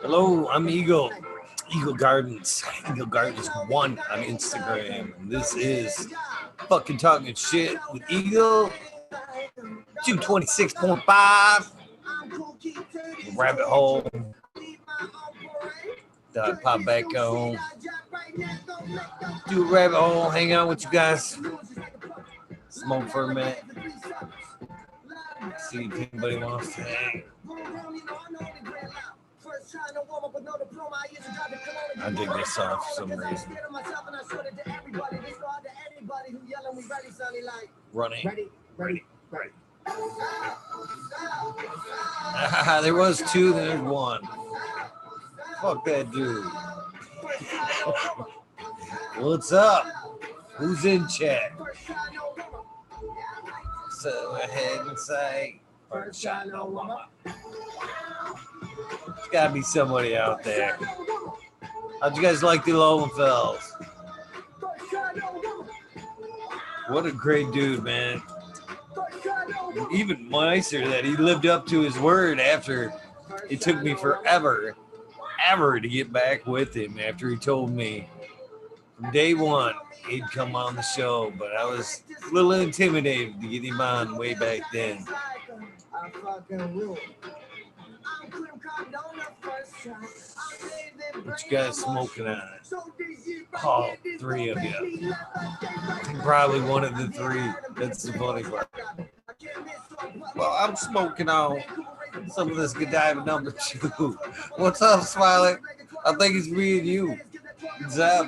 Hello, I'm Eagle. Eagle Gardens. Eagle Gardens 1 on Instagram. And this is fucking talking shit with Eagle 226.5. Rabbit hole. Thought I'd pop back on. Do a rabbit hole, hang out with you guys. Smoke for a minute. See if anybody wants to hang. I dig this song for some reason. Running. Ready. There was two, then there's one. Fuck that dude. What's up? Who's in chat? So ahead and say, first shot, no woman. There's gotta be somebody out there. How'd you guys like the Lowenfells? What a great dude, man. Even nicer that he lived up to his word after it took me forever to get back with him after he told me from day one he'd come on the show, but I was a little intimidated to get him on way back then. What you guys smoking on? All three of you. Probably one of the three. That's the funny part. Well, I'm smoking on some of this Godiva number 2. What's up, Smiley? I think it's me and you. Zeb.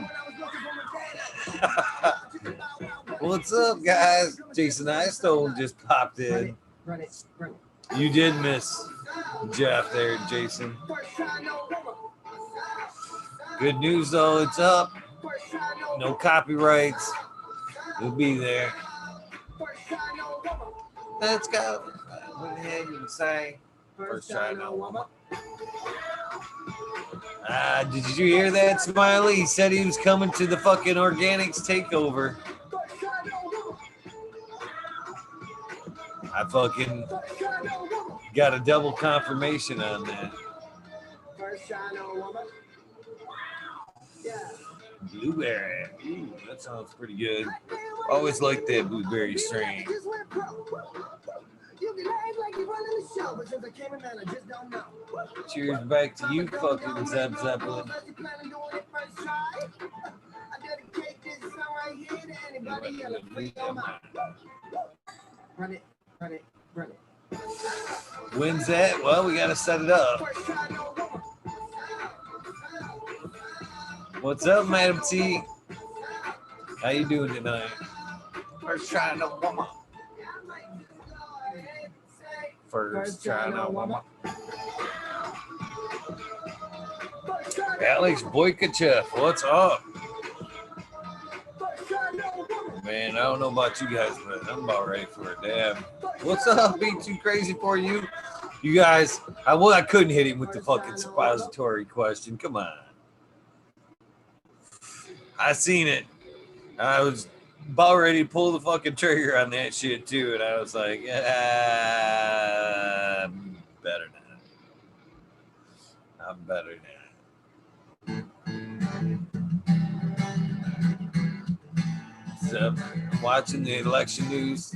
What's up, guys? Jason Eyestone just popped in. You did miss Jeff there, Jason. Good news, though. It's up. No copyrights. It'll be there. Let's go. I went ahead and say, first try, no woman. Did you hear that, Smiley? He said he was coming to the fucking organics takeover. I fucking got a double confirmation on that. Blueberry. Ooh, that sounds pretty good. Always like that blueberry strain. Cheers back to you, fucking Zeb Zeppelin. Run it. When's that? Well, we gotta set it up. What's up, Madam T? How you doing tonight? First try, no woman. First try, no woman. Alex Boykachev, what's up? Man, I don't know about you guys, but I'm about ready for a dab. What's up? Being too crazy for you? You guys, I couldn't hit him with the fucking suppository question. Come on. I seen it. I was about ready to pull the fucking trigger on that shit too, and I was like, better not. I'm better not. So, I'm watching the election news.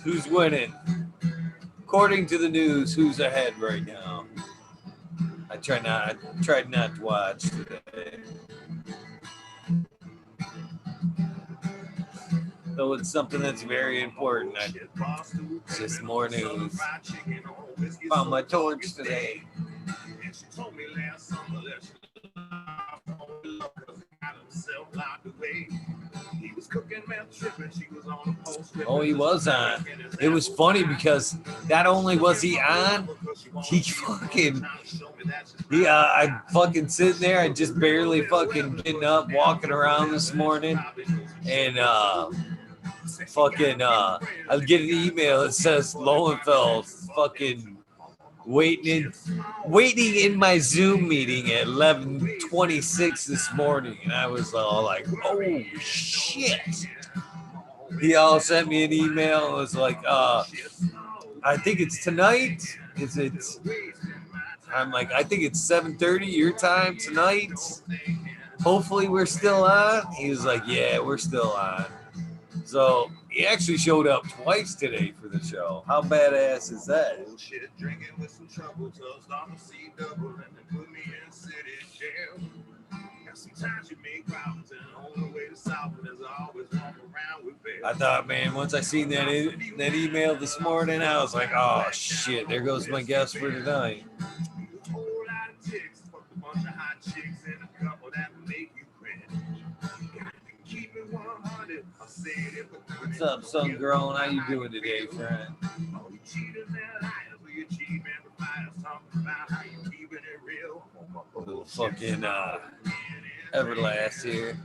Who's winning? According to the news, who's ahead right now? I tried not to watch today. Though it's something that's very important. It's just more news. Found my torch today. Oh, he was on. It was funny because not only was he on, I fucking sitting there. I just barely fucking getting up, walking around this morning, and I get an email that says Lowenfeld fucking waiting in my Zoom meeting at 11:26 this morning, and I was all like, "Oh shit!" He all sent me an email. It was like, "I think it's tonight Is it? I'm like, I think it's 7:30 your time tonight. Hopefully we're still on. He was like, yeah, we're still on. So he actually showed up twice today for the show. How badass is that? Bullshit, drinking with some trouble, toast on the sea double, and then put me in city jail. Sometimes you make problems, and the only way to solve it is always walk around with bail. I thought, man, once I seen that email this morning, I was like, oh shit, there goes my guest for tonight. What's up, son girl? How you doing today, friend? Little fucking Everlast here.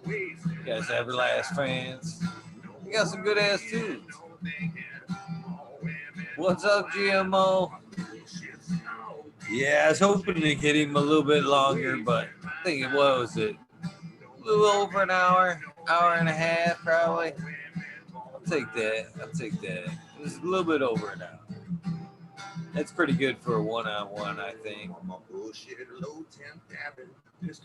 You guys Everlast fans. You got some good ass tunes. What's up, GMO? Yeah, I was hoping to get him a little bit longer, but I think it was a little over an hour and a half, probably. I'll take that. It was a little bit over an hour. That's pretty good for a one-on-one, I think. It's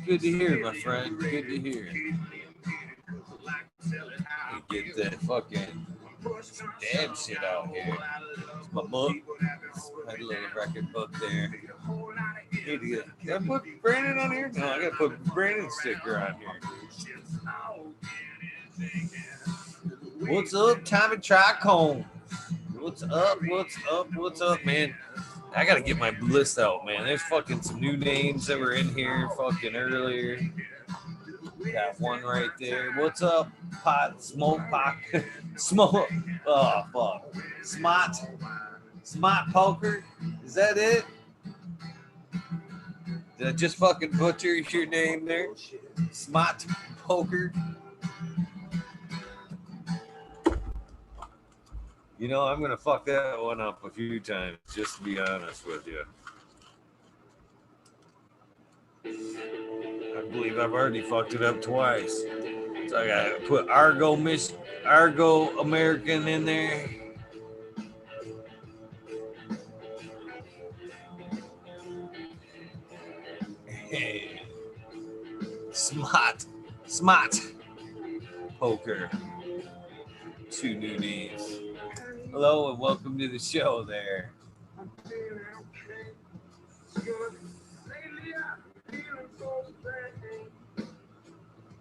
good to hear, my friend. Good to hear. You get that fucking damn shit out here. It's my book. Had a little record book there. Did I put Brandon on here? No, I gotta put Brandon's sticker on here. What's up, Tommy Tricone? What's up, man? I gotta get my list out, man. There's fucking some new names that were in here fucking earlier. Got one right there. What's up, Smoke? Oh, fuck. Smart Poker? Is that it? Did I just fucking butcher your name there? Smart Poker? You know, I'm going to fuck that one up a few times, just to be honest with you. I believe I've already fucked it up twice. So I got to put Argo American in there. Hey. Smart Poker. 2 new names. Hello and welcome to the show there.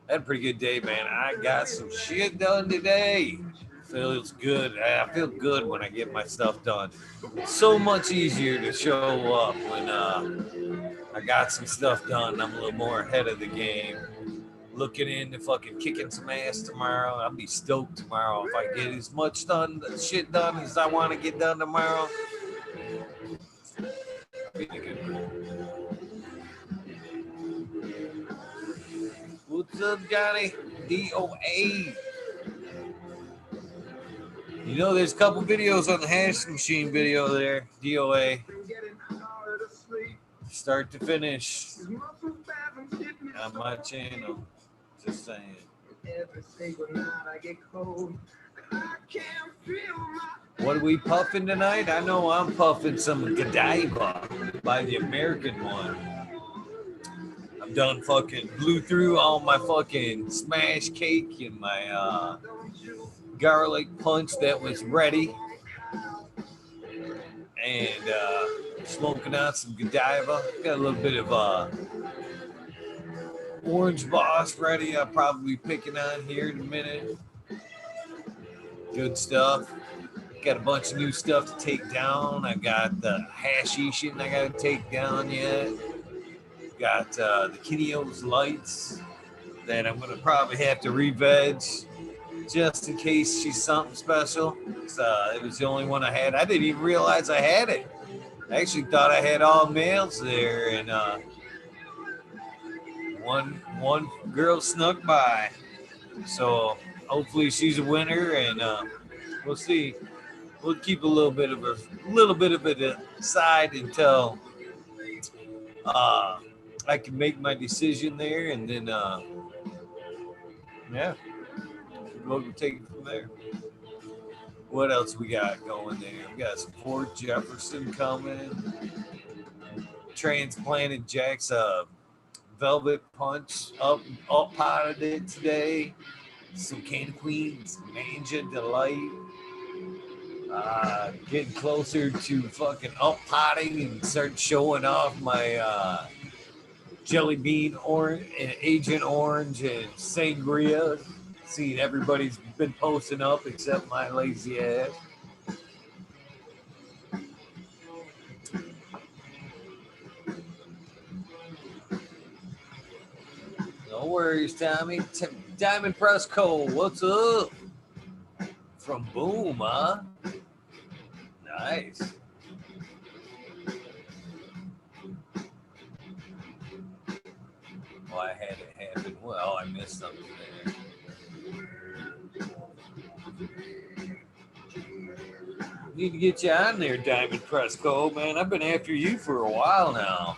I had a pretty good day, man. I got some shit done today. Feels good. I feel good when I get my stuff done. It's so much easier to show up when I got some stuff done. I'm a little more ahead of the game. Looking into fucking kicking some ass tomorrow. I'll be stoked tomorrow if I get as much shit done as I want to get done tomorrow. Be a good one. What's up, Johnny? DOA. You know, there's a couple videos on the hash machine video there. DOA. Start to finish. On my channel. Just saying. What are we puffing tonight? I know I'm puffing some Godiva by the American one. I'm done fucking blew through all my fucking smash cake and my garlic punch that was ready. And smoking out some Godiva. Got a little bit of Orange Boss ready. I'll probably be picking on here in a minute. Good stuff. Got a bunch of new stuff to take down. I got the hashish and I got to take down yet. Got the Kineos lights that I'm going to probably have to re-veg just in case she's something special. It was the only one I had. I didn't even realize I had it. I actually thought I had all males there, and one girl snuck by. So hopefully she's a winner, and we'll see. We'll keep a little bit of it aside until I can make my decision there, and then yeah, we'll take it from there. What else we got going there? We got some Fort Jefferson coming. Transplanted Jack's Velvet Punch up potted it today. Some Can Queen's Manja Delight. Getting closer to fucking up potting and start showing off my jelly bean orange and Agent Orange and sangria. Seeing everybody's been posting up except my lazy ass. No worries, Tommy. Diamond Press Cole, what's up? From Boom, huh? Nice. Well, I had it happen. Well, I missed something there. Need to get you on there, Diamond Press Cole, man. I've been after you for a while now.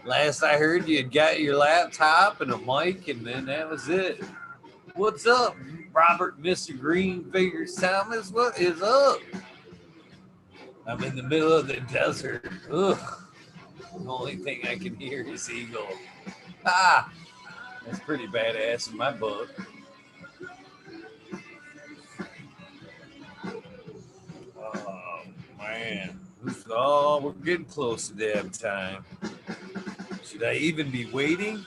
Last I heard, you had got your laptop and a mic, and then that was it. What's up, Robert Mr. Green Figures Thomas? What is up? I'm in the middle of the desert. Ugh. The only thing I can hear is Eagle. Ah, that's pretty badass in my book. Oh, man. Oh, we're getting close to that time. Should I even be waiting?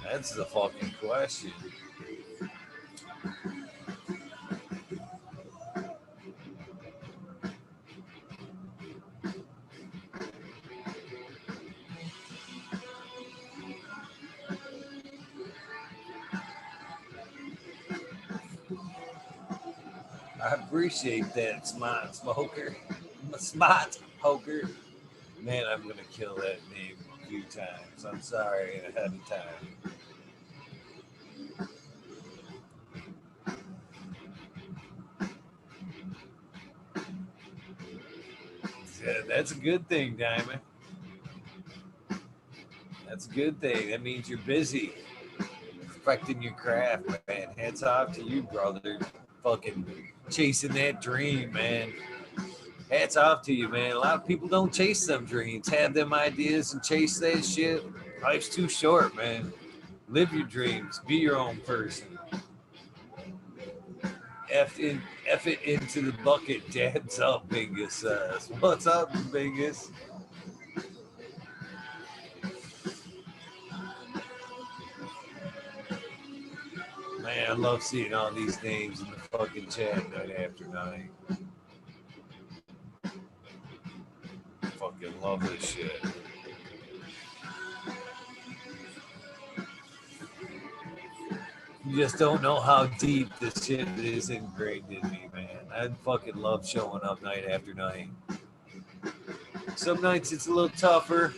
That's the fucking question. I appreciate that, smart smoker. Smart poker. Man, I'm going to kill that name a few times. I'm sorry ahead of time. Yeah, that's a good thing, Diamond. That's a good thing. That means you're busy perfecting your craft, man. Hats off to you, brother. Fucking chasing that dream, man. Hats off to you, man. A lot of people don't chase them dreams, have them ideas, and chase that shit. Life's too short, man. Live your dreams. Be your own person. F it into the bucket. Dad's up, Bingus says. What's up, Bingus? Man, I love seeing all these names in the fucking chat night after night. Fucking love this shit. You just don't know how deep this shit is ingrained in me, man. I fucking love showing up night after night. Some nights it's a little tougher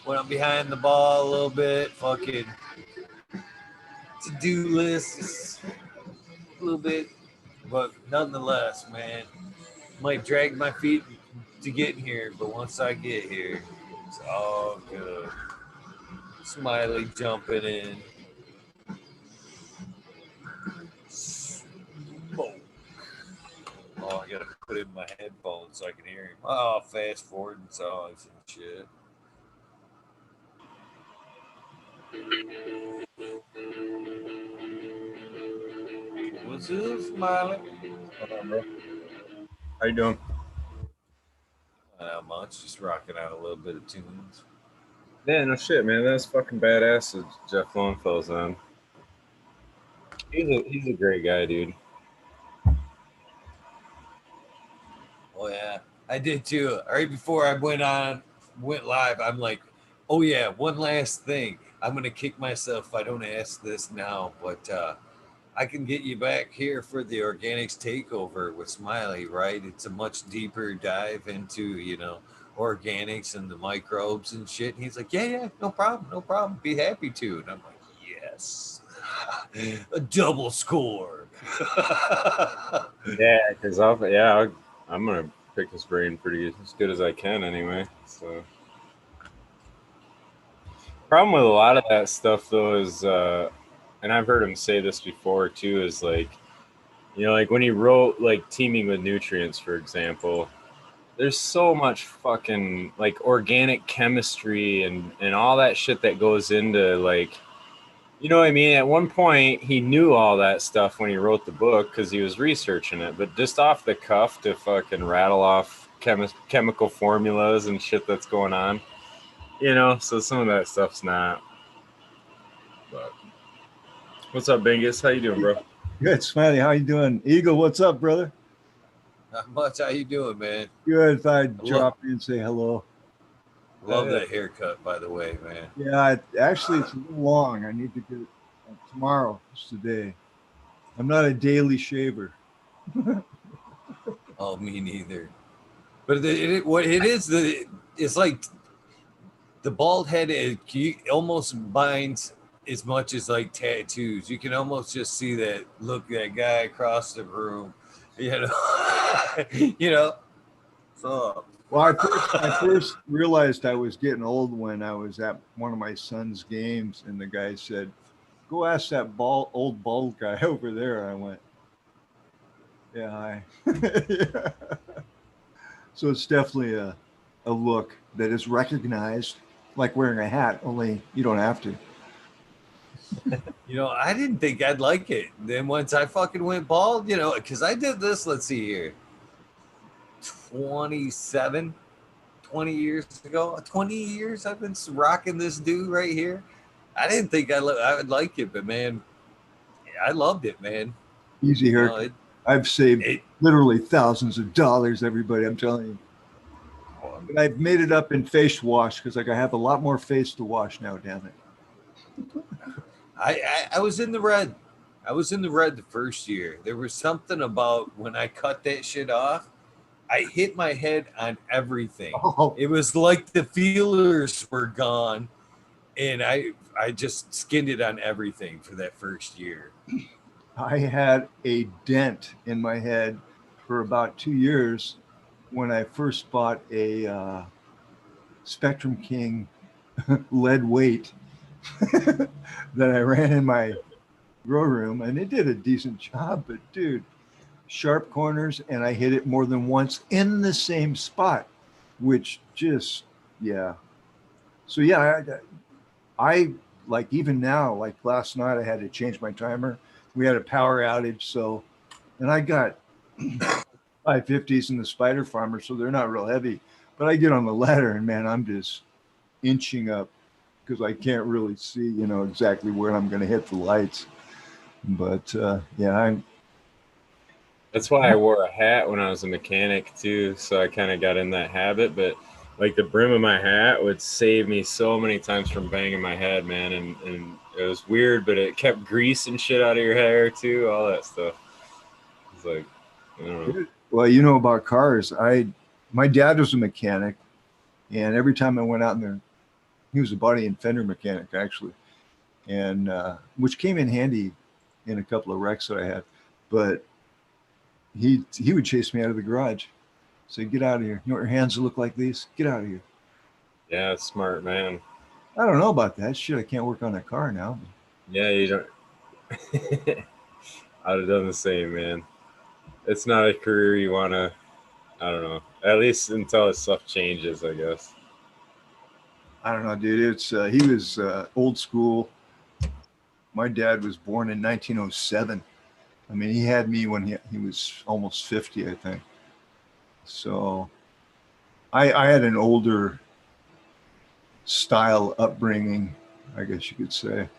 when I'm behind the ball a little bit. Fucking to-do lists a little bit, but nonetheless, man, might drag my feet to get here, but once I get here, it's all good. Smiley jumping in. Smoke. Oh, I gotta put in my headphones so I can hear him. Oh, fast forwarding songs and shit. What's up, Smiley? Hold on, bro. How you doing? Not much, just rocking out a little bit of tunes. Yeah, no shit, man. That's fucking badass that Jeff Lowenfeld's on. He's a great guy, dude. Oh yeah, I did too. Right before I went live, I'm like, oh yeah, one last thing. I'm gonna kick myself if I don't ask this now, but I can get you back here for the organics takeover with Smiley, right? It's a much deeper dive into, organics and the microbes and shit. And he's like, yeah, no problem, no problem. Be happy to. And I'm like, yes, a double score. Yeah, because I'm gonna pick his brain pretty as good as I can anyway. So, problem with a lot of that stuff though is, and I've heard him say this before too, is like You know, like when he wrote like Teeming with Nutrients, for example, there's so much fucking like organic chemistry and all that shit that goes into like, you know what I mean? At one point, he knew all that stuff when he wrote the book because he was researching it, but just off the cuff to fucking rattle off chemical formulas and shit that's going on, you know? So some of that stuff's not. But what's up, Bingus? How you doing, bro? Good, Smiley. How you doing? Eagle, what's up, brother? Not much. How you doing, man? Good. If I'd drop in and say hello. Love that haircut, by the way, man. Yeah, actually, it's a little long. I need to get it tomorrow. It's today. I'm not a daily shaver. Oh, me neither. But what it is, it's like the bald head. It almost binds as much as like tattoos. You can almost just see that look, that guy across the room. You know, you know. So. Well, I first realized I was getting old when I was at one of my son's games, and the guy said, "Go ask that old bald guy over there." I went, "Yeah, hi." Yeah. So it's definitely a look that is recognized, like wearing a hat. Only you don't have to. You know, I didn't think I'd like it. Then once I fucking went bald, you know, because I did this. Let's see here. 27, 20 years ago, 20 years I've been rocking this dude right here. I didn't think I would like it, but man, I loved it, man. Easy haircut. You know, I've saved literally thousands of dollars, everybody. I'm telling you. But I've made it up in face wash because like I have a lot more face to wash now, damn it. I was in the red. I was in the red the first year. There was something about when I cut that shit off, I hit my head on everything. Oh. It was like the feelers were gone, and I just skinned it on everything for that first year. I had a dent in my head for about 2 years when I first bought a Spectrum King lead weight that I ran in my grow room, and it did a decent job, but dude, sharp corners, and I hit it more than once in the same spot, which just, yeah. So yeah, I like even now, like last night, I had to change my timer. We had a power outage, so, and I got 550s in the Spider Farmer, so they're not real heavy, but I get on the ladder and man, I'm just inching up because I can't really see, you know, exactly where I'm going to hit the lights. But yeah, that's why I wore a hat when I was a mechanic too. So I kind of got in that habit, but like the brim of my hat would save me so many times from banging my head, man. And it was weird, but it kept grease and shit out of your hair too, all that stuff. It's like, I don't know. Well, you know about cars. My dad was a mechanic, and every time I went out in there, he was a body and fender mechanic actually, and which came in handy in a couple of wrecks that I had. But he would chase me out of the garage. Say, get out of here. You know what your hands look like these? Get out of here. Yeah, smart man. I don't know about that. Shit, I can't work on a car now. Yeah, you don't. I'd have done the same, man. It's not a career you want to, I don't know, at least until stuff changes, I guess. I don't know, dude. It's he was old school. My dad was born in 1907. I mean, he had me when he was almost 50, I think. So I had an older style upbringing, I guess you could say.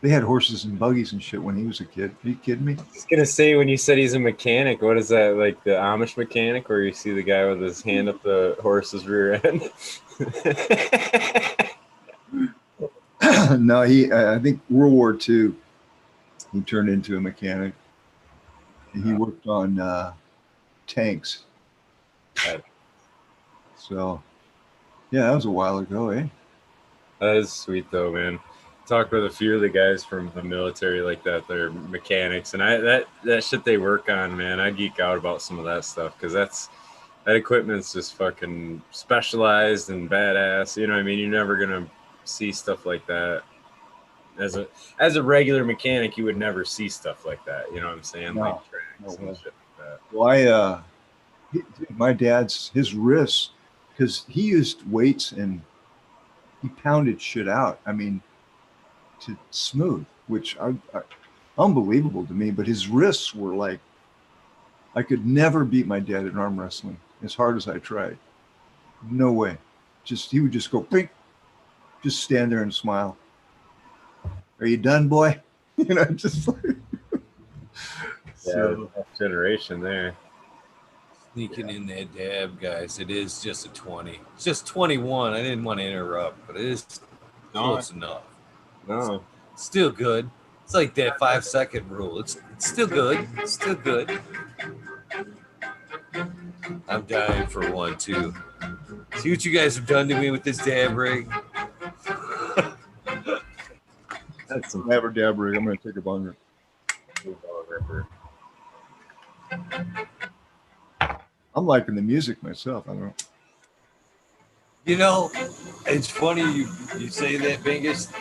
They had horses and buggies and shit when he was a kid. Are you kidding me? I was going to say, when you said he's a mechanic, what is that, like the Amish mechanic where you see the guy with his hand up the horse's rear end? No, I think World War II, he turned into a mechanic. He worked on tanks. So, yeah, that was a while ago, eh? That is sweet, though, man. Talked with a few of the guys from the military like that. They're mechanics, and that shit they work on, man. I geek out about some of that stuff because that equipment's just fucking specialized and badass. You know what I mean? You're never gonna see stuff like that As a regular mechanic, you would never see stuff like that. You know what I'm saying? No, like tracks no and way. shit like that. Well, my dad's his wrists, because he used weights and he pounded shit out. I mean, to smooth, which unbelievable to me. But his wrists were like, I could never beat my dad in arm wrestling as hard as I tried. No way. Just he would just go, pink, just stand there and smile. Are you done, boy? You know, just like. So, Yeah, generation there. Sneaking in that dab, guys. It is just a 20. It's just 21. I didn't want to interrupt, but it is close enough. No. Still good. It's like that 5-second rule. It's still good. It's still good. I'm dying for one too. See what you guys have done to me with this dab rig. That's some never dab rig. I'm going to take a bong ripper. I'm liking the music myself. I don't know. You know, it's funny you say that, Bingus.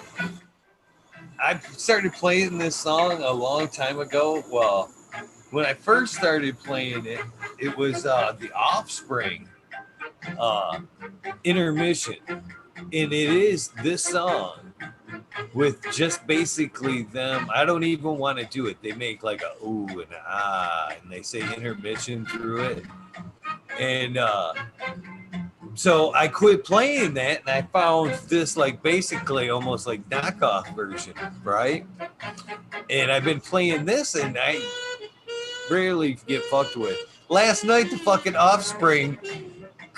I started playing this song a long time ago. Well, when I first started playing it, it was the Offspring intermission. And it is this song with just basically them. I don't even want to do it. They make like a ooh and a ah, and they say intermission through it. And so I quit playing that, and I found this like basically almost like knockoff version, right? And I've been playing this, and I rarely get fucked with. Last night, the fucking Offspring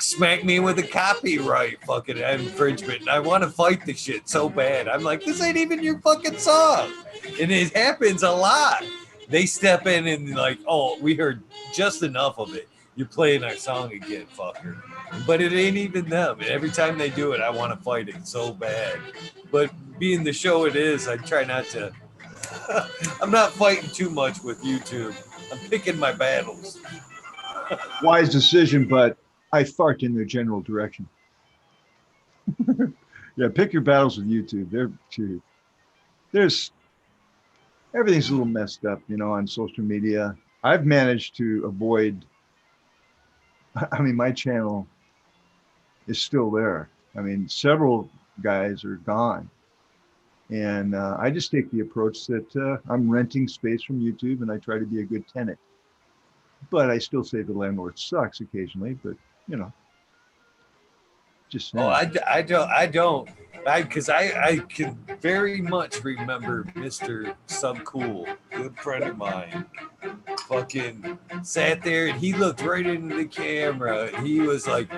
smacked me with a copyright fucking infringement, and I want to fight the shit so bad. I'm like, this ain't even your fucking song, and it happens a lot. They step in and like, oh, we heard just enough of it. You're playing our song again, fucker. But it ain't even them. And every time they do it, I want to fight it so bad. But being the show it is, I try not to. I'm not fighting too much with YouTube. I'm picking my battles. Wise decision, but I fart in their general direction. Yeah, pick your battles with YouTube. There's everything's a little messed up, you know, on social media. I've managed to avoid. I mean, my channel is still there. I mean, several guys are gone, and I just take the approach that I'm renting space from YouTube, and I try to be a good tenant. But I still say the landlord sucks occasionally. But you know, just saying. Oh, I don't. Because I can very much remember Mr. Subcool, good friend of mine, fucking sat there and he looked right into the camera. And he was like,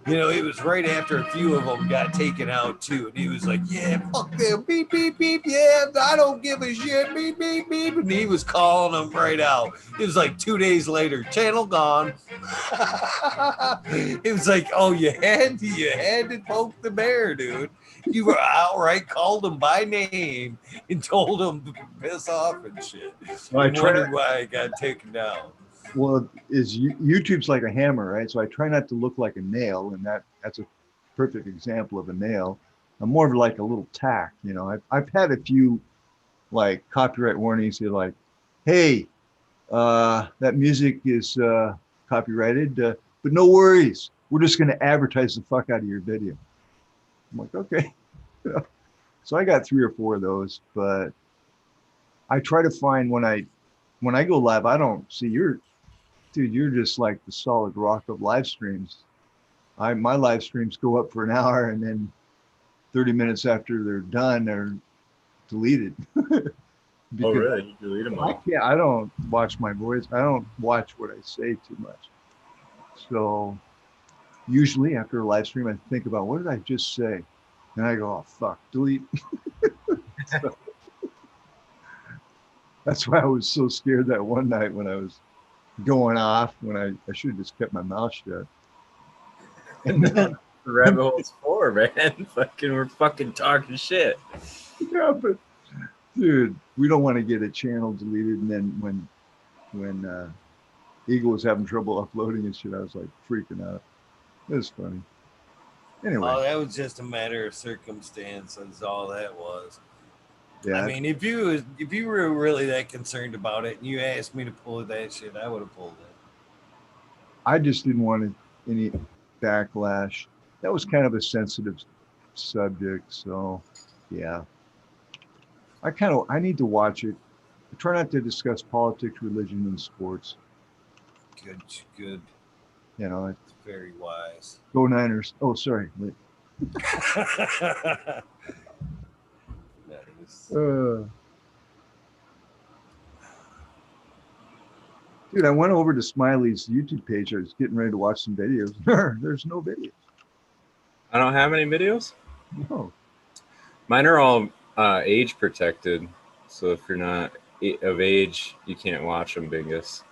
you know, it was right after a few of them got taken out too. And he was like, yeah, fuck them, beep, beep, beep, yeah, I don't give a shit, beep, beep, beep. And he was calling them right out. It was like 2 days later, channel gone. It was like, oh, you had to poke the bear, dude. You were outright called him by name and told him to piss off and shit. Well, I wondered why I got taken down. Well, YouTube's like a hammer, right? So I try not to look like a nail, and that's a perfect example of a nail. I'm more of like a little tack, you know. I've had a few like copyright warnings. They're like, "Hey, that music is copyrighted, but no worries. We're just going to advertise the fuck out of your video." I'm like, okay. So I got 3 or 4 of those, but I try to find when I go live, I don't see dude, you're just like the solid rock of live streams. My live streams go up for an hour, and then 30 minutes after they're done, they're deleted. Oh, really? You delete them all? I don't watch my voice. I don't watch what I say too much. So usually after a live stream, I think about, what did I just say? And I go, oh, fuck, delete. So, that's why I was so scared that one night when I was going off, when I should have just kept my mouth shut. And then the rabbit hole's for, man. We're fucking talking shit. Yeah, but dude, we don't want to get a channel deleted. And then when Eagle was having trouble uploading and shit, I was like freaking out. It was funny. Anyway. Oh, that was just a matter of circumstance. That's all that was. Yeah, I mean, if you were really that concerned about it and you asked me to pull that shit, I would have pulled it. I just didn't want any backlash. That was kind of a sensitive subject, so yeah. I need to watch it. I try not to discuss politics, religion, and sports. Good, good. You know, It's very wise. go Niners. Oh, sorry. That is. Dude, I went over to Smiley's YouTube page. I was getting ready to watch some videos. There's no videos. I don't have any videos. No. Mine are all age protected, so if you're not of age, you can't watch them, Bingus.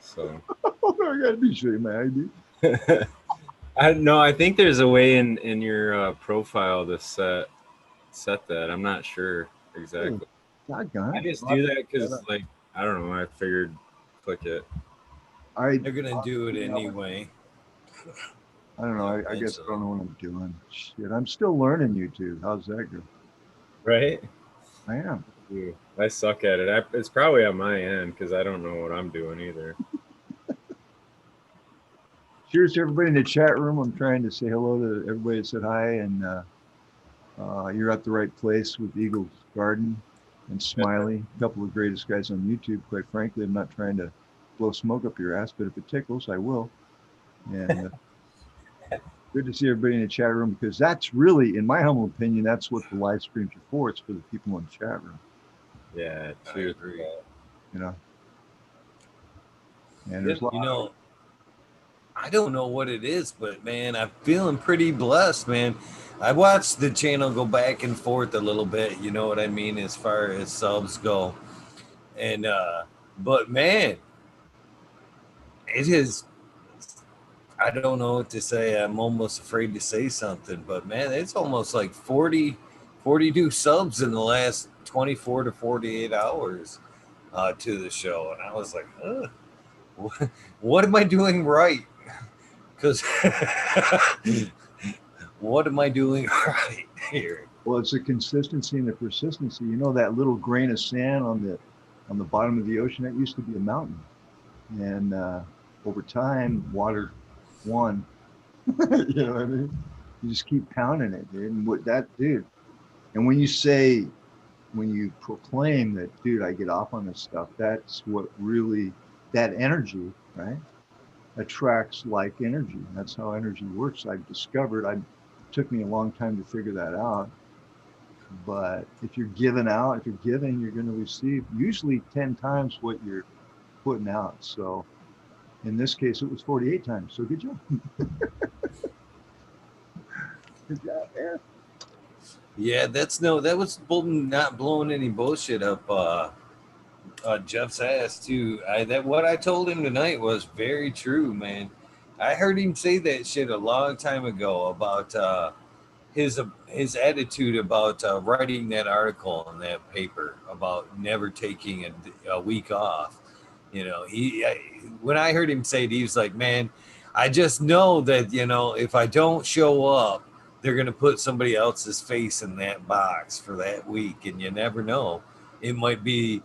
So Oh, I gotta be sure, man. I think there's a way in your profile to set that. I'm not sure exactly. Doggone. I just do that because, like, I don't know. I figured click it. They're gonna do it anyway. I don't know. I guess I don't know what I'm doing. Shit, I'm still learning YouTube. How's that go? Right? I am. I suck at it. It's probably on my end because I don't know what I'm doing either. Cheers to everybody in the chat room. I'm trying to say hello to everybody that said hi, and you're at the right place with Eagle's Garden and Smiley, a couple of the greatest guys on YouTube. Quite frankly, I'm not trying to blow smoke up your ass, but if it tickles, I will. And good to see everybody in the chat room, because that's really, in my humble opinion, that's what the live streams are for. It's for the people in the chat room. Yeah, I agree. You know. And there's I don't know what it is, but man, I'm feeling pretty blessed, man. I watched the channel go back and forth a little bit, you know what I mean, as far as subs go. And but man, it is, I don't know what to say. I'm almost afraid to say something, but man, it's almost like 42 subs in the last 24 to 48 hours to the show. And I was like, what am I doing right? Because what am I doing right here? Well, it's the consistency and the persistency. You know, that little grain of sand on the bottom of the ocean, that used to be a mountain. And over time, water won. You know what I mean? You just keep pounding it, dude. And what that, dude. And when you proclaim that, dude, I get off on this stuff, that's what really, that energy, right, attracts like energy. That's how energy works. I've discovered. It took me a long time to figure that out. But if you're giving out, if you're giving, you're going to receive usually 10 times what you're putting out. So in this case, it was 48 times. So good job. Good job, man. Yeah, that was not blowing any bullshit up Jeff's ass too. What I told him tonight was very true, man. I heard him say that shit a long time ago about his attitude about writing that article in that paper about never taking a week off. You know, when I heard him say it, he was like, "Man, I just know that, you know, if I don't show up, they're gonna put somebody else's face in that box for that week, and you never know. It might be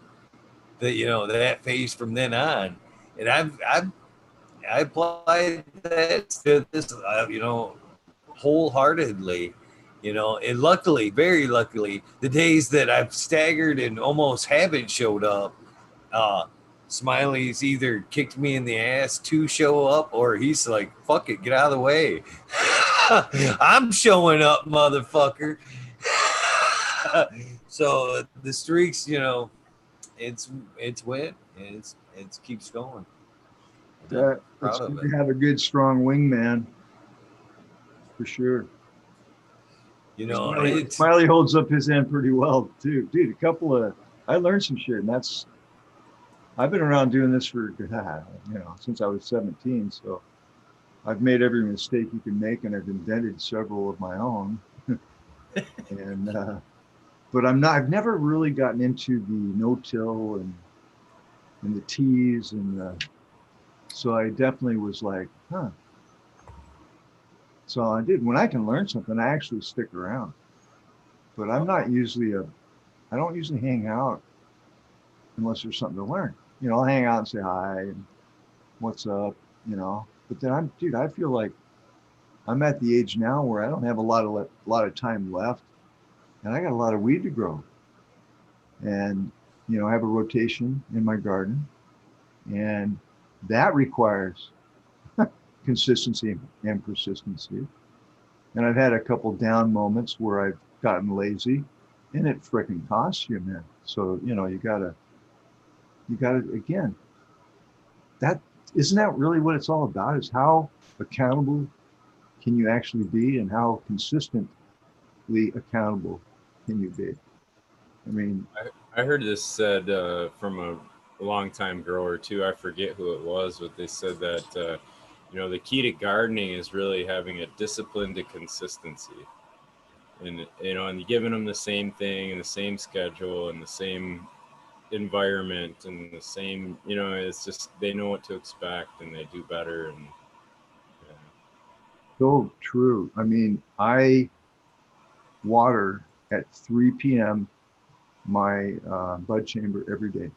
that, you know, that face from then on." And I applied that to this, you know, wholeheartedly. You know, and luckily, very luckily, the days that I've staggered and almost haven't showed up, uh, Smiley's either kicked me in the ass to show up, or he's like, "Fuck it, get out of the way." I'm showing up, motherfucker. So the streaks, you know, it's went. It keeps going. It's Proud good of to it. have a good, strong wingman, for sure. You know, Smiley holds up his end pretty well too, dude. I learned some shit, and I've been around doing this for, you know, since I was 17. So I've made every mistake you can make, and I've invented several of my own. And but I've never really gotten into the no-till and the teas, and so I definitely was like, huh. So I did. When I can learn something, I actually stick around. but I'm not usually I don't usually hang out unless there's something to learn. You know, I'll hang out and say hi and what's up, you know. But then dude, I feel like I'm at the age now where I don't have a lot of time left, and I got a lot of weed to grow, and you know, I have a rotation in my garden, and that requires consistency and persistency. And I've had a couple down moments where I've gotten lazy, and it freaking costs you, man. So you know, you gotta again. That isn't that really what it's all about? Is how accountable can you actually be, and how consistently accountable can you be? I mean, I heard this said from a longtime grower too. I forget who it was, but they said that the key to gardening is really having a discipline to consistency, and and giving them the same thing and the same schedule and the same environment and the same. It's just they know what to expect and they do better. And yeah. so true. I mean, I water at 3 p.m. my bud chamber every day,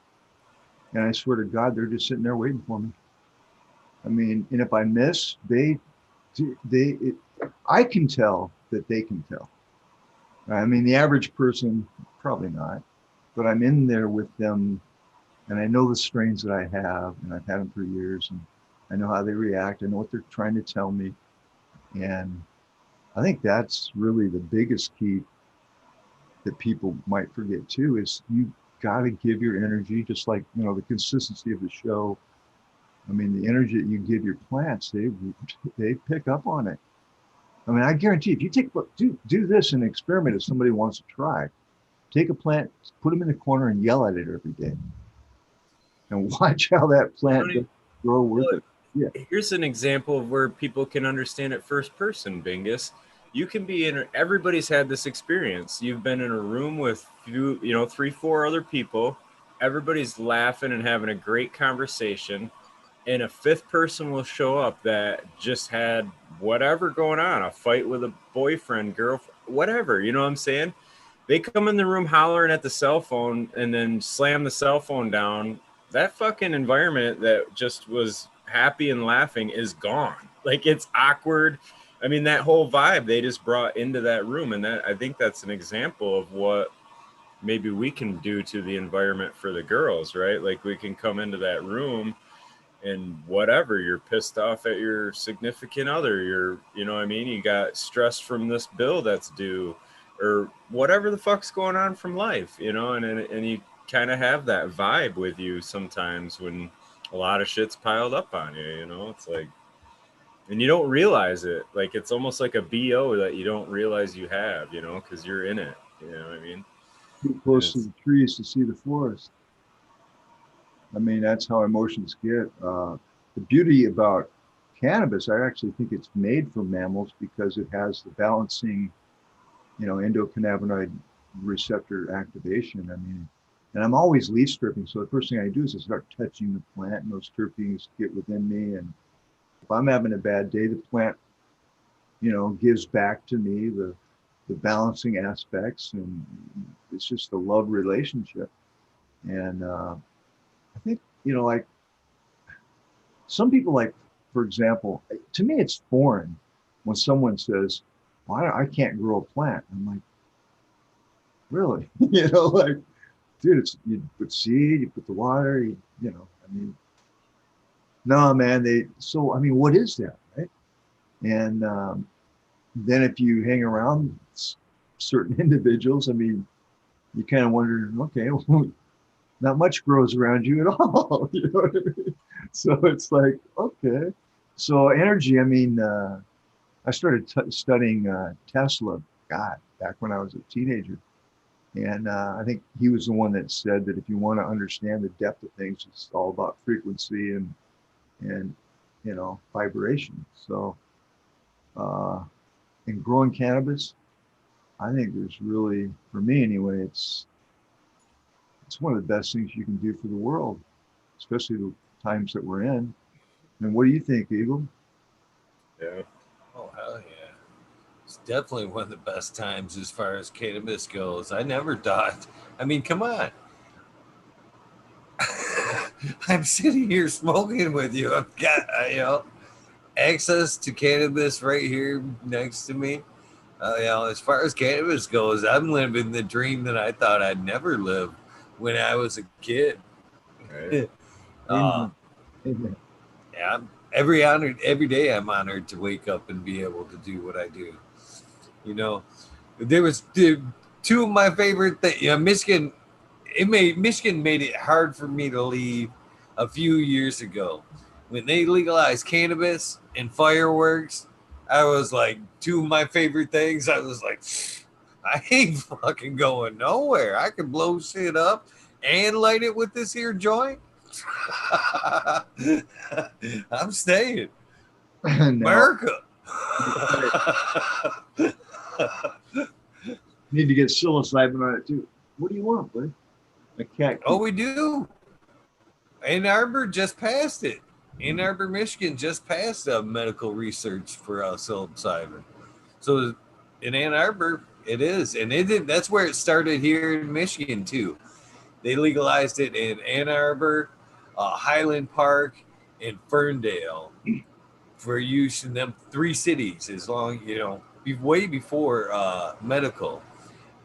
and I swear to God, they're just sitting there waiting for me. I mean, and if I miss, they I can tell that they can tell. I mean, the average person probably not, but I'm in there with them, and I know the strains that I have, and I've had them for years, and I know how they react. I know what they're trying to tell me, and I think that's really the biggest key that people might forget too. Is you got to give your energy, just like you know the consistency of the show. I mean, the energy that you give your plants, they pick up on it. I mean, I guarantee if you do this and experiment if somebody wants to try, take a plant, put them in the corner and yell at it every day, and watch how that plant does grow with it. Yeah. Here's an example of where people can understand it first person, Bingus. You can be everybody's had this experience. You've been in a room with three, four other people. Everybody's laughing and having a great conversation. And a fifth person will show up that just had whatever going on, a fight with a boyfriend, girlfriend, whatever. You know what I'm saying? They come in the room hollering at the cell phone and then slam the cell phone down. That fucking environment that just was happy and laughing is gone. Like, it's awkward. I mean, that whole vibe they just brought into that room, and that I think that's an example of what maybe we can do to the environment for the girls, right? Like, we can come into that room and whatever, you're pissed off at your significant other, you know what I mean, you got stress from this bill that's due, or whatever the fuck's going on from life, and you kind of have that vibe with you sometimes when a lot of shit's piled up on you, it's like, and you don't realize it, like it's almost like a BO that you don't realize you have, because you're in it, you know what I mean. Too And close to the trees to see the forest. I mean, that's how emotions get. The beauty about cannabis, I actually think it's made for mammals because it has the balancing, you know, endocannabinoid receptor activation. I mean, and I'm always leaf stripping. So the first thing I do is I start touching the plant and those terpenes get within me. And if I'm having a bad day, the plant, you know, gives back to me the balancing aspects. And it's just a love relationship. And I think, you know, like some people like, for example, to me, it's foreign when someone says, well, I can't grow a plant. I'm like, really? You know, like, dude, it's you put seed, you put the water, you know, I mean, no, man, so, I mean, what is that, right? And then if you hang around certain individuals, I mean, you kind of wonder, okay, well, not much grows around you at all. You know what I mean? So it's like, okay. So energy, I mean, I started studying Tesla, God, back when I was a teenager. And I think he was the one that said that if you want to understand the depth of things, it's all about frequency and you know, vibration. So in growing cannabis, I think there's really, for me anyway, it's one of the best things you can do for the world, especially the times that we're in. And what do you think, Eagle? yeah. Oh hell yeah! It's definitely one of the best times as far as cannabis goes. I never thought. I mean, come on. I'm sitting here smoking with you. I've got access to cannabis right here next to me. As far as cannabis goes, I'm living the dream that I thought I'd never live when I was a kid. Right. uh, Amen. Amen. yeah, every day I'm honored to wake up and be able to do what I do. You know, there was two of my favorite things. Michigan. Michigan made it hard for me to leave a few years ago when they legalized cannabis and fireworks. I was like, two of my favorite things. I was like, I ain't fucking going nowhere. I can blow shit up and light it with this here joint. I'm staying. Now, America. need to get psilocybin on it too. What do you want, buddy? A cat. Oh, we do. Ann Arbor just passed it. Ann Arbor, Michigan just passed medical research for psilocybin. So in Ann Arbor, it is. And it did, that's where it started here in Michigan, too. They legalized it in Ann Arbor, Highland Park, and Ferndale for use in them three cities, as long, way before medical.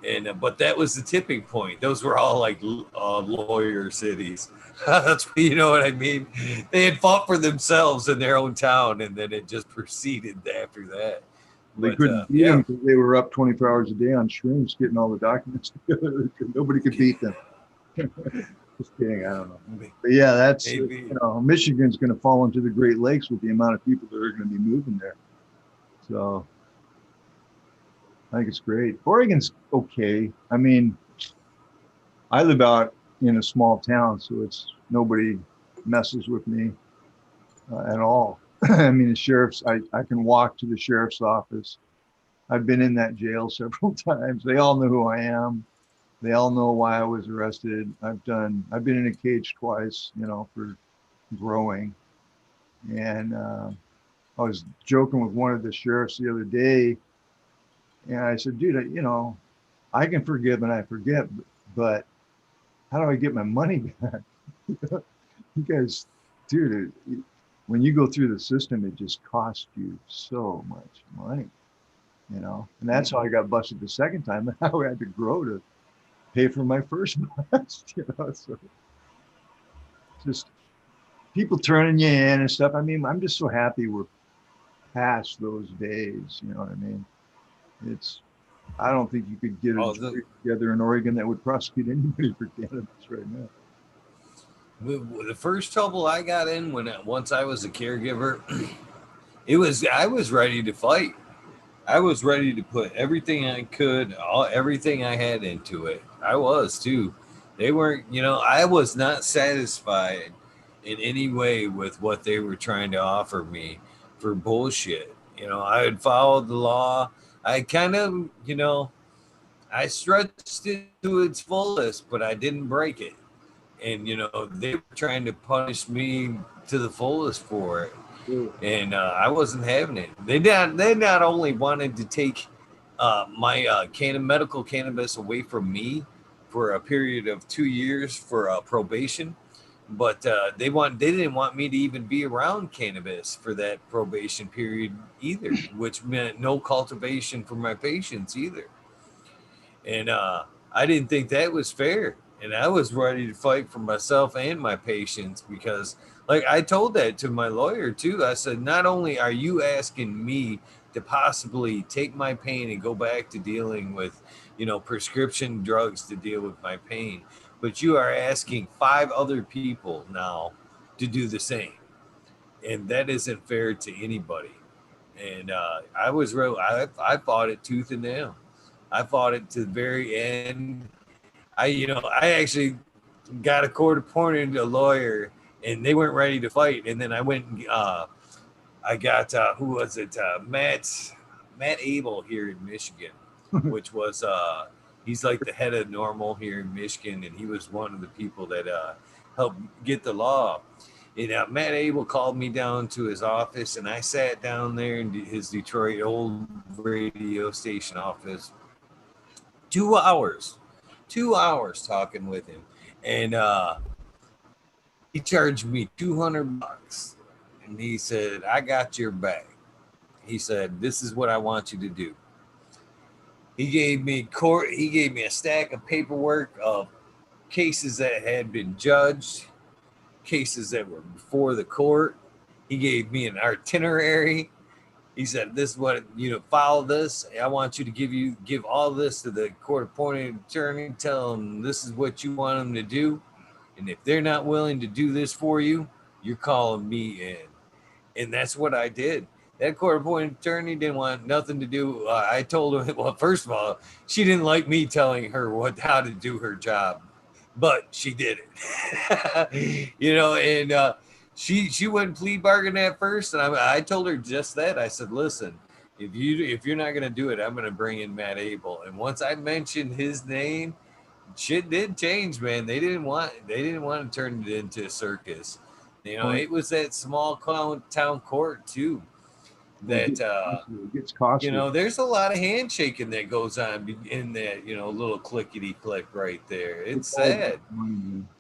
And but that was the tipping point. Those were all like lawyer cities. That's you know what I mean. They had fought for themselves in their own town, and then it just proceeded after that. They But couldn't beat them because they were up 24 hours a day on shrooms getting all the documents together. Nobody could beat them. Just kidding. I don't know. But yeah, that's, Michigan's going to fall into the Great Lakes with the amount of people that are going to be moving there. So I think it's great. Oregon's okay. I mean, I live out in a small town, so it's nobody messes with me at all. I mean, the sheriff's, I can walk to the sheriff's office. I've been in that jail several times. They all know who I am. They all know why I was arrested. I've been in a cage twice, for growing. And I was joking with one of the sheriffs the other day, and I said, dude, I can forgive and I forget, but how do I get my money back? You guys, dude, when you go through the system, it just costs you so much money, and that's how I got busted the second time. I had to grow to pay for my first bust, so just people turning you in and stuff. I mean, I'm just so happy we're past those days. You know what I mean? I don't think you could get a jury together in Oregon that would prosecute anybody for cannabis right now. The first trouble I got in once I was a caregiver, I was ready to fight. I was ready to put everything I could, everything I had into it. I was too. They weren't, I was not satisfied in any way with what they were trying to offer me for bullshit. I had followed the law. I kind of, I stretched it to its fullest, but I didn't break it. And, they were trying to punish me to the fullest for it. And I wasn't having it. They not only wanted to take my medical cannabis away from me for a period of 2 years for probation, but they didn't want me to even be around cannabis for that probation period either, which meant no cultivation for my patients either. And I didn't think that was fair. And I was ready to fight for myself and my patients because, like, I told that to my lawyer too. I said, not only are you asking me to possibly take my pain and go back to dealing with, prescription drugs to deal with my pain, but you are asking 5 other people now to do the same. And that isn't fair to anybody. And I was real. I fought it tooth and nail. I fought it to the very end. I actually got a court appointed a lawyer, and they weren't ready to fight. And then I went and I got who was it? Matt Abel here in Michigan, which was he's like the head of NORML here in Michigan, and he was one of the people that helped get the law. Matt Abel called me down to his office, and I sat down there in his Detroit old radio station office. 2 hours, 2 hours talking with him, and he charged me $200, and he said, "I got your back." He said, "This is what I want you to do." He gave me court. He gave me a stack of paperwork of cases that had been judged, cases that were before the court. He gave me an itinerary. He said, "This is what follow this. I want you to give all this to the court-appointed attorney. Tell them this is what you want them to do, and if they're not willing to do this for you, you're calling me in." And that's what I did. That court-appointed attorney didn't want nothing to do. I told her, well, first of all, she didn't like me telling her how to do her job, but she did it. And she wouldn't plea bargain at first, and I told her just that. I said, "Listen, if you're not gonna do it, I'm gonna bring in Matt Abel." And once I mentioned his name, shit did change, man. They didn't want to turn it into a circus. It was that small town court too. That it gets costly. there's a lot of handshaking that goes on in that little clickety click right there. It's sad.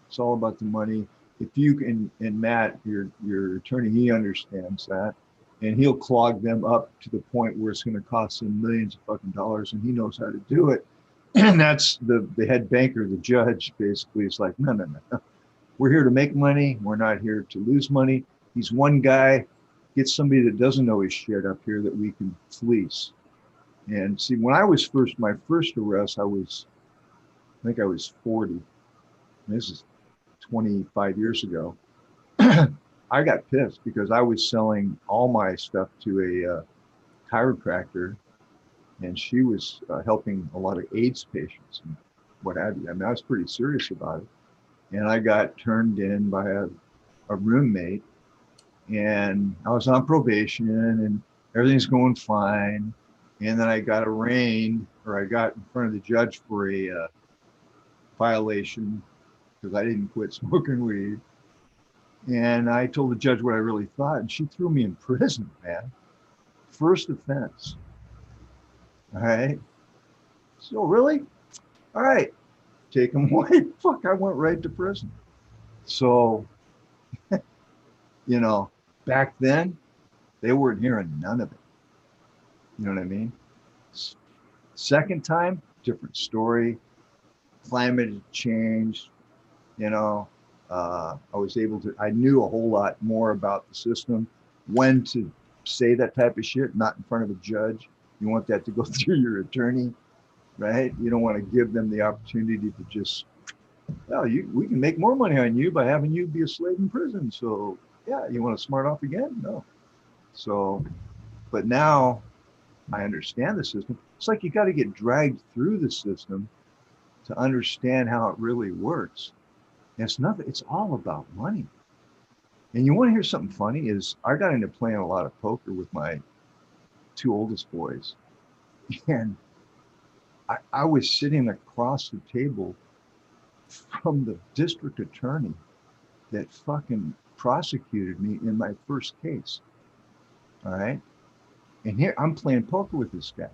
It's all about the money. If you and Matt, your attorney, he understands that, and he'll clog them up to the point where it's going to cost them millions of fucking dollars, and he knows how to do it. And that's the head banker, the judge, basically is like, no. We're here to make money. We're not here to lose money. He's one guy. Get somebody that doesn't know his shit up here that we can fleece. And see, when I was my first arrest, I think I was 40. This is 25 years ago. I got pissed because I was selling all my stuff to a chiropractor, and she was helping a lot of AIDS patients and what have you. I mean, I was pretty serious about it. And I got turned in by a roommate, and I was on probation and everything's going fine. And then I got arraigned, or I got in front of the judge for a violation because I didn't quit smoking weed. And I told the judge what I really thought, and she threw me in prison, man. First offense. All right. So really? All right. Take them away. Fuck, I went right to prison. So, back then, they weren't hearing none of it. You know what I mean? Second time, different story. Climate changed. I was I knew a whole lot more about the system, when to say that type of shit, not in front of a judge. You want that to go through your attorney, right? You don't want to give them the opportunity to just, we can make more money on you by having you be a slave in prison. So yeah, you want to smart off again? No. So, but now I understand the system. It's like you got to get dragged through the system to understand how it really works. And it's all about money. And you want to hear something funny is I got into playing a lot of poker with my two oldest boys. And I was sitting across the table from the district attorney that fucking prosecuted me in my first case. All right. And here I'm playing poker with this guy.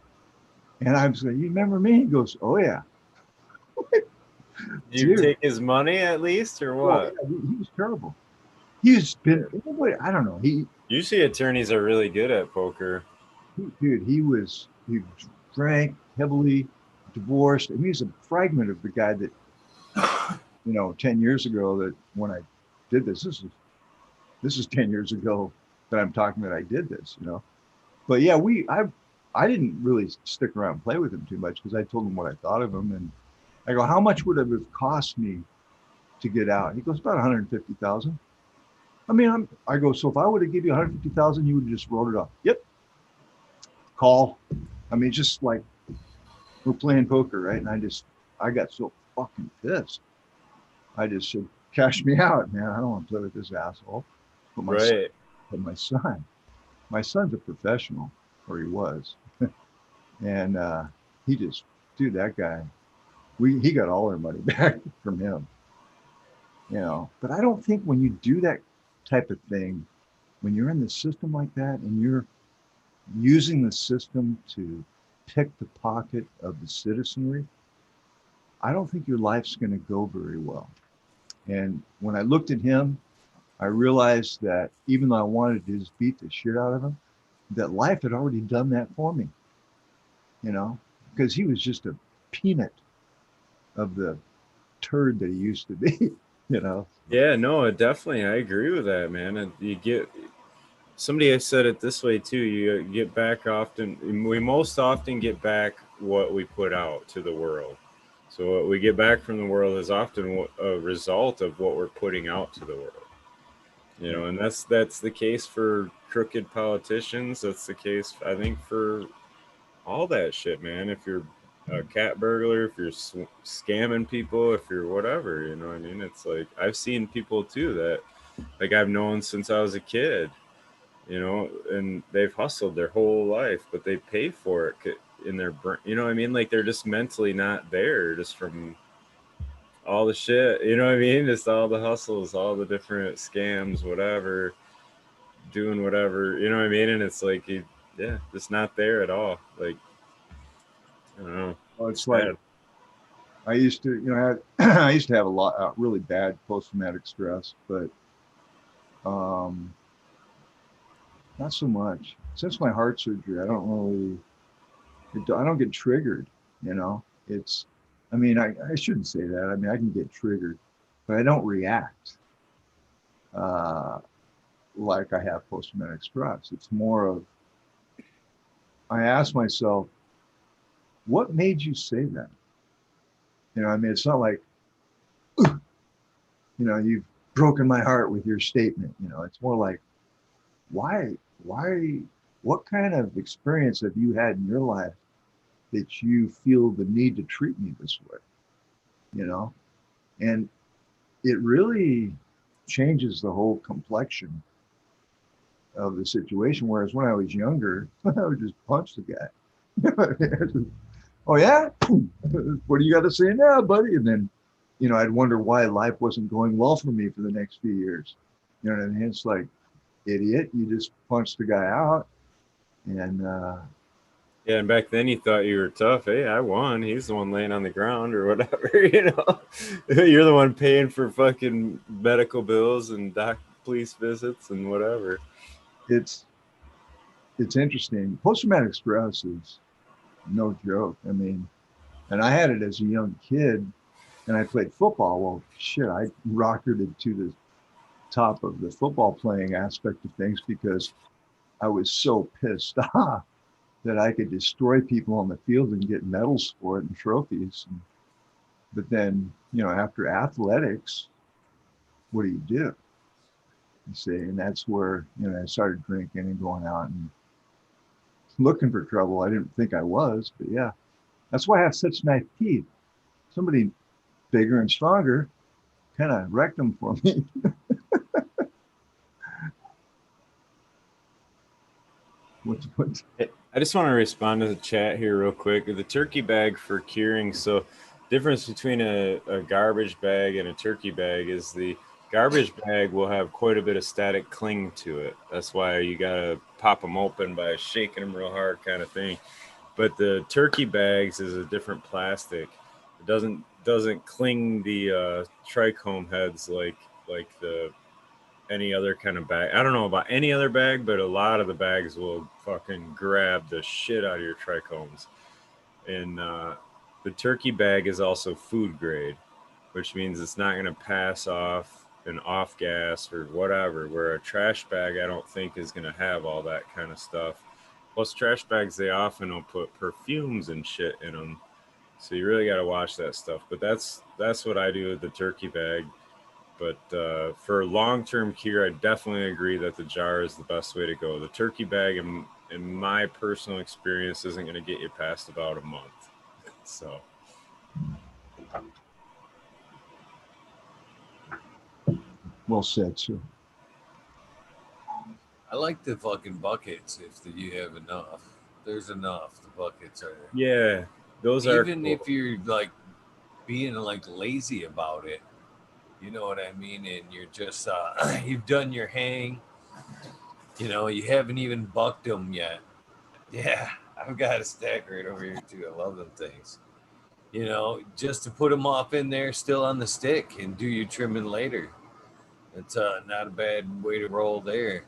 And I was like, "You remember me?" He goes, "Oh yeah." You take his money at least, or what? Yeah, he was terrible. He's been, I don't know. Usually attorneys are really good at poker. He drank heavily, divorced. I mean, he's a fragment of the guy that, 10 years ago, that when I did this is 10 years ago that I'm talking that I did this, But yeah, I didn't really stick around and play with him too much because I told him what I thought of him. And I go, "How much would it have cost me to get out?" He goes, "About 150,000. I mean, I go, "So if I would have given you 150,000, you would have just wrote it off?" "Yep." Call. I mean, just like we're playing poker, right? And I got so fucking pissed. I just said, "Cash me out, man. I don't want to play with this asshole." But my son's a professional, or he was. And that guy, he got all our money back from him. But I don't think when you do that type of thing, when you're in the system like that and you're using the system to pick the pocket of the citizenry, I don't think your life's going to go very well. And when I looked at him, I realized that even though I wanted to just beat the shit out of him, that life had already done that for me, you know, because he was just a peanut of the turd that he used to be, you know. Yeah, no, definitely, I agree with that, man. And you get somebody has said it this way too. You get back often. We most often get back what we put out to the world. So what we get back from the world is often a result of what we're putting out to the world. You know, and that's the case for crooked politicians. That's the case, I think, for all that shit, man. If you're a cat burglar, if you're scamming people, if you're whatever, you know what I mean? It's like I've seen people too that like I've known since I was a kid, you know, and they've hustled their whole life, but they pay for it in their brain. You know what I mean? Like they're just mentally not there, just from all the shit. You know what I mean? Just all the hustles, all the different scams, whatever, doing whatever. You know what I mean? And it's like, yeah, just not there at all. Like I don't know. Well, It's it's like bad. I used to, you know, I used to have a lot really bad post-traumatic stress, but not so much. Since my heart surgery, I don't really, I don't get triggered, you know. It's, I mean, I shouldn't say that. I mean, I can get triggered, but I don't react uh, like I have post-traumatic stress. It's more of, I ask myself, what made you say that? You know, I mean, it's not like, you know, you've broken my heart with your statement. You know, it's more like, why, what kind of experience have you had in your life that you feel the need to treat me this way? You know, and it really changes the whole complexion of the situation. Whereas when I was younger, I would just punch the guy. Oh yeah, what do you got to say now, buddy? And then, you know, I'd wonder why life wasn't going well for me for the next few years. You know what I mean? It's like, idiot, you just punched the guy out, and Yeah, and back then you thought you were tough. Hey, I won. He's the one laying on the ground or whatever, you know. You're the one paying for fucking medical bills and police visits and whatever. it's it's interesting. Post-traumatic stress is no joke. I mean, and I had it as a young kid, and I played football. Well, shit, I rocketed to the top of the football playing aspect of things because I was so pissed off that I could destroy people on the field and get medals for it and trophies. But then, you know, after athletics, what do? You see, and that's where, you know, I started drinking and going out and looking for trouble. I didn't think I was, but yeah, that's why I have such nice teeth. Somebody bigger and stronger kind of wrecked them for me. What? I just want to respond to the chat here real quick. The turkey bag for curing. So, difference between a garbage bag and a turkey bag is the garbage bag will have quite a bit of static cling to it. That's why you gotta pop them open by shaking them real hard, kind of thing. But the turkey bags is a different plastic. It doesn't cling the trichome heads like the any other kind of bag. I don't know about any other bag, but a lot of the bags will fucking grab the shit out of your trichomes. And the turkey bag is also food grade, which means it's not going to pass off an off gas or whatever. Where a trash bag, I don't think is going to have all that kind of stuff. Plus, trash bags, they often will put perfumes and shit in them. So you really got to watch that stuff. But that's what I do with the turkey bag. But for long-term cure, I definitely agree that the jar is the best way to go. The turkey bag, in my personal experience, isn't going to get you past about a month. So, Well said, sir. I like the fucking buckets if you have enough. There's enough. The buckets are. yeah, those are Even cool. if you're like being like lazy about it, You know what I mean? And you're just you've done your hang. You know, you haven't even bucked them yet. Yeah, I've got a stack right over here too. I love them things. You know, just to put them off in there still on the stick and do your trimming later. It's not a bad way to roll there.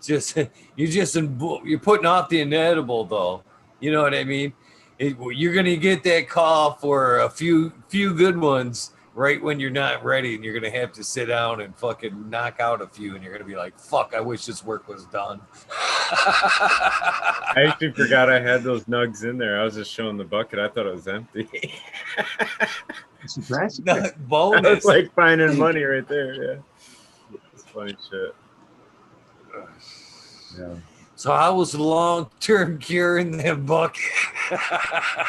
Just you're putting off the inedible though. You know what I mean? You're gonna get that call for a few good ones right when you're not ready, and you're gonna have to sit down and fucking knock out a few, and you're gonna be like, "Fuck! I wish this work was done." I actually forgot I had those nugs in there. I was just showing the bucket. I thought it was empty. It's a grassy No, pick. I was bonus. like finding money right there. Yeah, it's funny shit. Yeah. So I was long-term cure in that bucket.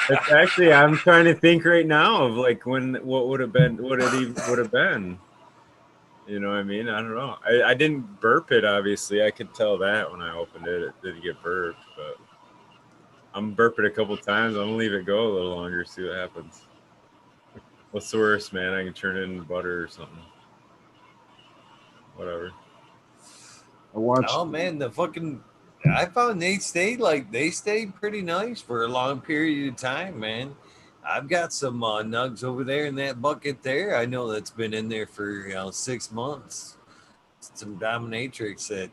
It's actually, I'm trying to think right now of like what would have been, what it even would have been. You know what I mean? I don't know. I didn't burp it, obviously. I could tell that when I opened it. It didn't get burped, but I'm burp it a couple times. I'm going to leave it go a little longer, see what happens. What's the worst, man? I can turn it into butter or something. Whatever. I watched. Oh man, I found they stayed pretty nice for a long period of time, man. I've got some nugs over there in that bucket there. I know that's been in there for 6 months. Some dominatrix that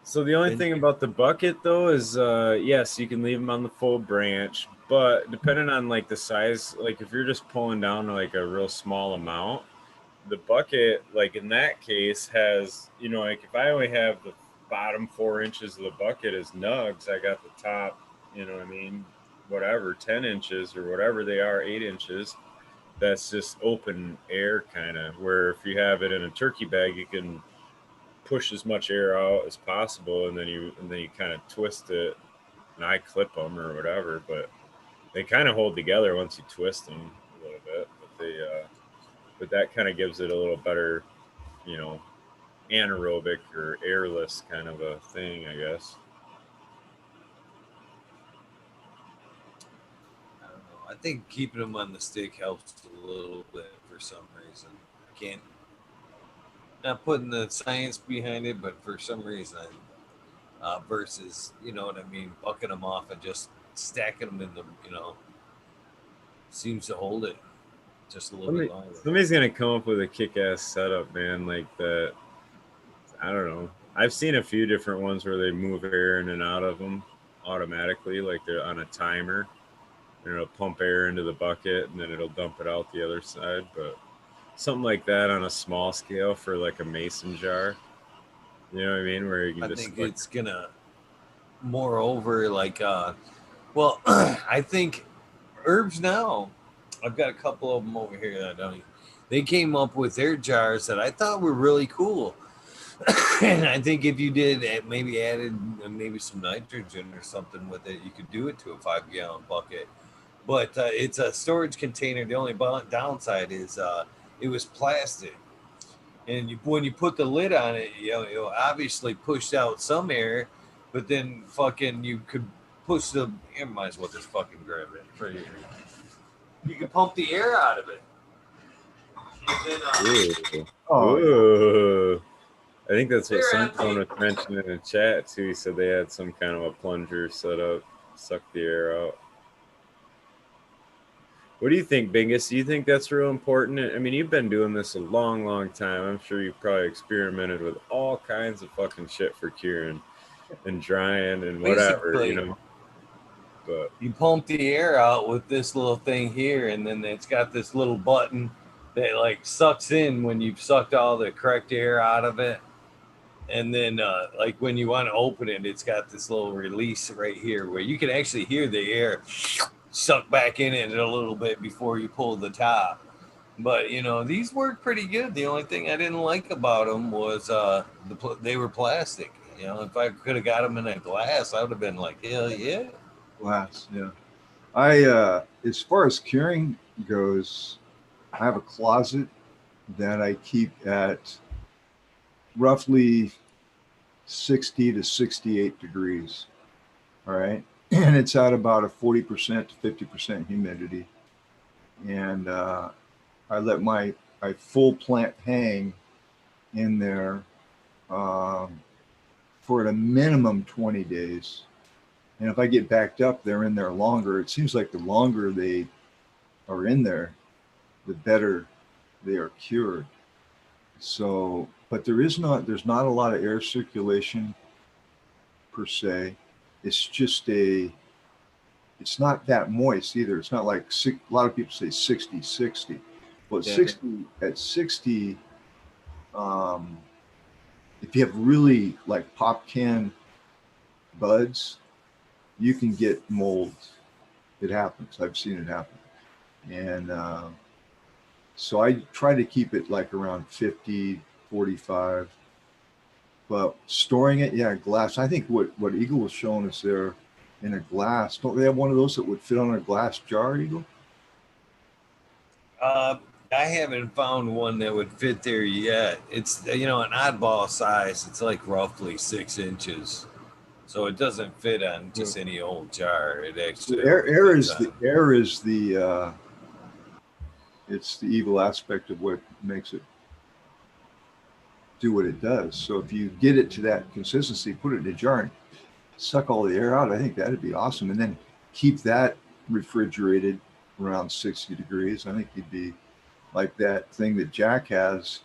So the only been thing about the bucket though is yes, you can leave them on the full branch, but depending on like the size, like if you're just pulling down like a real small amount, the bucket, like in that case, has, you know, like if I only have the bottom 4 inches of the bucket as nugs, I got the top, you know what I mean, whatever, 10 inches or whatever they are, 8 inches. That's just open air kind of, where if you have it in a turkey bag, you can push as much air out as possible, and then you kind of twist it, and I clip them or whatever, but they kind of hold together once you twist them a little bit, but that kind of gives it a little better, you know, anaerobic or airless kind of a thing, I guess. I don't know. I think keeping them on the stick helps a little bit for some reason. I can't not putting the science behind it, but for some reason, versus you know what I mean, bucking them off and just stacking them in the seems to hold it just a little bit longer. Somebody's gonna come up with a kick-ass setup, man, like that. I don't know. I've seen a few different ones where they move air in and out of them automatically, like they're on a timer, and it'll pump air into the bucket and then it'll dump it out the other side. But something like that on a small scale for like a mason jar, you know what I mean, where you can I just think it's gonna moreover like well I think herbs now. I've got a couple of them over here that I don't. They came up with their jars that I thought were really cool, and I think if you did maybe added maybe some nitrogen or something with it, you could do it to a 5 gallon bucket. But it's a storage container. The only downside is it was plastic, and when you put the lid on it, you know, obviously pushed out some air, but then fucking you could push the. You might as well just fucking grab it for you. You can pump the air out of it. And then, ooh, Oh, ooh. I think that's what they're someone empty. was mentioning in the chat too. He said they had some kind of a plunger set up, suck the air out. What do you think, Bingus? Do you think that's real important? I mean, you've been doing this a long, long time. I'm sure you've probably experimented with all kinds of fucking shit for curing and drying and whatever, you Basically, know. But you pump the air out with this little thing here, and then it's got this little button that like sucks in when you've sucked all the correct air out of it. And then, like when you want to open it, it's got this little release right here where you can actually hear the air suck back in it a little bit before you pull the top. But you know, these work pretty good. The only thing I didn't like about them was they were plastic. You know, if I could have got them in a glass, I would have been like, hell yeah. glass. Yeah. I as far as curing goes, I have a closet that I keep at roughly 60 to 68 degrees. All right. And it's at about a 40% to 50% humidity. And I I full plant hang in there for at a minimum 20 days. And if I get backed up, they're in there longer. It seems like the longer they are in there, the better they are cured. So, but there's not a lot of air circulation per se. It's not that moist either. It's not like a lot of people say 60-60. Well, Yeah. at 60, if you have really like pop can buds, you can get mold. It happens. I've seen it happen. And so I try to keep it like around 50, 45. But storing it, yeah, glass. I think what Eagle was showing us there in a glass. Don't they have one of those that would fit on a glass jar, Eagle? I haven't found one that would fit there yet. It's, an oddball size. It's like roughly 6 inches. So it doesn't fit on just any old jar. It actually Air is the it's the evil aspect of what makes it do what it does. So if you get it to that consistency, put it in a jar and suck all the air out. I think that'd be awesome. And then keep that refrigerated around 60 degrees. I think you'd be like that thing that Jack has.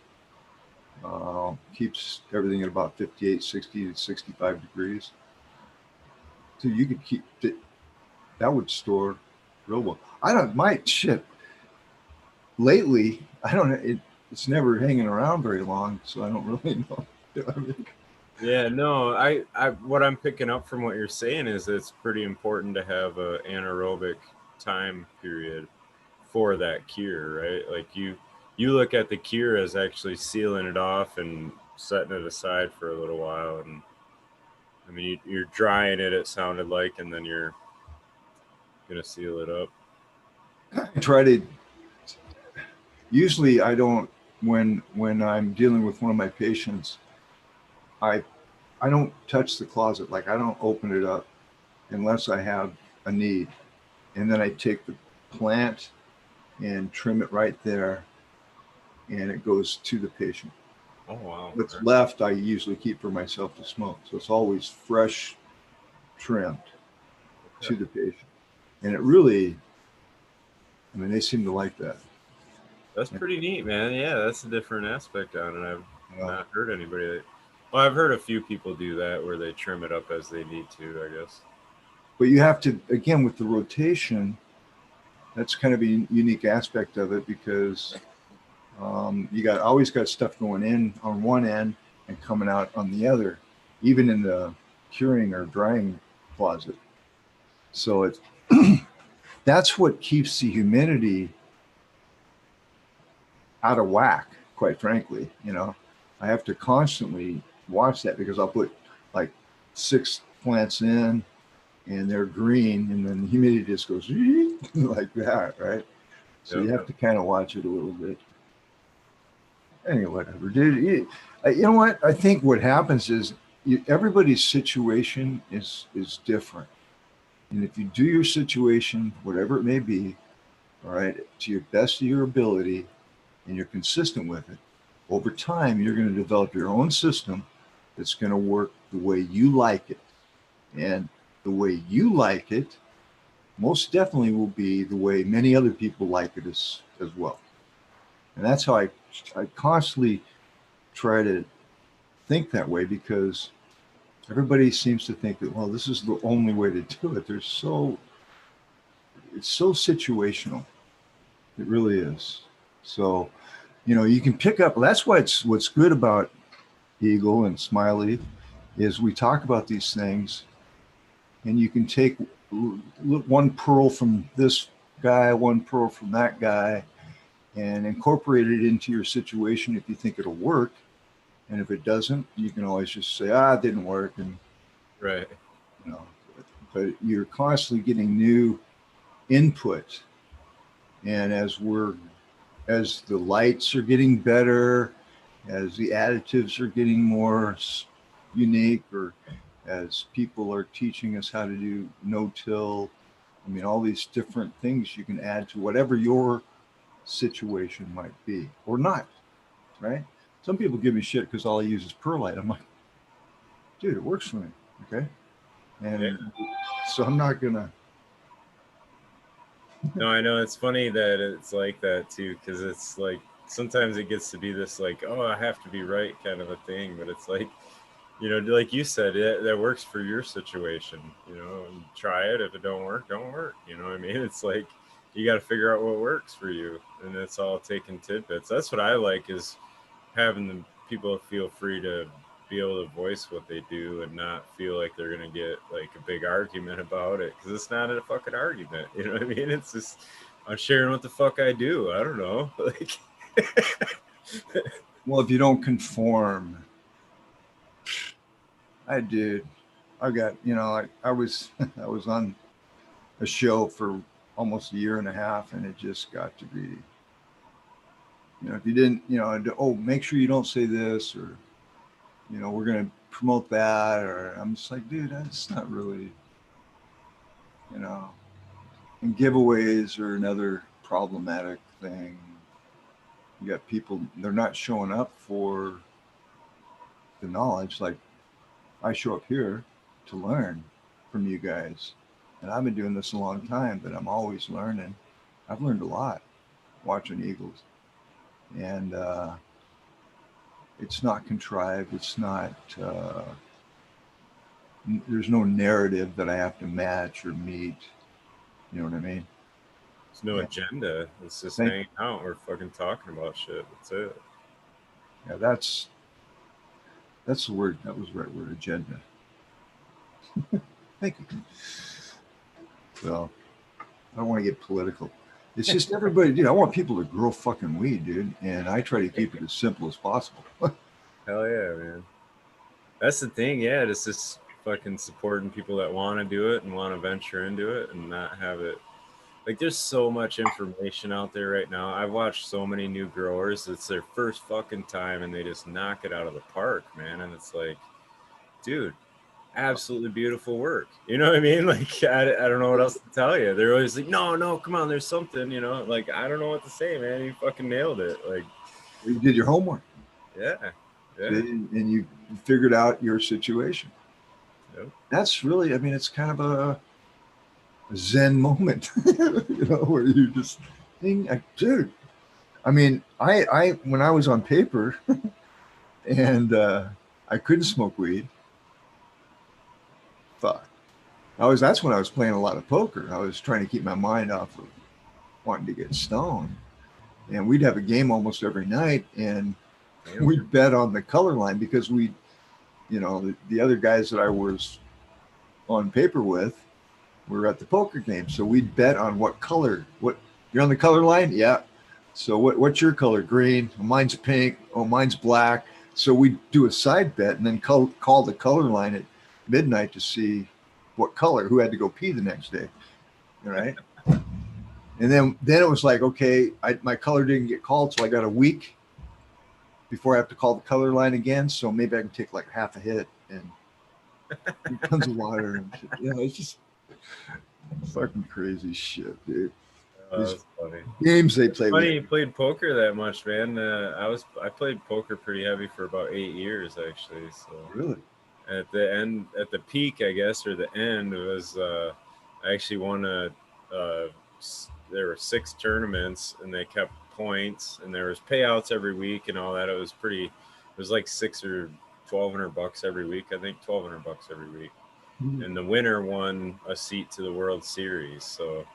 Keeps everything at about 58, 60 to 65 degrees. So you could keep it. That would store real well. I don't, my shit. Lately, I don't know. It's never hanging around very long, so I don't really know. Yeah, no, I what I'm picking up from what you're saying is it's pretty important to have a anaerobic time period for that cure, right? Like you look at the cure as actually sealing it off and setting it aside for a little while, and I mean you're drying it. It sounded like, and then you're gonna seal it up. I try to. Usually, I don't. When I'm dealing with one of my patients, I don't touch the closet. Like I don't open it up unless I have a need, and then I take the plant and trim it right there, and it goes to the patient. Oh wow! What's left, I usually keep for myself to smoke. So it's always fresh, trimmed to the patient, and it really, I mean, they seem to like that. That's pretty neat, man. Yeah, that's a different aspect on it. I've Yeah. not heard anybody that. Well, I've heard a few people do that where they trim it up as they need to, I guess. But you have to, again, with the rotation, that's kind of a unique aspect of it because you always got stuff going in on one end and coming out on the other, even in the curing or drying closet. So it's that's what keeps the humidity out of whack, quite frankly. I have to constantly watch that because I'll put like 6 plants in and they're green and then the humidity just goes like that, right? So you have to kind of watch it a little bit. Anyway, whatever, dude. You know what? I think what happens is everybody's situation is different. And if you do your situation, whatever it may be, all right, to your best of your ability, and you're consistent with it, over time, you're going to develop your own system that's going to work the way you like it. And the way you like it most definitely will be the way many other people like it as well. And that's how I constantly try to think that way because everybody seems to think that, well, this is the only way to do it. It's so situational. It really is. So, you can pick up. That's what's good about Eagle and Smiley is we talk about these things and you can take one pearl from this guy, one pearl from that guy, and incorporate it into your situation if you think it'll work. And if it doesn't, you can always just say, it didn't work. And right. But you're constantly getting new input. And as the lights are getting better, as the additives are getting more unique, or as people are teaching us how to do no-till, I mean, all these different things you can add to whatever your situation might be or not, right? Some people give me shit because all I use is perlite. I'm like, dude, it works for me. Okay. And so I'm not going to. No, I know it's funny that it's like that too, because it's like sometimes it gets to be this like, oh, I have to be right kind of a thing, but it's like, like you said, that works for your situation, and try it. If it don't work, don't work. You know what I mean? It's like you got to figure out what works for you, and it's all taking tidbits. That's what I like, is having the people feel free to be able to voice what they do and not feel like they're gonna get like a big argument about it, because it's not a fucking argument. You know what I mean? It's just I'm sharing what the fuck I do. I don't know, like. Well, if you don't conform, I did. I got, I was I was on a show for almost a year and a half, and it just got to be, if you didn't, oh, make sure you don't say this, or we're gonna promote that, or I'm just like, dude, that's not really, you know. And giveaways are another problematic thing. You got people, they're not showing up for the knowledge. Like, I show up here to learn from you guys. And I've been doing this a long time, but I'm always learning. I've learned a lot watching Eagles. And it's not contrived. It's not, there's no narrative that I have to match or meet. You know what I mean? There's no agenda. It's just hanging out. We're fucking talking about shit. That's it. Yeah, that's the word. That was the right word, agenda. Thank you. Well, I don't want to get political. It's just everybody, dude. I want people to grow fucking weed, dude, and I try to keep it as simple as possible. Hell yeah, man. That's the thing. Yeah, it's just fucking supporting people that want to do it and want to venture into it and not have it. Like, there's so much information out there right now. I've watched so many new growers. It's their first fucking time and they just knock it out of the park, man. And it's like, dude, absolutely beautiful work. You know what I mean? Like, I don't know what else to tell you. They're always like, no, come on, there's something, like, I don't know what to say, man. You fucking nailed it. Like, you did your homework. Yeah. And you figured out your situation. Yep. That's really, I mean, it's kind of a Zen moment, where you just think, dude. I mean, I when I was on paper and I couldn't smoke weed. Fuck. That's when I was playing a lot of poker. I was trying to keep my mind off of wanting to get stoned. And we'd have a game almost every night, and we'd bet on the color line because the other guys that I was on paper with were at the poker game. So we'd bet on what you're on the color line? Yeah. So what's your color? Green. Mine's pink. Oh, mine's black. So we'd do a side bet and then call the color line at midnight to see what color, who had to go pee the next day. All right. And then it was like, okay, my color didn't get called, so I got a week before I have to call the color line again. So maybe I can take like half a hit and tons of water and shit. It's just fucking crazy shit, dude. That's funny. Games they play. Funny you played poker that much, man. I played poker pretty heavy for about 8 years actually. So really, at the peak, I guess, or the end was I actually won there were 6 tournaments and they kept points and there was payouts every week and all that. It was like $600 or $1,200 every week. I think $1,200 every week. Mm-hmm. And the winner won a seat to the World Series. So,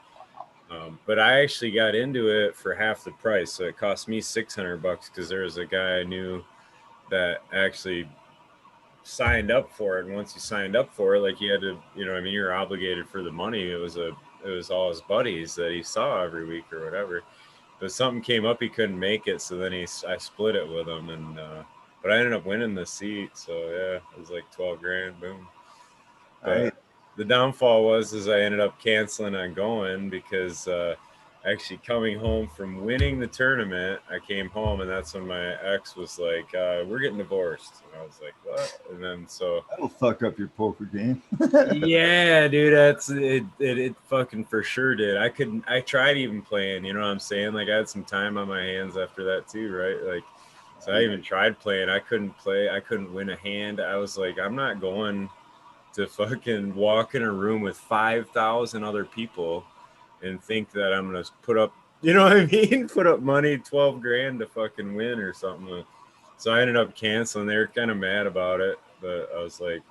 but I actually got into it for half the price. So it cost me $600 because there was a guy I knew that actually signed up for it. And once you signed up for it, like you had to, you're obligated for the money. It was all his buddies that he saw every week or whatever. But something came up, he couldn't make it. So then I split it with him. And, but I ended up winning the seat. So yeah, it was like 12 grand. Boom. But the downfall was I ended up canceling on going because actually coming home from winning the tournament, I came home and that's when my ex was like, we're getting divorced. And I was like, what? And then so That'll fuck up your poker game. yeah, dude, it fucking for sure did. I tried even playing, you know what I'm saying? Like I had some time on my hands after that too, right? Like so I even tried playing. I couldn't play. I couldn't win a hand. I was like, I'm not going to fucking walk in a room with 5,000 other people and think that I'm gonna put up, you know what I mean? Put up money, 12 grand to fucking win or something. So I ended up canceling. They were kind of mad about it, but I was like,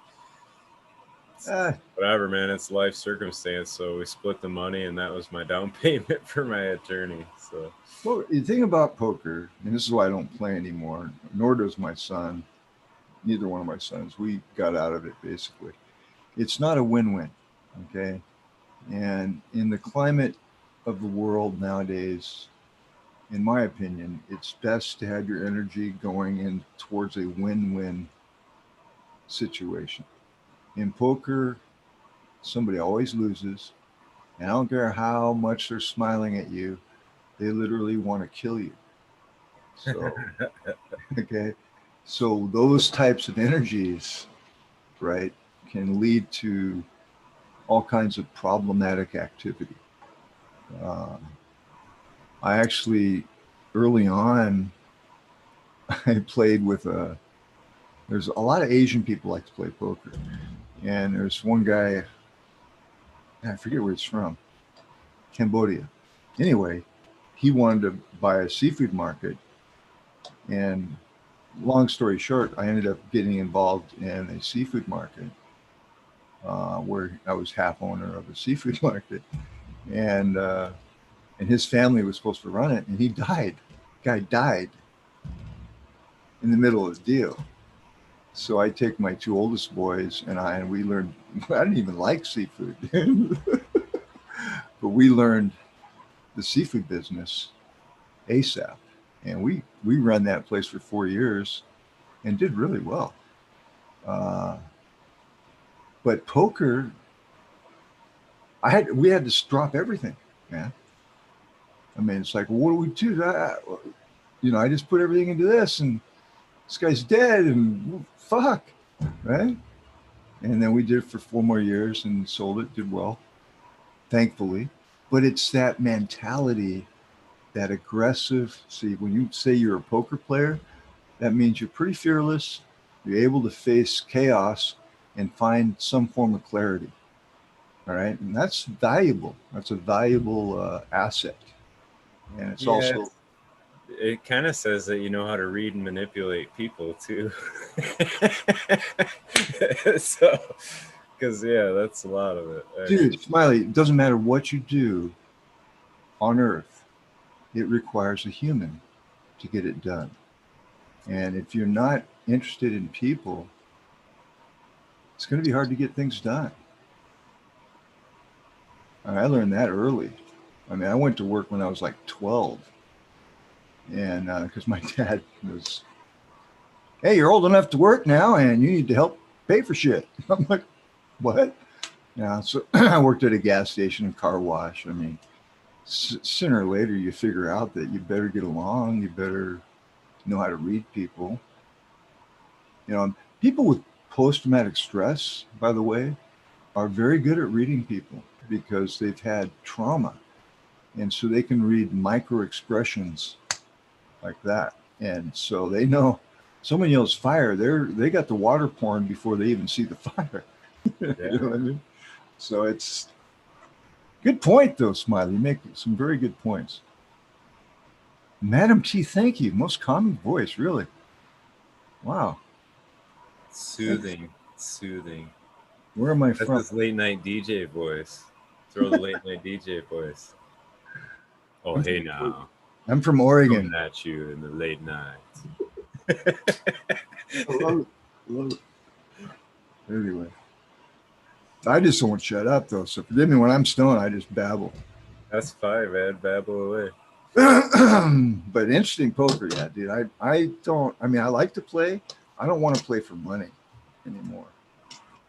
whatever, man. It's life circumstance. So we split the money, and that was my down payment for my attorney. So, well, the thing about poker, and this is why I don't play anymore, nor does my son. Neither one of my sons. We got out of it basically. It's not a win-win, okay? And in the climate of the world nowadays, in my opinion, it's best to have your energy going in towards a win-win situation. In poker, somebody always loses, and I don't care how much they're smiling at you, they literally want to kill you. So, okay. So those types of energies, right, can lead to all kinds of problematic activity. Uh, I actually, early on, I played with there's a lot of Asian people like to play poker. And there's one guy, I forget where he's from, Cambodia. Anyway, he wanted to buy a seafood market. And long story short, I ended up getting involved in a seafood market where I was half owner of a seafood market. And his family was supposed to run it, and he died. Guy died in the middle of the deal. So I take my two oldest boys and we learned. I didn't even like seafood, but we learned the seafood business ASAP, and we ran that place for 4 years and did really well. Uh, but poker, we had to drop everything, man. I mean, it's like, what do we do? I just put everything into this, and this guy's dead, and fuck, right? And then we did it for 4 more years and sold it, did well, thankfully. But it's that mentality, that aggressive. See, when you say you're a poker player, that means you're pretty fearless. You're able to face chaos and find some form of clarity. All right. And that's valuable. That's a valuable asset. And it's yeah, also, it kind of says that you know how to read and manipulate people too. So, because yeah, that's a lot of it. Actually. dude, Smiley, it doesn't matter what you do on earth, it requires a human to get it done. And if you're not interested in people, it's going to be hard to get things done. And I learned that early. I mean, I went to work when I was like 12. And because my dad was, hey, you're old enough to work now and you need to help pay for shit. I'm like, what? Yeah. So I worked at a gas station and car wash. I mean, sooner or later you figure out that you better get along. You better know how to read people. People with post-traumatic stress, by the way, are very good at reading people because they've had trauma. And so they can read micro expressions like that. And so they know someone yells fire, they got the water pouring before they even see the fire. Yeah. You know what I mean? So it's good point though, Smiley. You make some very good points. Madam T, thank you. Most calming voice, really. Wow. Soothing. Where am I That's from? his late night DJ voice. Throw the late night DJ voice. Oh, hey now. I'm from Oregon. Coming at you in the late night. I love it. Love it. Anyway, I just won't shut up though. So forgive me when I'm stoned. I just babble. That's fine, man. Babble away. But interesting poker, yeah, dude. I don't. I mean, I like to play. I don't want to play for money anymore.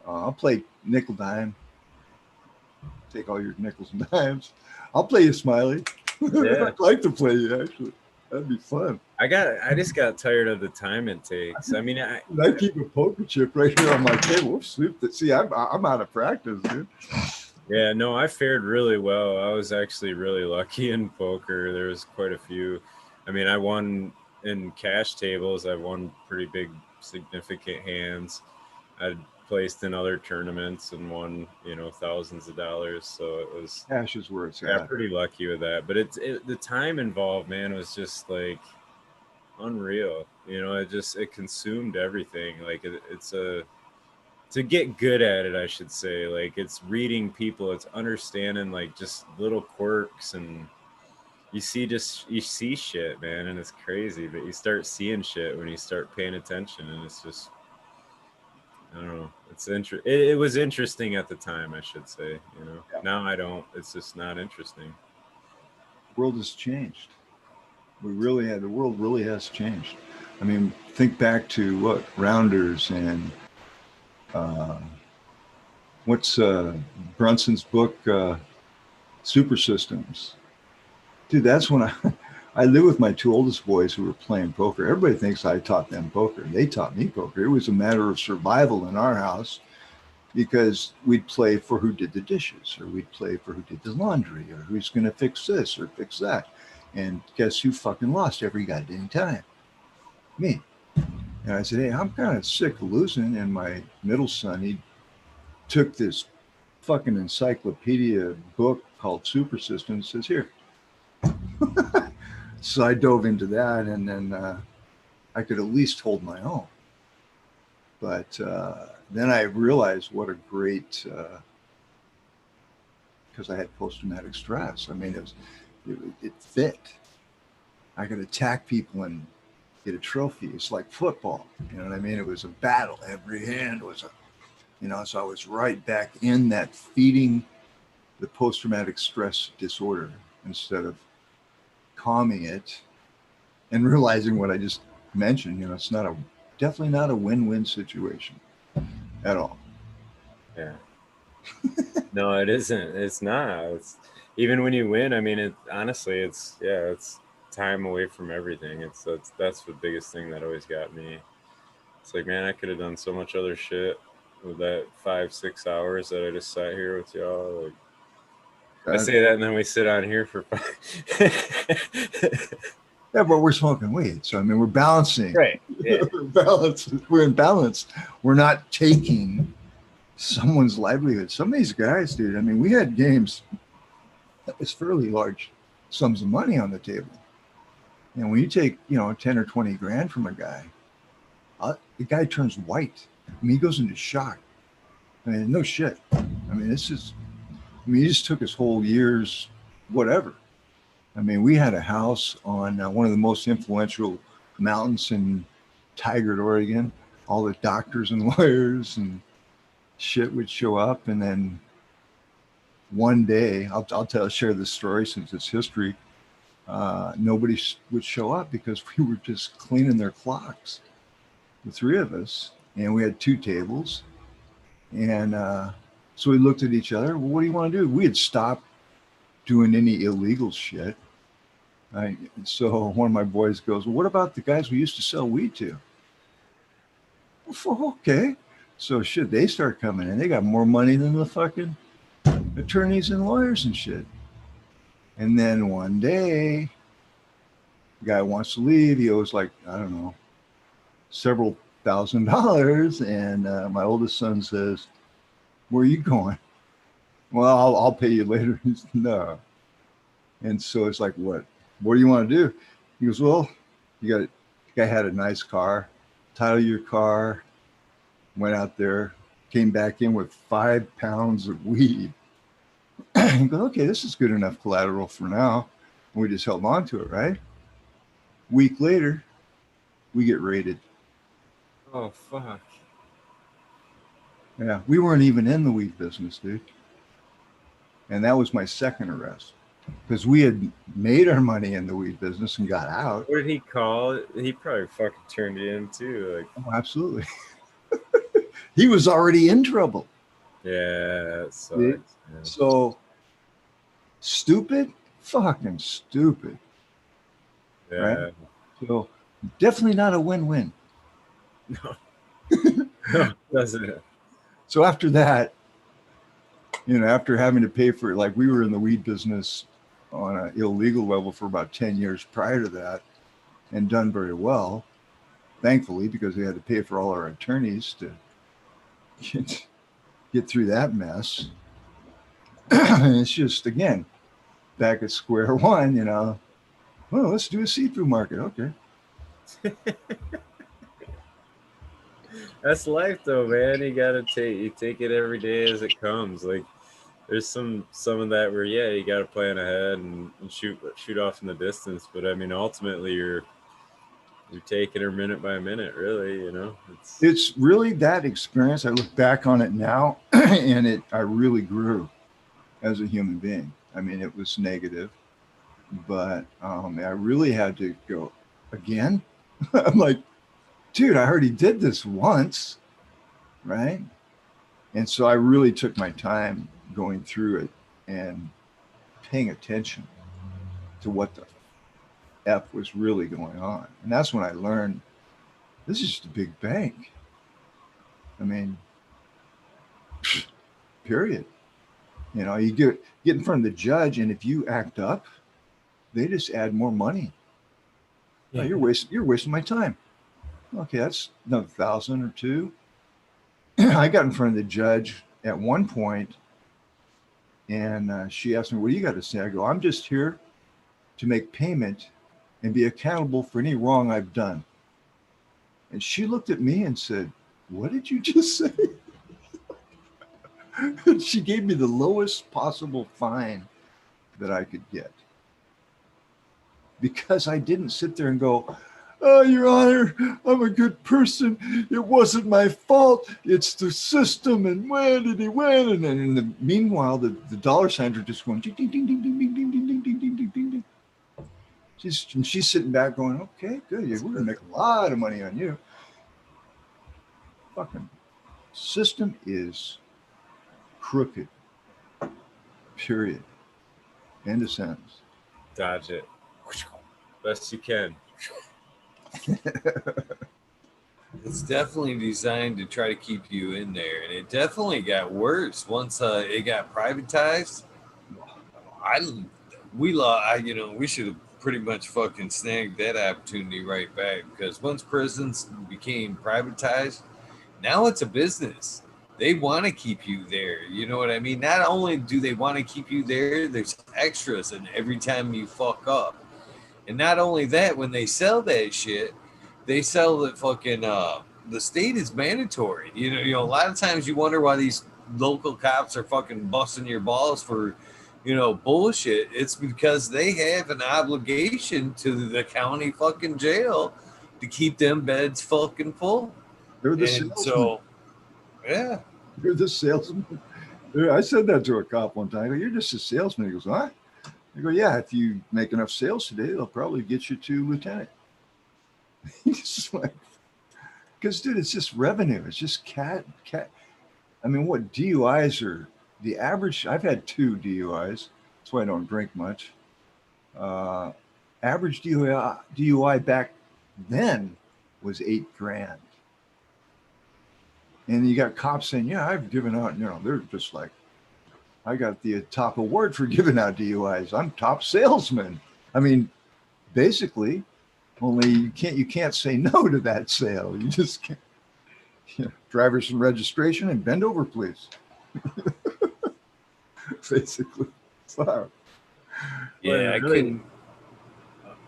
I'll play nickel dime. Take all your nickels and dimes. I'll play you, Smiley. Yeah. I'd like to play you, actually. That'd be fun. I just got tired of the time it takes. I mean, I keep a poker chip right here on my table. We'll sleep that. See, I'm out of practice, dude. yeah, no, I fared really well. I was actually really lucky in poker. There was quite a few. I mean, I won in cash tables. I won pretty big, significant hands. I'd placed in other tournaments and won, thousands of dollars. So it was, Cash is where it's yeah, at. pretty lucky with that. But the time involved, man, was just like unreal. It consumed everything. Like it's to get good at it, I should say. Like it's reading people, it's understanding like just little quirks, and you see shit, man, and it's crazy. But you start seeing shit when you start paying attention, and it's just, I don't know. It was interesting at the time, I should say. Yeah. Now I don't. It's just not interesting. The world has changed. The world really has changed. I mean, think back to what Rounders and uh, what's Brunson's book, Super Systems. Dude, that's when I lived with my two oldest boys who were playing poker. Everybody thinks I taught them poker. They taught me poker. It was a matter of survival in our house because we'd play for who did the dishes, or we'd play for who did the laundry, or who's going to fix this or fix that. And guess who fucking lost every goddamn time? Me. And I said, hey, I'm kind of sick of losing. And my middle son, he took this fucking encyclopedia book called Super Systems, says, here. So I dove into that, and then I could at least hold my own. But then I realized what a great, because I had post-traumatic stress. I mean, it fit. I could attack people and get a trophy. It's like football. You know what I mean? It was a battle. Every hand was so I was right back in that, feeding the post-traumatic stress disorder instead of calming it and realizing what I just mentioned. It's definitely not a win-win situation at all. Yeah. No, it isn't. It's not. It's even when you win. I mean, honestly, it's time away from everything. That's the biggest thing that always got me. It's like, man, I could have done so much other shit with that 5-6 hours that I just sat here with y'all. Like, I say that, and then we sit on here for 5. Yeah, but we're smoking weed, so I mean, we're balancing. Right. Yeah. We're in balance. We're not taking someone's livelihood. Some of these guys, dude. I mean, we had games that was fairly large sums of money on the table, and when you take 10 or 20 grand from a guy, the guy turns white. I mean, he goes into shock. I mean, no shit. I mean, he just took his whole year's whatever. I mean, we had a house on one of the most influential mountains in Tigard, Oregon. All the doctors and lawyers and shit would show up, and then one day, I'll share this story since it's history. Nobody would show up because we were just cleaning their clocks, the three of us, and we had 2 tables, and so we looked at each other. Well, what do you want to do? We had stopped doing any illegal shit. So one of my boys goes, well, what about the guys we used to sell weed to? Well, okay. So shit, they start coming in. They got more money than the fucking attorneys and lawyers and shit. And then one day, the guy wants to leave. He owes like, I don't know, several $1,000s. And my oldest son says, where are you going? Well, I'll pay you later. He said, no. And so it's like, what do you want to do? He goes, well, the guy had a nice car, title your car, went out there, came back in with 5 pounds of weed. He goes, okay, this is good enough collateral for now. And we just held on to it, right? Week later, we get raided. Oh, fuck. Yeah, we weren't even in the weed business, dude. And that was my second arrest. Because we had made our money in the weed business and got out. What did he call it? He probably fucking turned you in too. Like, oh, absolutely. He was already in trouble. Yeah, that sucks. So stupid, fucking stupid. Yeah. Right? So definitely not a win-win. No. No, doesn't it? So after that, after having to pay for it, like we were in the weed business on an illegal level for about 10 years prior to that and done very well, thankfully, because we had to pay for all our attorneys to get through that mess. And it's just, again, back at square one, well, let's do a seafood market. Okay. That's life though, man. You take it every day as it comes. Like there's some of that where you gotta plan ahead and shoot off in the distance. But I mean ultimately you're taking her minute by minute, really, It's really that experience. I look back on it now and I really grew as a human being. I mean, it was negative, but I really had to go again. I'm like, dude, I already did this once, right? And so I really took my time going through it and paying attention to what the F was really going on. And that's when I learned this is just a big bank. I mean, period. You get in front of the judge, and if you act up, they just add more money. Oh, you're wasting my time. Okay, that's another 1,000 or two. I got in front of the judge at one point, and she asked me, "What do you got to say?" I go, "I'm just here to make payment and be accountable for any wrong I've done." And she looked at me and said, "What did you just say?" She gave me the lowest possible fine that I could get because I didn't sit there and go, "Oh, Your Honor, I'm a good person. It wasn't my fault. It's the system. And when did he win?" And then meanwhile, the dollar signs are just going ding, ding, ding, ding, ding, ding, ding, ding, ding, ding, ding, ding, ding, ding. She's sitting back going, "Okay, good. We're going to make a lot of money on you." Fucking system is crooked. Period. End of sentence. Dodge it. Best you can. It's definitely designed to try to keep you in there, and it definitely got worse once it got privatized. We should have pretty much fucking snagged that opportunity right back, because once prisons became privatized, now it's a business. They want to keep you there. You know what I mean? Not only do they want to keep you there, there's extras, and every time you fuck up. And not only that, when they sell that shit, they sell that fucking the state is mandatory. A lot of times you wonder why these local cops are fucking busting your balls for, bullshit. It's because they have an obligation to the county fucking jail to keep them beds fucking full. They're the And salesman. so, yeah. You're the salesman. I said that to a cop one time. I go, "You're just a salesman." He goes, "What?" I go, "Yeah, if you make enough sales today, they'll probably get you to lieutenant." He's just like, because dude, it's just revenue. It's just cat. I mean, what DUIs are the average? I've had 2 DUIs. That's why I don't drink much. Average DUI back then was $8,000. And you got cops saying, "Yeah, I've given out," they're just like, "I got the top award for giving out DUIs. I'm top salesman." I mean, basically, only you can't say no to that sale. You just can't. Driver's and registration and bend over, please. Basically. Wow. Yeah, I Really? couldn't.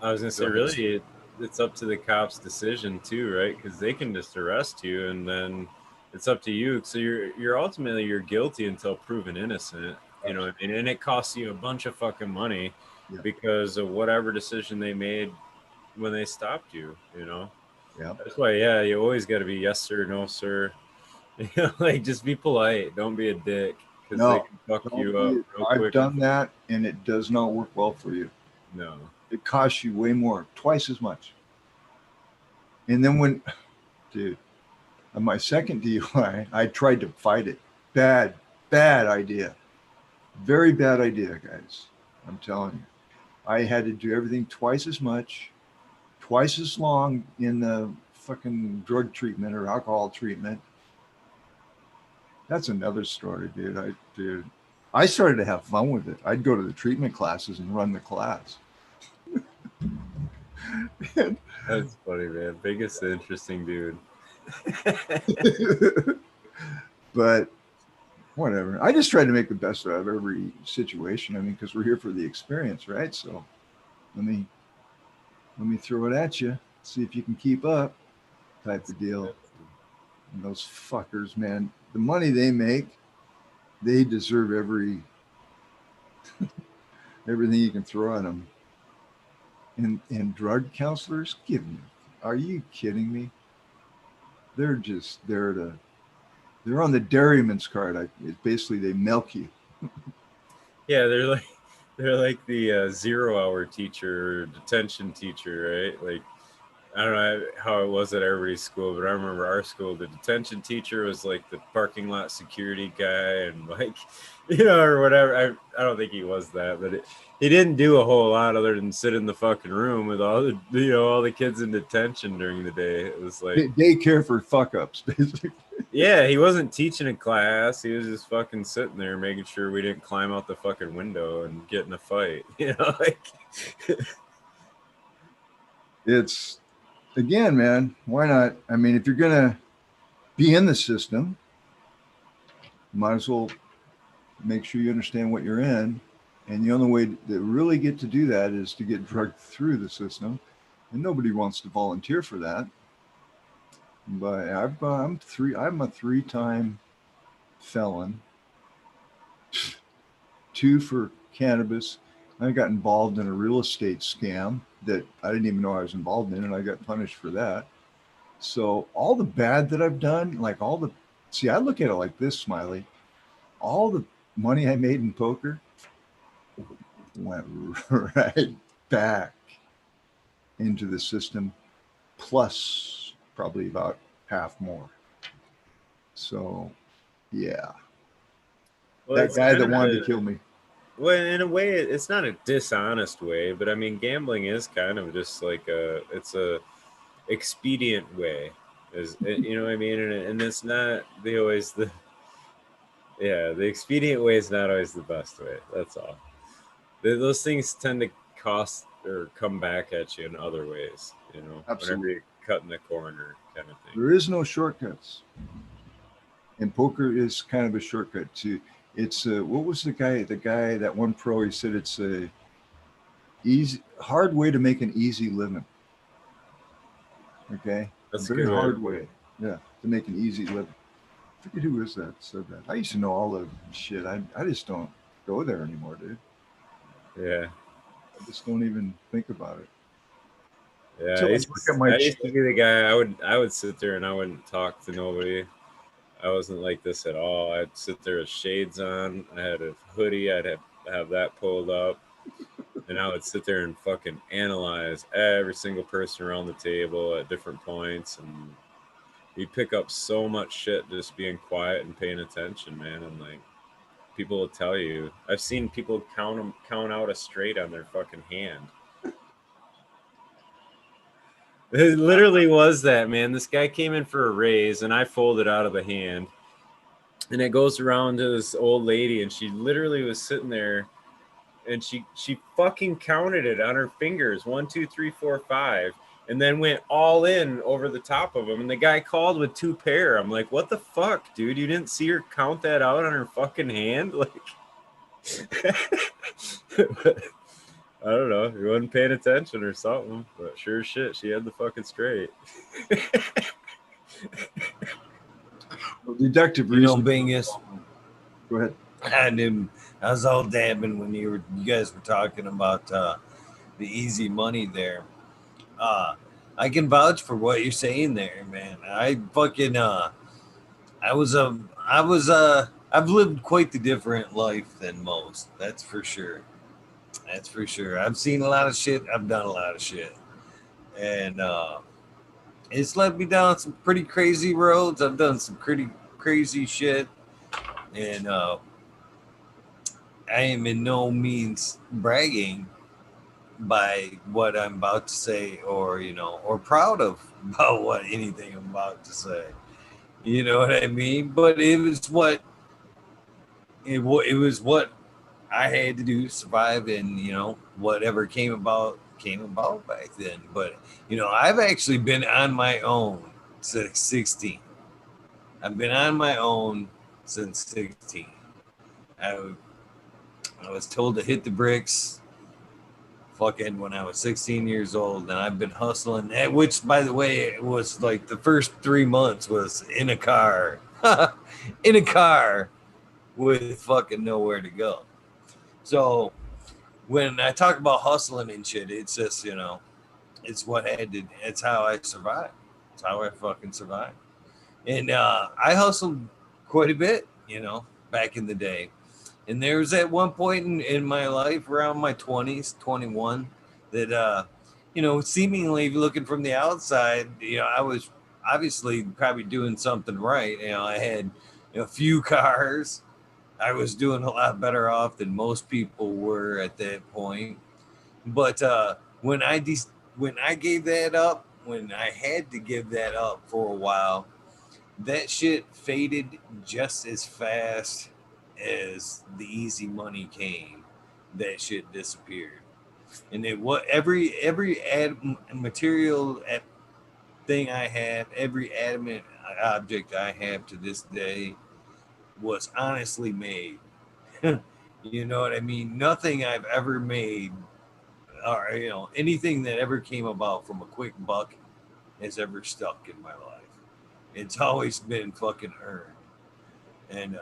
I was gonna say, really, it's up to the cop's decision too, right? Because they can just arrest you, and then it's up to you. So you're ultimately you're guilty until proven innocent. You know what I mean? And it costs you a bunch of fucking money because of whatever decision they made when they stopped you. Yeah. That's why, you always got to be yes sir, no sir. Like just be polite. Don't be a dick because they can fuck you up real quick. I've done that, and it does not work well for you. No. It costs you way more, twice as much. And then dude, on my second DUI, I tried to fight it. Bad idea. Very bad idea, guys. I'm telling you. I had to do everything twice as much, twice as long in the fucking drug treatment or alcohol treatment. That's another story, dude. I started to have fun with it. I'd go to the treatment classes and run the class. That's funny, man. Biggest interesting dude. But whatever. I just tried to make the best out of every situation. I mean, because we're here for the experience, right? So let me throw it at you. See if you can keep up, type of deal. And those fuckers, man, the money they make, they deserve everything you can throw at them. And drug counselors, are you kidding me? They're just there to. They're on the dairyman's card. Basically, they milk you. Yeah, they're like the 0-hour teacher or detention teacher, right? Like, I don't know how it was at everybody's school, but I remember our school, the detention teacher was like the parking lot security guy and like, or whatever. I don't think he was that, but he didn't do a whole lot other than sit in the fucking room with all the, all the kids in detention during the day. It was like daycare for fuck ups, basically. Yeah, he wasn't teaching a class. He was just fucking sitting there making sure we didn't climb out the fucking window and get in a fight. Like it's, again, man, why not? I mean, if you're going to be in the system, you might as well make sure you understand what you're in. And the only way to really get to do that is to get drugged through the system. And nobody wants to volunteer for that. But I'm a 3-time felon, 2 for cannabis. I got involved in a real estate scam that I didn't even know I was involved in, and I got punished for that. So all the bad that I've done, like I look at it like this, Smiley. All the money I made in poker went right back into the system, plus probably about half more. So, yeah. well, That guy that wanted to kill me. Well, in a way, it's not a dishonest way, but I mean, gambling is kind of just like it's a expedient way, you know what I mean? And it's not the expedient way is not always the best way. That's all. Those things tend to cost or come back at you in other ways, Absolutely. Whenever you cut in the corner kind of thing. There is no shortcuts. And poker is kind of a shortcut too. It's what was the guy that one pro, he said it's a hard way to make an easy living. Okay. That's a very good hard way. Yeah. To make an easy living. I forget who is that said that. I used to know all the shit. I just don't go there anymore, dude. Yeah. I just don't even think about it. Yeah. So I used to be the guy, I would sit there and I wouldn't talk to nobody. I wasn't like this at all. I'd sit there with shades on. I had a hoodie. I'd have that pulled up. And I would sit there and fucking analyze every single person around the table at different points. And you pick up so much shit just being quiet and paying attention, man. And like, people will tell you. I've seen people count out a straight on their fucking hand. It literally was that, man. This guy came in for a raise, and I folded out of the hand. And it goes around to this old lady, and she literally was sitting there, and she fucking counted it on her fingers, 1, 2, 3, 4, 5, and then went all in over the top of him. And the guy called with 2 pair. I'm like, what the fuck, dude? You didn't see her count that out on her fucking hand? Like, I don't know. He wasn't paying attention or something, but sure as shit, she had the fucking straight. Deductive reason. Bingus. Go ahead. I was all dabbing when you guys were talking about the easy money there. I can vouch for what you're saying there, man. I've lived quite the different life than most. That's for sure. I've seen a lot of shit. I've done a lot of shit. And it's led me down some pretty crazy roads. I've done some pretty crazy shit. And I am in no means bragging, by what I'm about to say, or or proud of about what anything I'm about to say. You know what I mean? But it was what it was what I had to do to survive, and whatever came about back then. But I've actually been on my own since 16. I've been on my own since 16. I, I was told to hit the bricks fucking when I was 16 years old, and I've been hustling. Which, by the way, it was like the first 3 months was in a car, in a car with fucking nowhere to go. So when I talk about hustling and shit, it's just it's what I did. It's how I survived. It's how I fucking survived. And I hustled quite a bit, back in the day. And there was at one point in my life, around my 20s, 21, that, seemingly looking from the outside, I was obviously probably doing something right. I had a few cars. I was doing a lot better off than most people were at that point. But when I gave that up, when I had to give that up for a while, that shit faded just as fast as the easy money came. That shit disappeared, and it what every material thing I have, every adamant object I have to this day was honestly made. You know what I mean? Nothing I've ever made, or anything that ever came about from a quick buck, has ever stuck in my life. It's always been fucking earned. And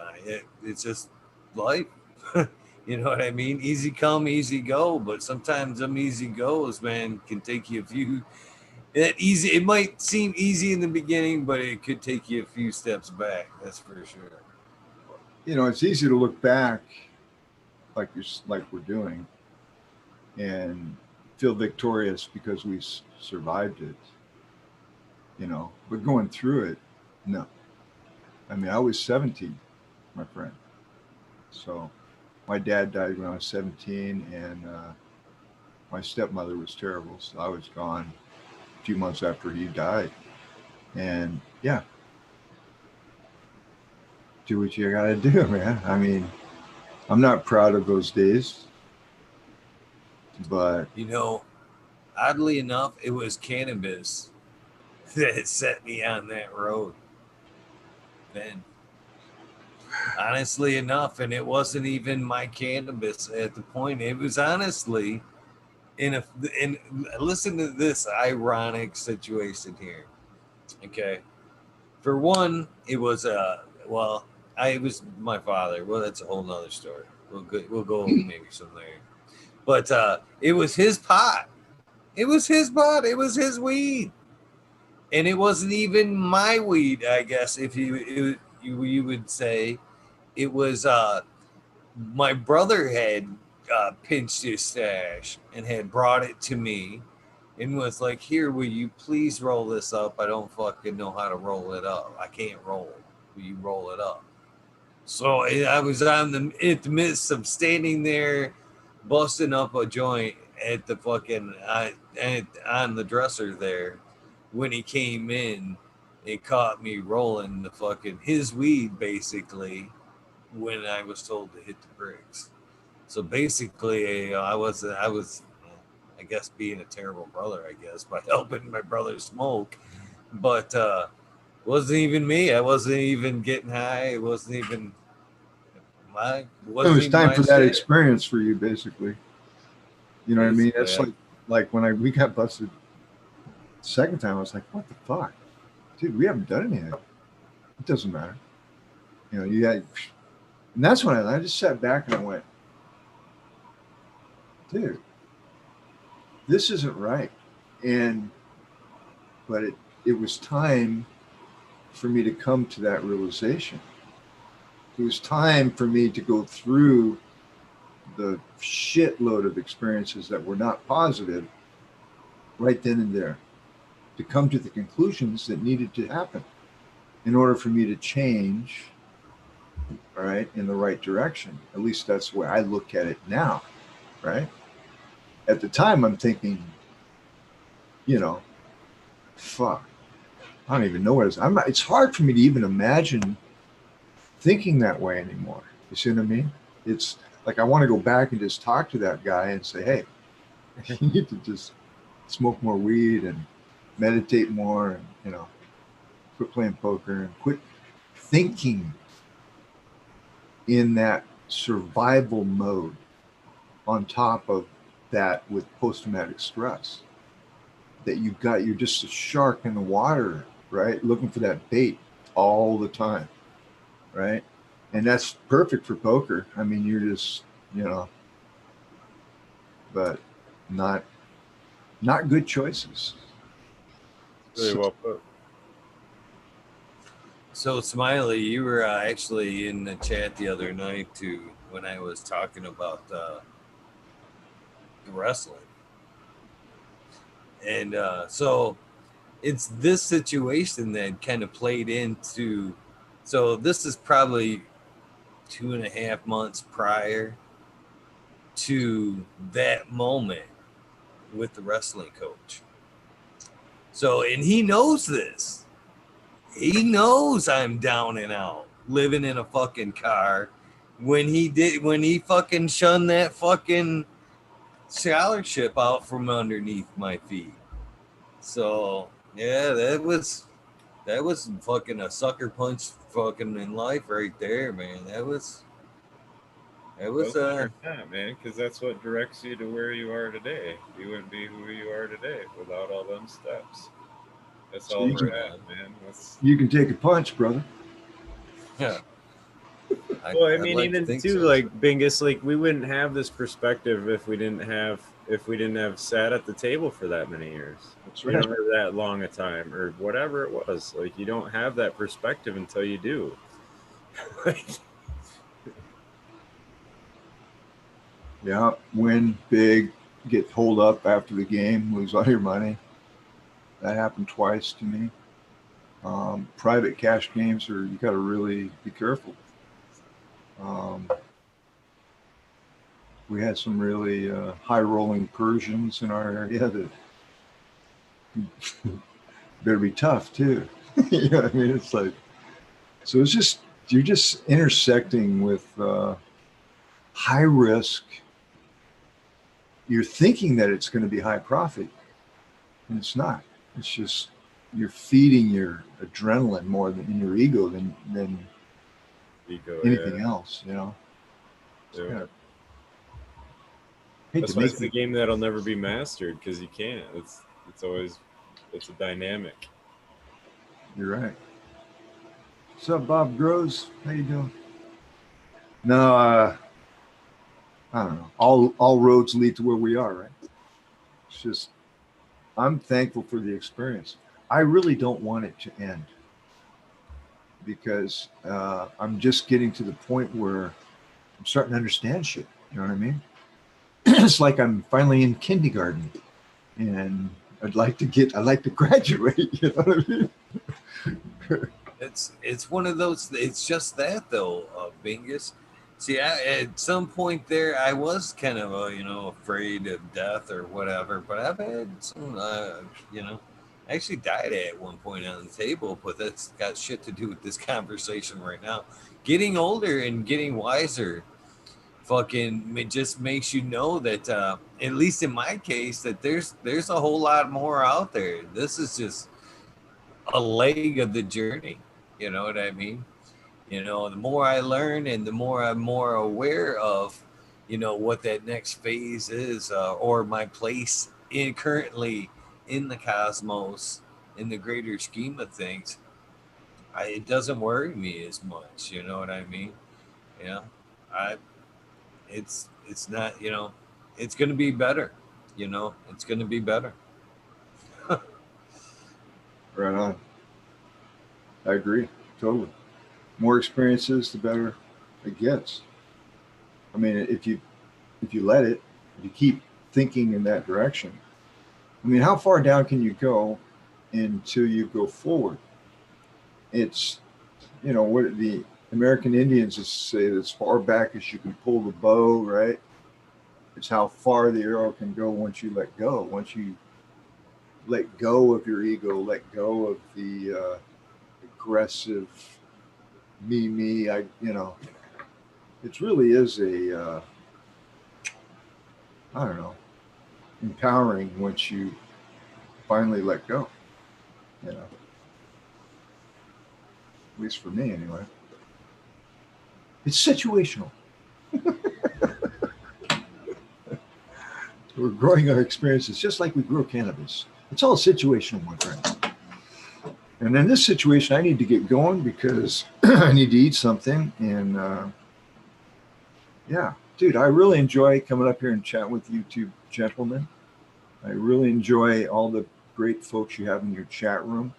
it's just life. You know what I mean? Easy come, easy go. But sometimes them easy goes, man, can take you a few. That easy. It might seem easy in the beginning, but it could take you a few steps back. That's for sure. It's easy to look back, like we're doing, and feel victorious because we survived it. But going through it, no. I mean, I was 17, my friend. So my dad died when I was 17, and my stepmother was terrible. So I was gone a few months after he died. And yeah, do what you got to do, man. I mean, I'm not proud of those days, but Oddly enough, it was cannabis that set me on that road. Then, honestly enough, and it wasn't even my cannabis at the point. It was honestly in a in listen to this ironic situation here. Okay, for one, it was it was my father. Well, that's a whole nother story. We'll go maybe some there. But it was his pot. It was his pot. It was his weed, and it wasn't even my weed. I guess if you would say it was my brother had pinched his stash and had brought it to me and was like, "Here, will you please roll this up? I don't fucking know how to roll it up. I can't roll. Will you roll it up?" So I was in the midst of standing there, busting up a joint at the fucking on the dresser there, when he came in and caught me rolling the fucking his weed basically when I was told to hit the bricks. So basically, I was, I guess, being a terrible brother, I guess, by helping my brother smoke. But it wasn't even me. I wasn't even getting high. It wasn't even my. It it wasn't was even time my for that shit. experience for you, basically. You know what I mean? Basically, That's like when we got busted the second time. I was like, what the fuck, dude? We haven't done anything. It doesn't matter. You got, and that's when I just sat back and I went, dude, this isn't right. And but it was time for me to come to that realization. It was time for me to go through the shitload of experiences that were not positive right then and there, to come to the conclusions that needed to happen in order for me to change, all right, in the right direction. At least that's the way I look at it now, right? at the time, I'm thinking, you know, fuck, I don't even know what it's hard for me to even imagine thinking that way anymore. You see what I mean? It's like I want to go back and just talk to that guy and say, hey, you need to just smoke more weed and meditate more and, you know, quit playing poker and quit thinking in that survival mode on top of that with post-traumatic stress. That you're just a shark in the water, right? Looking for that bait all the time, right? And that's perfect for poker. I mean, you're just, you know, but not good choices. Really well put. So, Smiley, you were actually in the chat the other night too when I was talking about the wrestling. And so it's this situation that kind of played into. So this is probably 2.5 months prior to that moment with the wrestling coach. So, and he knows this. He knows I'm down and out, living in a fucking car. When he fucking shunned that fucking scholarship out from underneath my feet. So yeah, that was fucking a sucker punch fucking in life right there, man. That was Not, man, because that's what directs you to where you are today. You wouldn't be who you are today without all them steps. That's So all we're at, man. You can take a punch, brother. Yeah. Well, I mean, like even too, so. like Bingus, like we wouldn't have this perspective if we didn't have sat at the table for that many years. That's You right. know, or that long a time, or whatever it was. Like you don't have that perspective until you do. Yeah, win big, get pulled up after the game, lose all your money. That happened twice to me. Private cash games you got to really be careful. We had some really high rolling Persians in our area that better be tough too. You know what I mean? It's like, so it's just, you're just intersecting with high risk. You're thinking that it's going to be high profit, and it's not. It's just you're feeding your adrenaline more than in your ego than anything else. You know. Yeah. Hate That's to why make it's a game that'll never be mastered because you can't. It's always a dynamic. You're right. What's up, Bob Groves? How you doing? No, I don't know. All roads lead to where we are, right? It's just I'm thankful for the experience. I really don't want it to end because I'm just getting to the point where I'm starting to understand shit. You know what I mean? It's like I'm finally in kindergarten, and I'd like to graduate. You know what I mean? It's one of those. It's just that though, Bingus. See, at some point there, I was kind of afraid of death or whatever. But I've had some, I actually died at one point on the table, but that's got shit to do with this conversation right now. Getting older and getting wiser, fucking, it just makes you know that, at least in my case, that there's a whole lot more out there. This is just a leg of the journey. You know what I mean? The more I learn and the more I'm more aware of, what that next phase is, or my place currently in the cosmos, in the greater scheme of things, it doesn't worry me as much. You know what I mean? I it's not, it's going to be better. It's going to be better. Right on. I agree totally. More experiences, the better it gets. I mean, if you let it, if you keep thinking in that direction. I mean, how far down can you go until you go forward? It's, what the American Indians just say, as far back as you can pull the bow, right? It's how far the arrow can go once you let go. Once you let go of your ego, let go of the aggressive me. It really is I don't know, empowering once you finally let go. At least for me, anyway. It's situational. We're growing our experiences just like we grow cannabis. It's all situational, my friend. And in this situation, I need to get going because I need to eat something. And yeah, dude, I really enjoy coming up here and chatting with you two gentlemen. I really enjoy all the great folks you have in your chat room.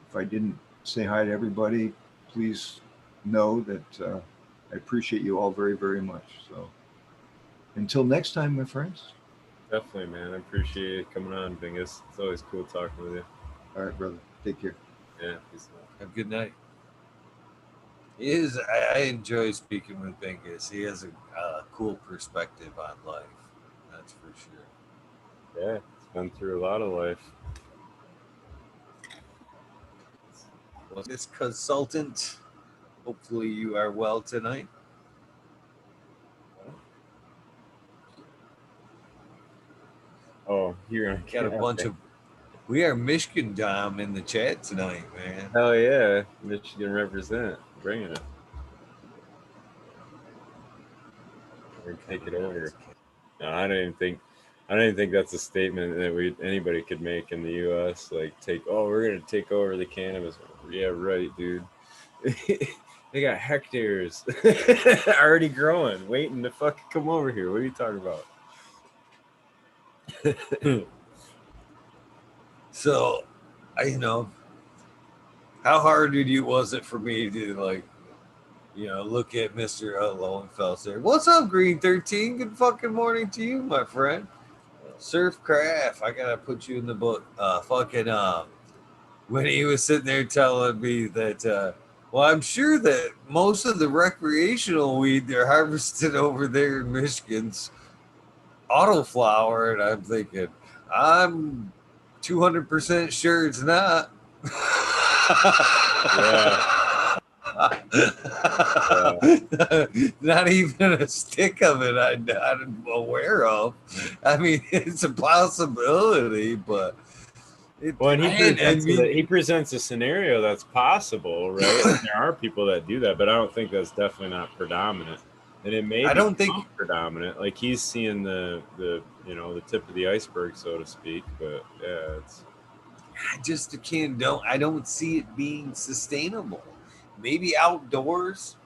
If I didn't say hi to everybody, please know that I appreciate you all very, very much. So until next time, my friends. Definitely, man. I appreciate you coming on, Bingus. It's always cool talking with you. All right, brother. Take care. Yeah, peace out. Have a good night. I enjoy speaking with Bingus. He has a cool perspective on life. That's for sure. Yeah, it's been through a lot of life. Well, this consultant, hopefully you are well tonight. Oh, you're on Got a bunch of. We are Michigan Dom in the chat tonight, man. Hell yeah, Michigan represent, bringing it. We're gonna take it over. No, I don't even think that's a statement that anybody could make in the U.S. Like, we're gonna take over the cannabis. Yeah, right, dude. They got hectares already growing, waiting to fucking come over here. What are you talking about? So, how hard was it for me to look at Mr. Lowenfels there? What's up, Green 13? Good fucking morning to you, my friend. Surf Craft, I gotta put you in the book. When he was sitting there telling me that, well, I'm sure that most of the recreational weed they're harvested over there in Michigan's autoflower, and I'm thinking, I'm 200% sure it's not. Not even a stick of it I'm not aware of. I mean, it's a possibility, but he presents a scenario that's possible, right? And there are people that do that, but I don't think that's definitely not predominant. And it may be predominant. Like, he's seeing the tip of the iceberg, so to speak. But yeah, I don't see it being sustainable. Maybe outdoors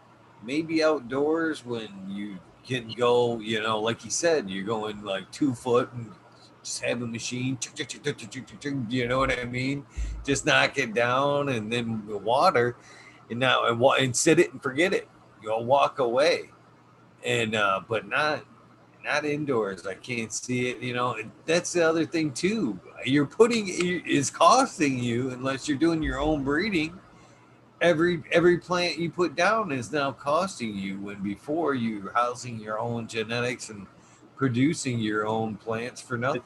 when you can go, like you said, you're going like 2 foot and just have a machine, you know what I mean? Just knock it down and then the water, and sit it and forget it. You'll walk away, and but not indoors. I can't see it. That's the other thing too. Is costing you, unless you're doing your own breeding. Every plant you put down is now costing you, when before you were housing your own genetics and producing your own plants for nothing.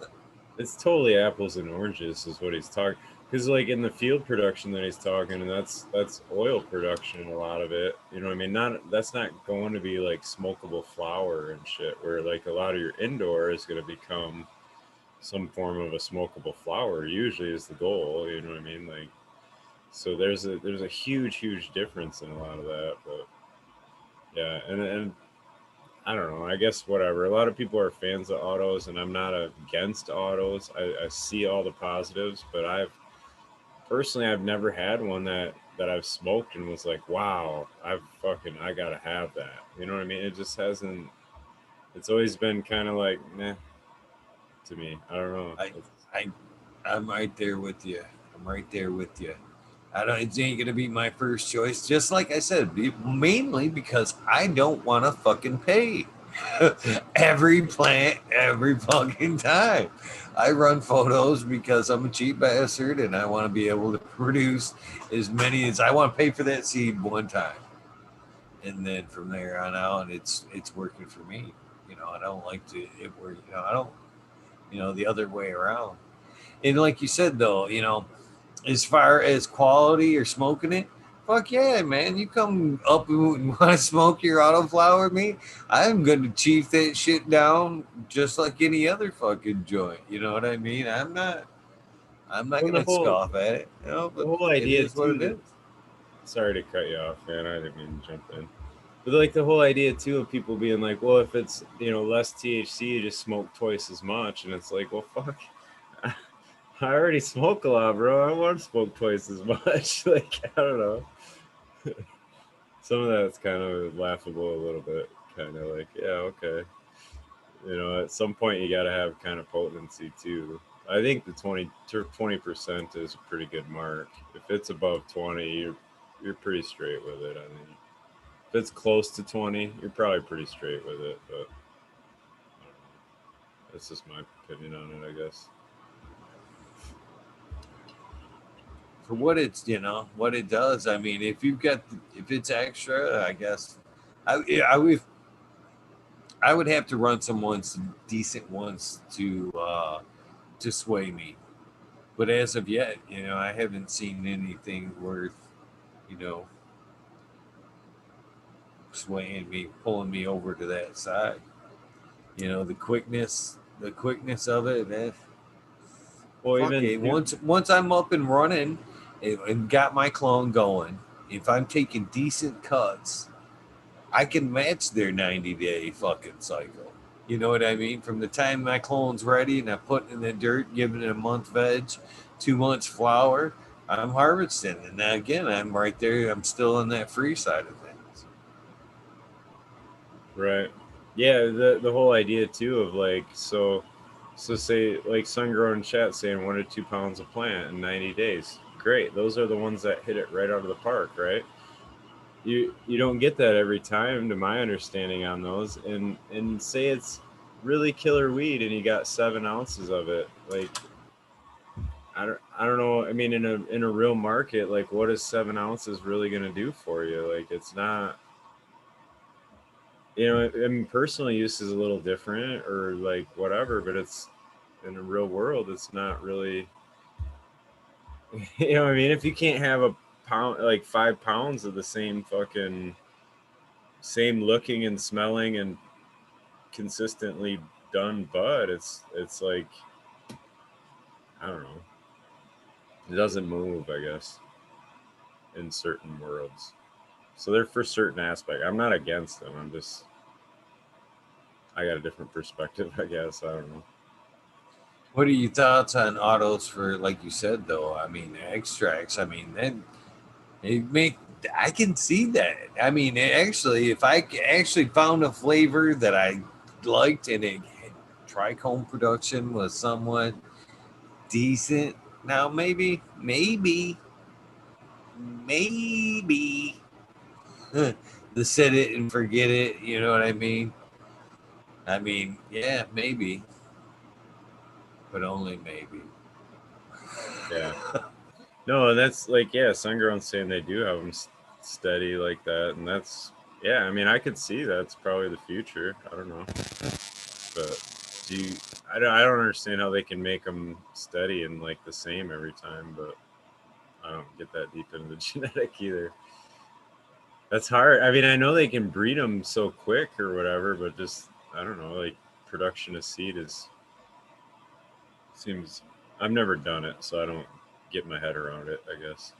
It's totally apples and oranges is what he's talking. Because like in the field production that he's talking, and that's oil production, a lot of it. You know what I mean? That's not going to be like smokable flower and shit, where like a lot of your indoor is going to become some form of a smokable flower. Usually is the goal. You know what I mean? Like, so there's a huge difference in a lot of that. But yeah, and I don't know. I guess whatever. A lot of people are fans of autos, and I'm not against autos. I see all the positives, but I've never had one that I've smoked and was like, wow, I gotta have that. You know what I mean? It just hasn't. It's always been kind of like, nah, to me. I don't know. I'm right there with you. It ain't gonna be my first choice. Just like I said, mainly because I don't want to fucking pay every plant every fucking time. I run photos because I'm a cheap bastard, and I want to be able to produce as many as I want to pay for that seed one time, and then from there on out, it's working for me. I don't like to it where I don't the other way around. And like you said though, as far as quality or smoking it, fuck yeah, man. You come up and want to smoke your autoflower with me, I'm gonna chief that shit down just like any other fucking joint. You know what I mean? I'm not Well, gonna scoff at it, the but whole it idea is what it too. is. Sorry to cut you off, man. I didn't mean to jump in. But like the whole idea too of people being like, well, if it's less THC, you just smoke twice as much, and it's like, well, fuck, I already smoke a lot, bro. I want to smoke twice as much. Like I don't know. Some of that's kind of laughable a little bit. Kind of like, yeah, okay. At some point you got to have kind of potency too. I think the 20% is a pretty good mark. If it's above 20, you're pretty straight with it. I think if it's close to 20, you're probably pretty straight with it. But I don't know. That's just my opinion on it, I guess. For what what it does. I mean, if it's extra, I guess I would have to run some decent ones to sway me. But as of yet, I haven't seen anything worth, you know, swaying me, pulling me over to that side. The quickness of it, man. Well, Fuck even it. Once I'm up and running and got my clone going, if I'm taking decent cuts, I can match their 90-day fucking cycle. You know what I mean? From the time my clone's ready and I put it in the dirt, giving it a month veg, 2 months flower, I'm harvesting. And now again, I'm right there. I'm still in that free side of things. right, yeah, the whole idea too of like so say like sun grown chat saying 1 to 2 pounds of plant in 90 days. Great, those are the ones that hit it right out of the park, right? You don't get that every time to my understanding on those, and say it's really killer weed and you got 7 ounces of it, like I don't know. I mean, in a real market, like what is 7 ounces really going to do for you? Like it's not, I mean, personal use is a little different or like whatever, but it's in the real world it's not really. What I mean, if you can't have a pound, like 5 pounds of the same fucking same looking and smelling and consistently done bud, it's like I don't know. It doesn't move, I guess, in certain worlds. So they're for certain aspect. I'm not against them. I got a different perspective, I guess. I don't know. What are your thoughts on autos for, like you said, though? I mean, extracts. I mean, then it make I can see that. I mean, actually, if I actually found a flavor that I liked and it trichome production was somewhat decent. Now, maybe the set it and forget it. You know what I mean? I mean, yeah, maybe, but only maybe. Yeah. No, and that's like, yeah, Sungrown's saying they do have them steady like that. And that's, yeah, I mean, I could see that's probably the future. I don't know. But I don't understand how they can make them steady and like the same every time, but I don't get that deep into the genetic either. That's hard. I mean, I know they can breed them so quick or whatever, but just I don't know. Like production of seed is seems. I've never done it, so I don't get my head around it, I guess.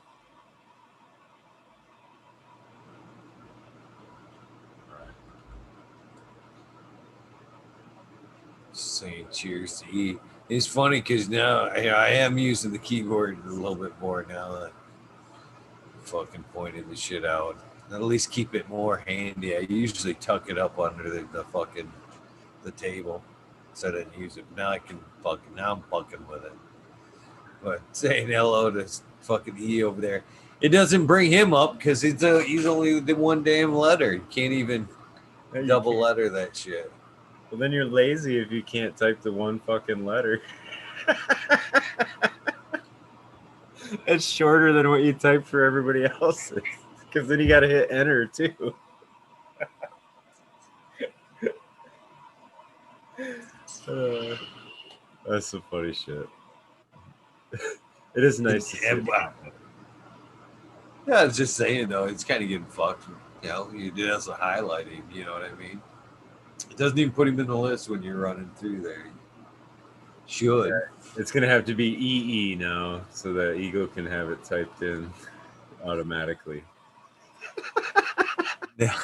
Saying cheers to E. It's funny because now I am using the keyboard a little bit more now that I'm fucking pointing the shit out. At least keep it more handy. I usually tuck it up under the fucking the table so I didn't use it. Now I can fucking now I'm fucking with it. But saying hello to fucking E over there, it doesn't bring him up because he's only the one damn letter. You can't even No, you double can't. letter that shit. Well, then you're lazy if you can't type the one fucking letter. It's shorter than what you type for everybody else's. Because then you got to hit enter too. That's some funny shit. It is nice to see. Yeah, I was just saying though, it's kind of getting fucked. You know, you did as a highlighting. You know what I mean? It doesn't even put him in the list when you're running through there. Should. It's gonna have to be EE now, so that Eagle can have it typed in automatically. Yeah.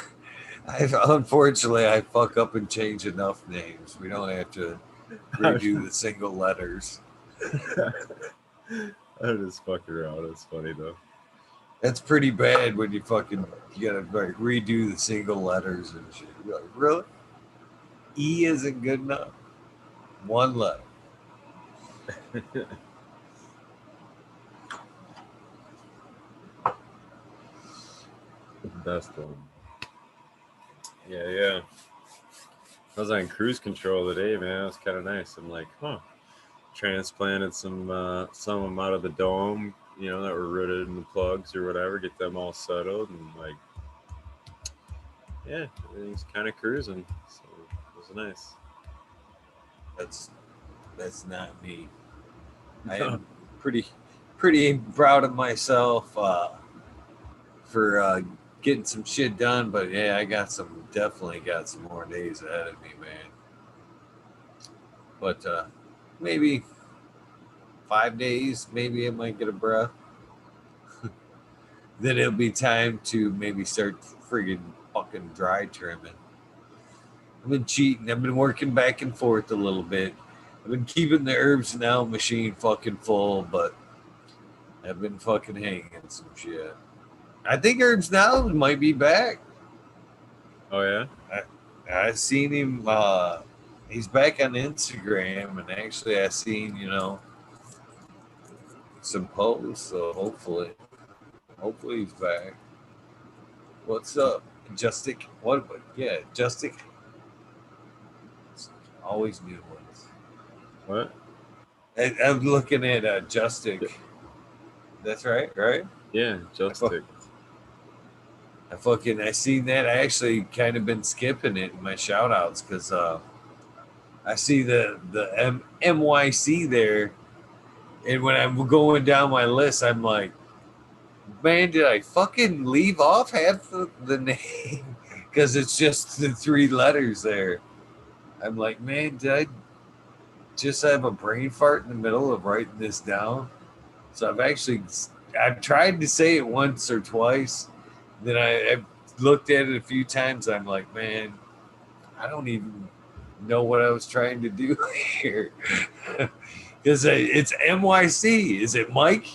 Unfortunately, I fuck up and change enough names. We don't have to redo the single letters. I'm just fucking around. It's funny though. That's pretty bad when you gotta like redo the single letters and shit. You're like, really? E isn't good enough. One letter. Best one. Yeah. I was on cruise control today, man. It was kind of nice. I'm like, transplanted some of them out of the dome, you know, that were rooted in the plugs or whatever. Get them all settled and like, yeah, everything's kind of cruising. So it was nice. That's not me. I am pretty proud of myself for getting some shit done, but yeah, I definitely got some more days ahead of me, man. But maybe 5 days, maybe I might get a breath. Then it'll be time to maybe start friggin' fucking dry trimming. I've been cheating. I've been working back and forth a little bit. I've been keeping the herbs now machine fucking full, but I've been fucking hanging some shit. I think herbs now might be back. Oh yeah, I seen him. He's back on Instagram, and actually, I seen some posts. So hopefully he's back. What's up, Justic? What? Yeah, Justic. Always new ones. what? I'm looking at Justic. That's right. Yeah, Justic. I seen that. I actually kind of been skipping it in my shout outs because I see the MYC there. And when I'm going down my list, I'm like, man, did I fucking leave off half the name? Because it's just the 3 letters there. I'm like, man, did I just have a brain fart in the middle of writing this down? So I've tried to say it once or twice. Then I've looked at it a few times. I'm like, man, I don't even know what I was trying to do here. Because it's MYC. Is it Mike?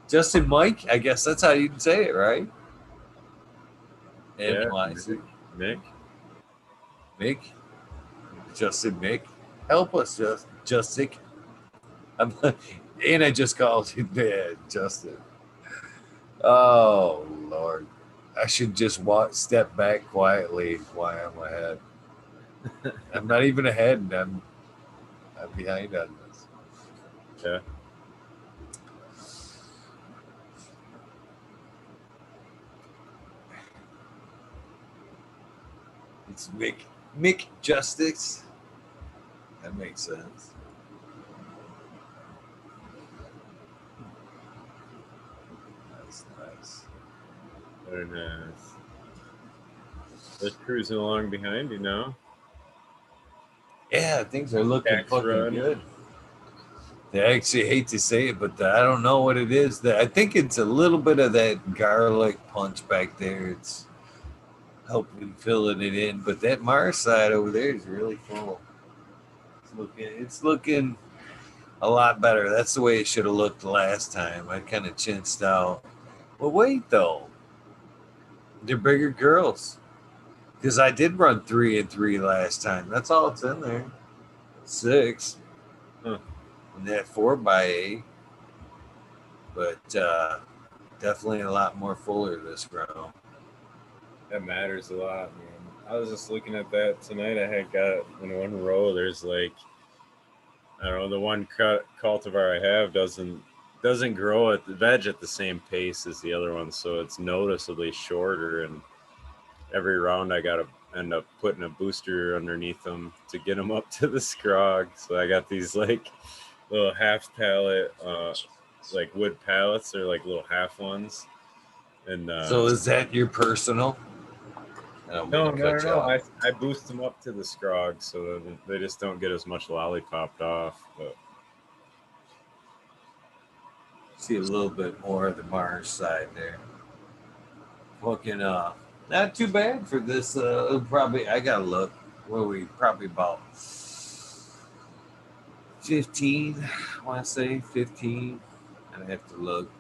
Justin Mike? I guess that's how you'd say it, right? Yeah, MYC. Mick. Justin Mick. Help us, Justin. And I just called him Justin. Oh, Lord. I should just step back quietly while I'm ahead. I'm not even ahead, and I'm behind on this. Yeah. It's Mick Justice. That makes sense. Nice. Very nice. They're cruising along behind you now. Yeah, things are looking fucking run. good. I actually hate to say it, but I don't know what it is. I think it's a little bit of that garlic punch back there. It's helping filling it in. But that Mars side over there is really full. It's looking a lot better. That's the way it should have looked last time. I kind of chinsed out. Well, wait though. They're bigger girls. Because I did run 3 and 3 last time. That's all it's in there. 6. Huh. And that 4x8. But definitely a lot more fuller this round. That matters a lot, man. I was just looking at that tonight. I had got in one row. There's like, I don't know, the one cultivar I have doesn't grow at the veg at the same pace as the other one, so it's noticeably shorter. And every round I got end up putting a booster underneath them to get them up to the scrog. So I got these like little half pallet, like wood pallets. They're like little half ones. And So is that your personal? no. I boost them up to the scrog so that they just don't get as much lollipopped off. But See a little bit more of the Mars side there. Fucking not too bad for this. Probably I gotta look. What we probably about 15. I want to say 15. I have to look.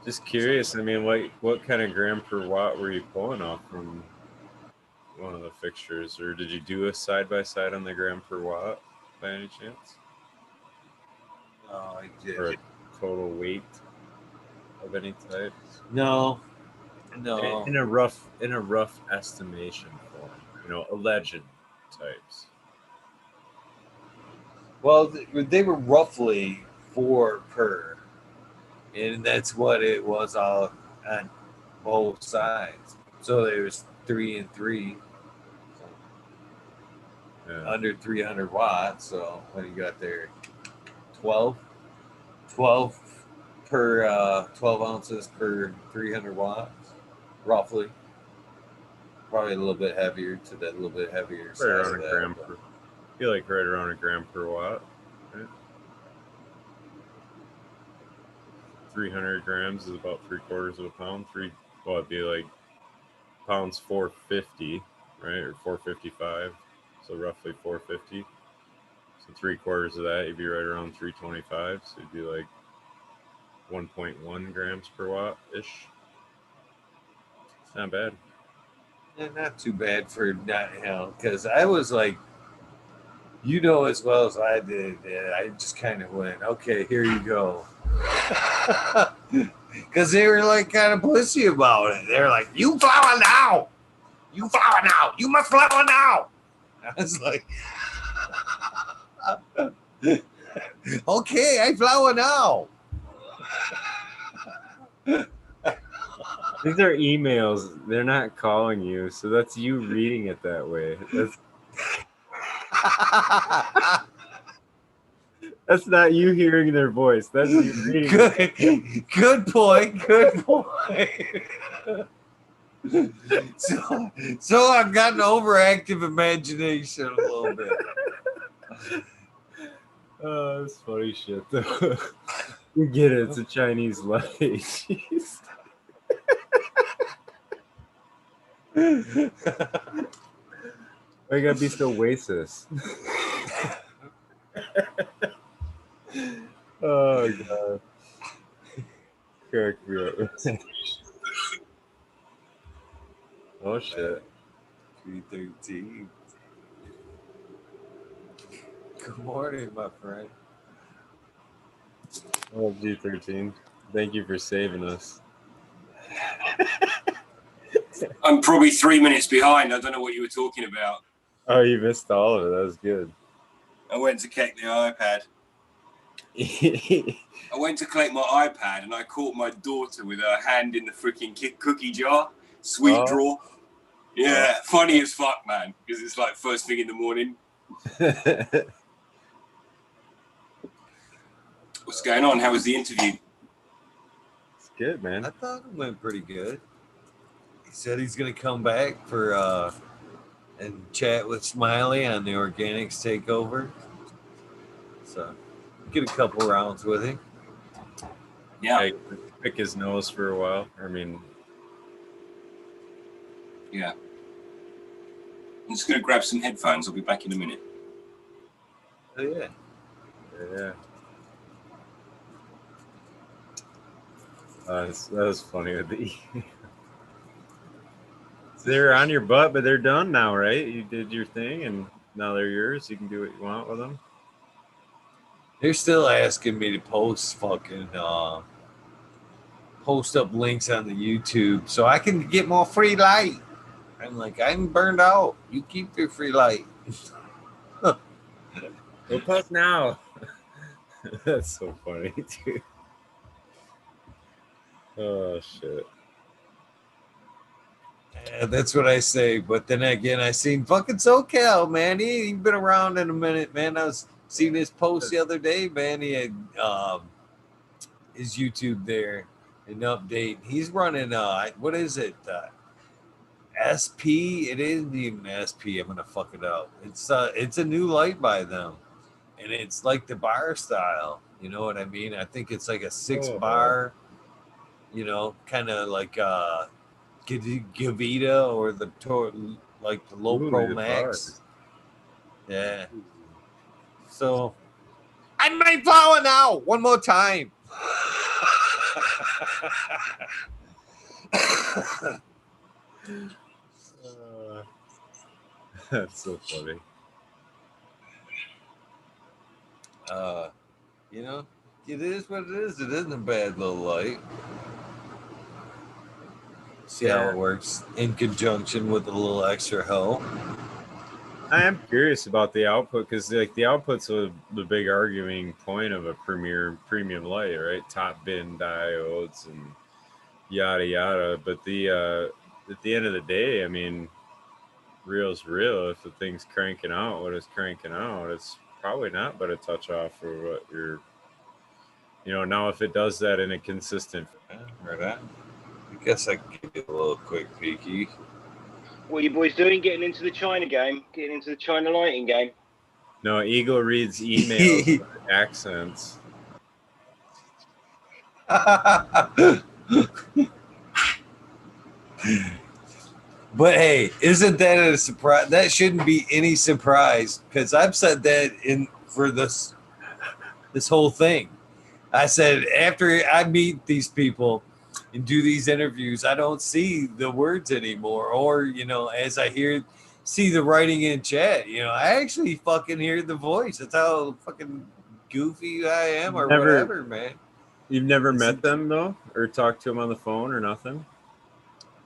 just curious. I mean, what kind of gram per watt were you pulling off from one of the fixtures, or did you do a side by side on the gram per watt by any chance? No, I did. Or a total weight of any type? No. In a rough estimation form, alleged types. Well, they were roughly 4 per, and that's what it was all on both sides. So there was 3 and 3, Yeah. under 300 watts. So what do you got there? 12 per 12 ounces per 300 watts, roughly. Probably a little bit heavier to that little bit heavier Right side around of a that, gram but- per. I feel like right around a gram per watt. Right? 300 grams is about 3/4 of a pound. It'd be like pounds 450, right, or 455. So roughly 450. So 3/4 of that, you'd be right around 325. So you'd be like 1.1 grams per watt ish. Not bad. Yeah, not too bad for not because I was like, as well as I did, and I just kind of went, okay, here you go. Because they were like kind of pussy about it. They're like, you flower now. You flower now. You must flower now. I was like, okay, I flower now. These are emails. They're not calling you, so that's you reading it that way. That's not you hearing their voice. That's you reading it. Good point. Good point. So I've got an overactive imagination a little bit. Oh, that's funny shit, though. You get it. It's a Chinese light. Jeez. Why you gotta be so racist? Oh, God. Crack me up. Oh, shit. 313. Good morning, my friend. Oh, G13. Thank you for saving us. I'm probably 3 minutes behind. I don't know what you were talking about. Oh, you missed all of it. That was good. I went to collect the iPad. I went to collect my iPad and I caught my daughter with her hand in the freaking cookie jar. Sweet draw. Yeah, funny as fuck, man. Because it's like first thing in the morning. What's going on? How was the interview? It's good, man. I thought it went pretty good. He said he's going to come back for and chat with Smiley on the organics takeover. So get a couple rounds with him. Yeah. Hey, pick his nose for a while. I mean, yeah. I'm just going to grab some headphones. I'll be back in a minute. Oh, yeah. Yeah. That was funny with the So they're on your butt, but they're done now, right? You did your thing, and now they're yours. You can do what you want with them. They're still asking me to post up links on the YouTube so I can get more free light. I'm like, I'm burned out. You keep your free light. Go post now. That's so funny, dude. Oh shit. Yeah, that's what I say. But then again, I seen fucking SoCal, man. He ain't been around in a minute, man. I was seeing his post the other day, man. He had his YouTube there, an update. He's running what is it? SP. It isn't even SP. I'm gonna fuck it up. It's a new light by them, and it's like the bar style. You know what I mean? I think it's like a 6 bar. You know, kind of like Gavita or like the Low Ooh, Pro the Max. bars. Yeah. So I might follow now. One more time. That's so funny. You know, it is what it is. It isn't a bad little light. See how it works in conjunction with a little extra help. I am curious about the output because like the output's the big arguing point of a premium light, right? Top bin diodes and yada yada. But the at the end of the day, I mean, real's real. If the thing's cranking out what it's cranking out, it's probably not but a touch off for what you're. Now if it does that in a consistent. Right on. I guess I can give you a little quick peeky. What are you boys doing? Getting into the China game? Getting into the China lighting game? No, Eagle reads emails with accents. But hey, isn't that a surprise? That shouldn't be any surprise because I've said that for this whole thing. I said after I meet these people and do these interviews, I don't see the words anymore, or as I see the writing in chat, I actually fucking hear the voice. That's how fucking goofy I am, or whatever, man. You've never met them though, or talked to them on the phone or nothing?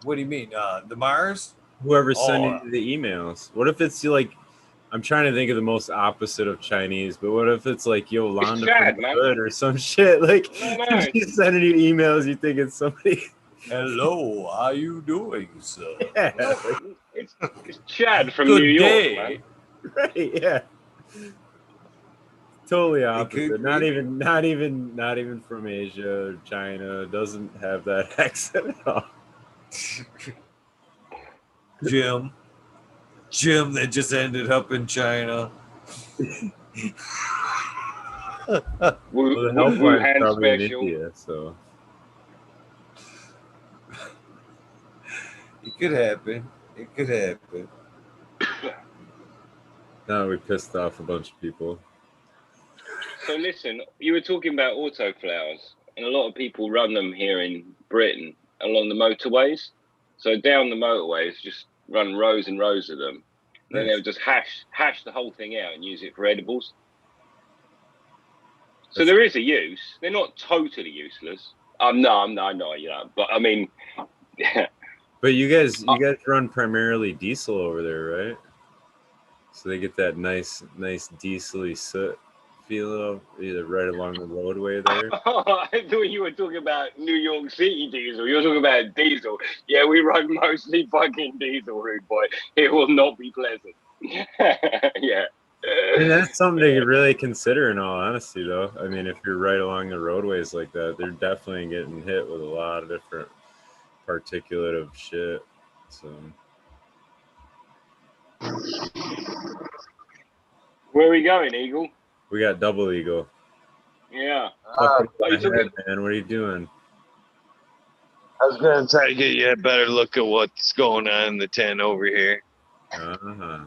What do you mean? The Mars? Whoever's sending you the emails. What if it's like, I'm trying to think of the most opposite of Chinese, but what if it's like Yolanda Chad, from the Hood or some shit? Like, No. she's sending you emails, you think it's somebody. Hello, how you doing, sir? Yeah. No, it's Chad from Good New York, day. man. Right, yeah. Totally opposite. could Not be. even from Asia or China. Doesn't have that accent at all. Jim that just ended up in China. Well, the helpline's Wuhan probably in special. India, so It could happen. now we pissed off a bunch of people. So listen, you were talking about autoflowers, and a lot of people run them here in Britain along the motorways. So down the motorways, just run rows and rows of them. Then they'll just hash the whole thing out and use it for edibles. So there is a use. They're not totally useless. No, I'm not. But I mean, yeah. But you guys run primarily diesel over there, right? So they get that nice diesel-y soot feel either right along the roadway there. I thought you were talking about New York City diesel. You're talking about diesel. Yeah, we run mostly fucking diesel, rude boy. It will not be pleasant. Yeah. And that's something to really consider, in all honesty, though. I mean, if you're right along the roadways like that, they're definitely getting hit with a lot of different particulate of shit. So, where are we going, Eagle? we got double Eagle. Yeah. Man, what are you doing? I was going to try to get you a better look at what's going on in the tent over here. Uh-huh.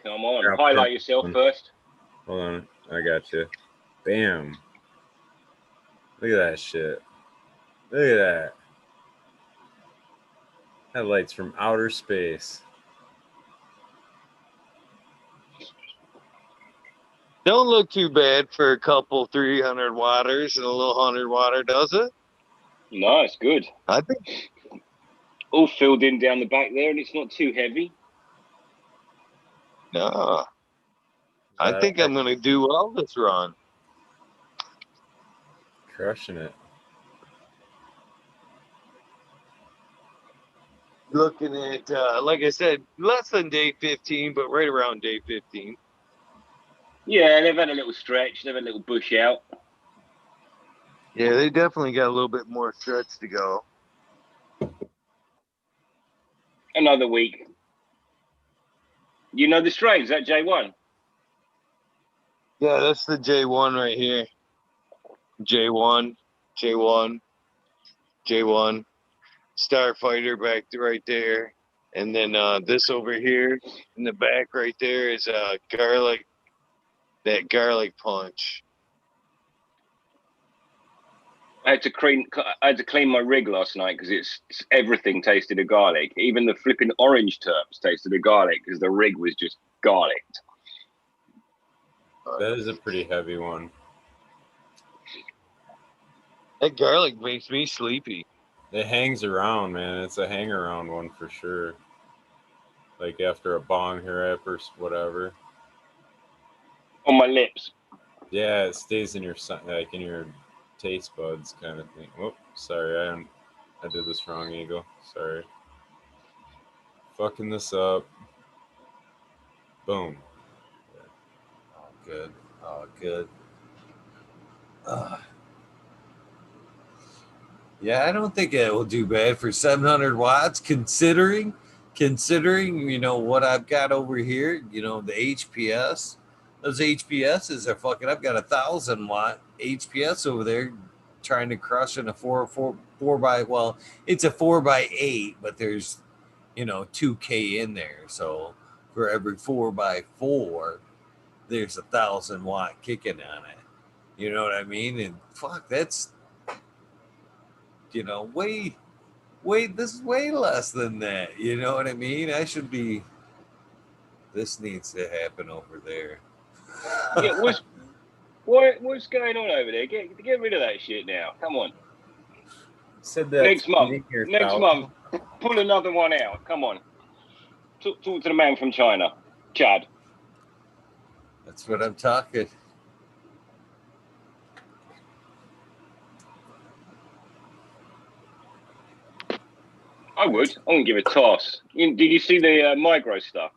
Come on, highlight yourself first. Hold on, I got you. Bam. Look at that shit. Look at that. That light's from outer space. Don't look too bad for a couple 300 watters and a little 100 watt, does it? No, it's good. I think All filled in down the back there, and it's not too heavy. no. I think I'm going to do well this run. Crushing it. looking at, like I said, less than day 15, but right around day 15. Yeah, they've had a little stretch. They've had a little bush out. Yeah, they definitely got a little bit more stretch to go. Another week. You know the strains, that J1? Yeah, that's the J1 right here. J1, J1, J1. Starfighter back right there. And then this over here in the back right there is garlic, that garlic punch. I had to clean my rig last night because it's everything tasted of garlic. Even the flipping orange terps tasted of garlic because the rig was just garlicked. That is a pretty heavy one. That garlic makes me sleepy. It hangs around, man. It's a hang around one for sure. Like after a bong rip or whatever. On my lips. Yeah, it stays in your like in your taste buds, kind of thing. Oh, sorry, I did this wrong, Eagle. Sorry, fucking this up. Boom. Oh, good. Oh, good. Yeah, I don't think it will do bad for 700 watts, considering what I've got over here. The HPS. Those HPSs are fucking. I've got 1,000 watt HPS over there, trying to crush in a four by. Well, it's a 4x8, but there's 2K in there. So for every 4x4, there's 1,000 watt kicking on it. You know what I mean? And fuck, that's this is way less than that. You know what I mean? This needs to happen over there. Yeah, what's going on over there? Get rid of that shit now. Come on. Said that Next month, pull another one out. Come on. Talk to the man from China, Chad. That's what I'm talking. I wouldn't give a toss. Did you see the Migro stuff?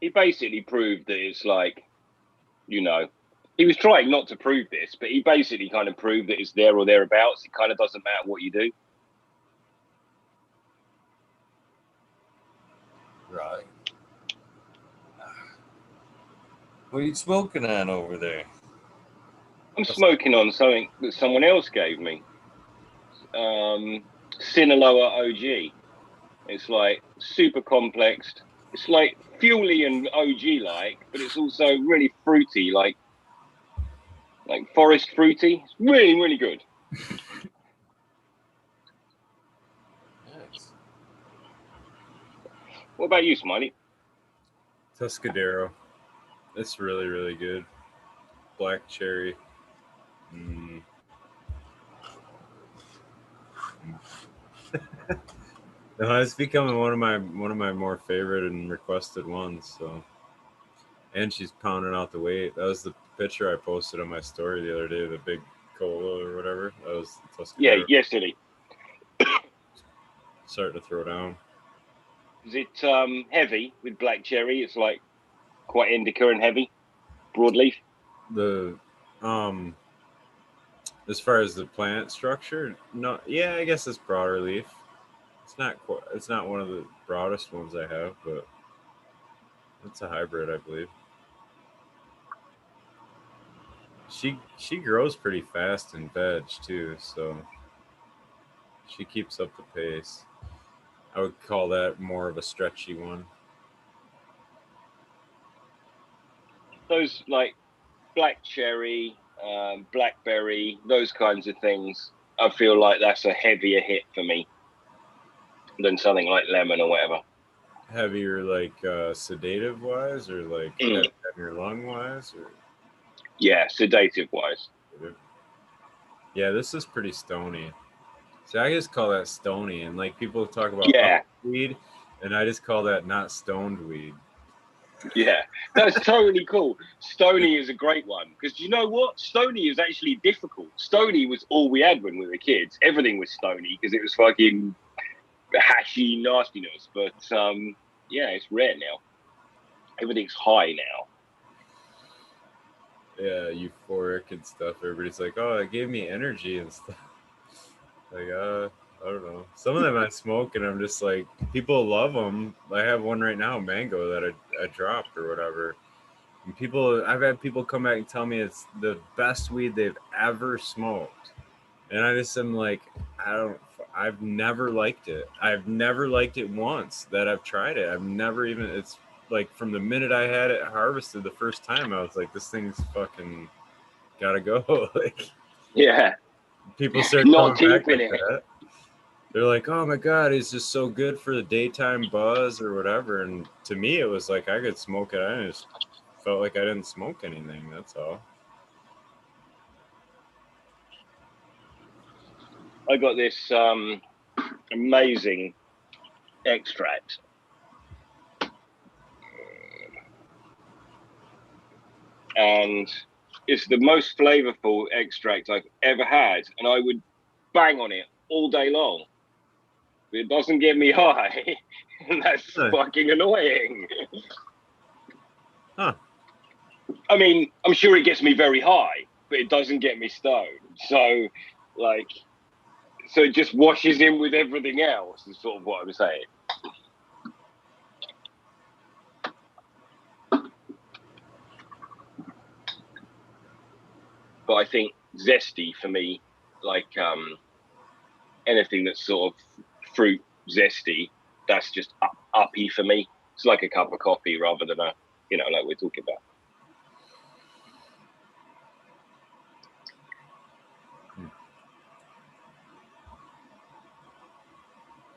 He basically proved that it's like, he was trying not to prove this, but he basically kind of proved that it's there or thereabouts. It kind of doesn't matter what you do. Right. What are you smoking on over there? I'm smoking on something that someone else gave me. Sinaloa OG. It's like super complex. It's like fuely and OG like, but it's also really fruity, like forest fruity. It's really, really good. Nice. What about you, Smiley? Tuscadero. It's really, really good. Black cherry. No, it's becoming one of my more favorite and requested ones. So, and she's pounding out the weight. That was the picture I posted on my story the other day. The big cola or whatever. That was Tuscadero. Yeah, yesterday. Starting to throw down. Is it heavy with black cherry? It's like quite indica and heavy, broadleaf. The as far as the plant structure, no, yeah, I guess it's broader leaf. It's not one of the broadest ones I have, but it's a hybrid, I believe. She grows pretty fast in veg too, so she keeps up the pace. I would call that more of a stretchy one. Those like black cherry, blackberry, those kinds of things. I feel like that's a heavier hit for me than something like lemon or whatever. Heavier, like sedative wise, or like heavier lung wise, or yeah, sedative wise. Yeah, this is pretty stony. See, I just call that stony, and like people talk about weed, and I just call that not stoned weed. Yeah, that's totally cool. Stony is a great one because you know what? Stony is actually difficult. Stony was all we had when we were kids. Everything was stony because it was fucking hashy nastiness. But yeah, it's rare now. Everything's high now. Yeah, euphoric and stuff. Everybody's like, "Oh, it gave me energy and stuff." Like, I don't know. Some of them I smoke, and I'm just like, people love them. I have one right now, mango, that I dropped or whatever. And I've had people come back and tell me it's the best weed they've ever smoked, and I just am like, I've never liked it. I've never liked it once that I've tried it. I've never even. It's like from the minute I had it harvested the first time, I was like, this thing's fucking gotta go. Like, Yeah, people start not coming back keeping like it. that. They're like, oh my God, it's just so good for the daytime buzz or whatever. And to me, it was like I could smoke it. I just felt like I didn't smoke anything. That's all. I got this amazing extract. And it's the most flavorful extract I've ever had. And I would bang on it all day long. But it doesn't get me high. And that's fucking annoying. Huh. I mean, I'm sure it gets me very high, but it doesn't get me stoned. So, like, so it just washes in with everything else, is sort of what I'm saying. But I think zesty for me, like anything that's sort of fruit zesty, that's just uppy for me. It's like a cup of coffee rather than a, like we're talking about.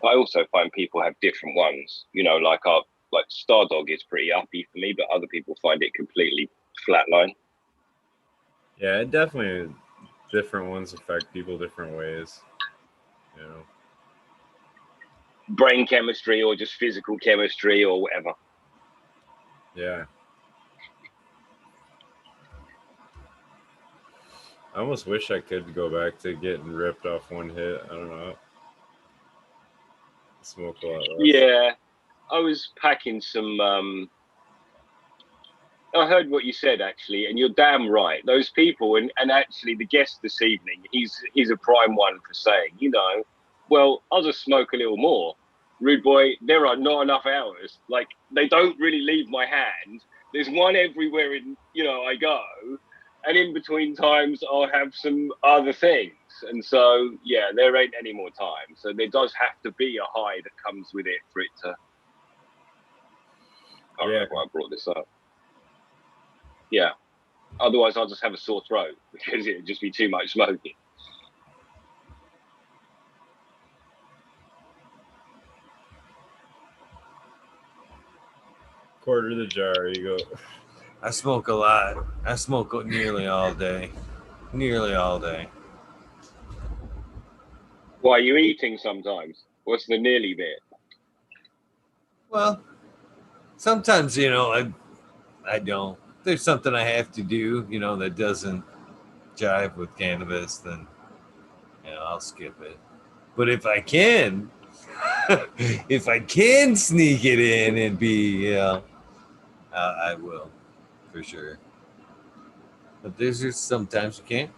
I also find people have different ones, like Stardog is pretty uppy for me, but other people find it completely flatline. Yeah, it definitely different ones affect people different ways. Brain chemistry or just physical chemistry or whatever. Yeah. I almost wish I could go back to getting ripped off one hit. I don't know. Smoke a lot less. Yeah, I was packing some. I heard what you said actually, and you're damn right. Those people, and actually the guest this evening, he's a prime one for saying, well, I'll just smoke a little more. Rude boy, there are not enough hours. Like, they don't really leave my hand. There's one everywhere I go. And in between times, I'll have some other things. And so, yeah, there ain't any more time. So there does have to be a high that comes with it for it to... I don't know why I brought this up. Yeah. Otherwise, I'll just have a sore throat because it would just be too much smoking. Quarter the jar, you go. I smoke a lot. I smoke nearly all day. Nearly all day. Why are you eating sometimes? What's the nearly bit? Well, sometimes, I don't. There's something I have to do, that doesn't jive with cannabis, then, I'll skip it. But if I can, if I can sneak it in and be, I will, for sure. But there's just sometimes you can't.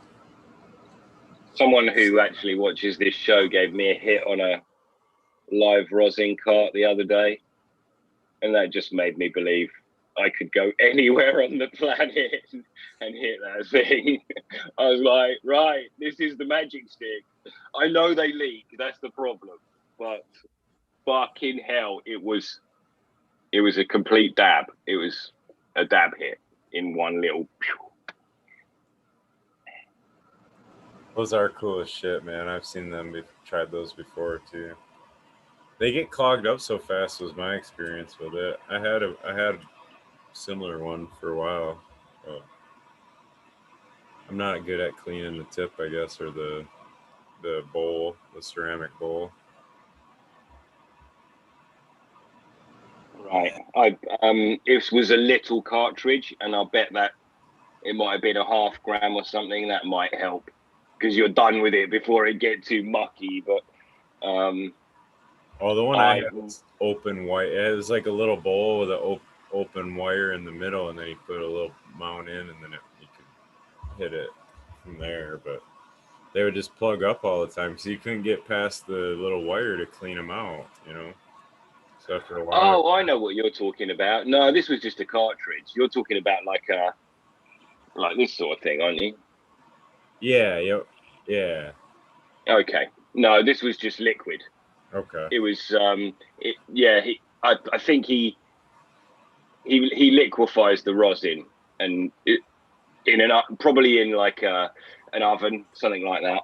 Someone who actually watches this show gave me a hit on a live rosin cart the other day. And that just made me believe I could go anywhere on the planet and hit that thing. I was like, right, this is the magic stick. I know they leak, that's the problem. But fucking hell, it was a complete dab. It was a dab hit in one little... Those are cool as shit, man. I've seen them, tried those before too. They get clogged up so fast was my experience with it. I had a similar one for a while. I'm not good at cleaning the tip, I guess, or the bowl, the ceramic bowl. Right. It was a little cartridge, and I'll bet that it might have been a 0.5 gram or something. That might help because you're done with it before it get too mucky. But Oh, the one I had was open white. It was like a little bowl with an open wire in the middle, and then you put a little mount in, and then you could hit it from there. But they would just plug up all the time, so you couldn't get past the little wire to clean them out, you know. So after a while. Oh, I know what you're talking about. No, this was just a cartridge. You're talking about like this sort of thing, aren't you? Yeah. Yep. Yeah. Okay. No, this was just liquid. Okay. It was I think he liquefies the rosin and probably in like an oven, something like that,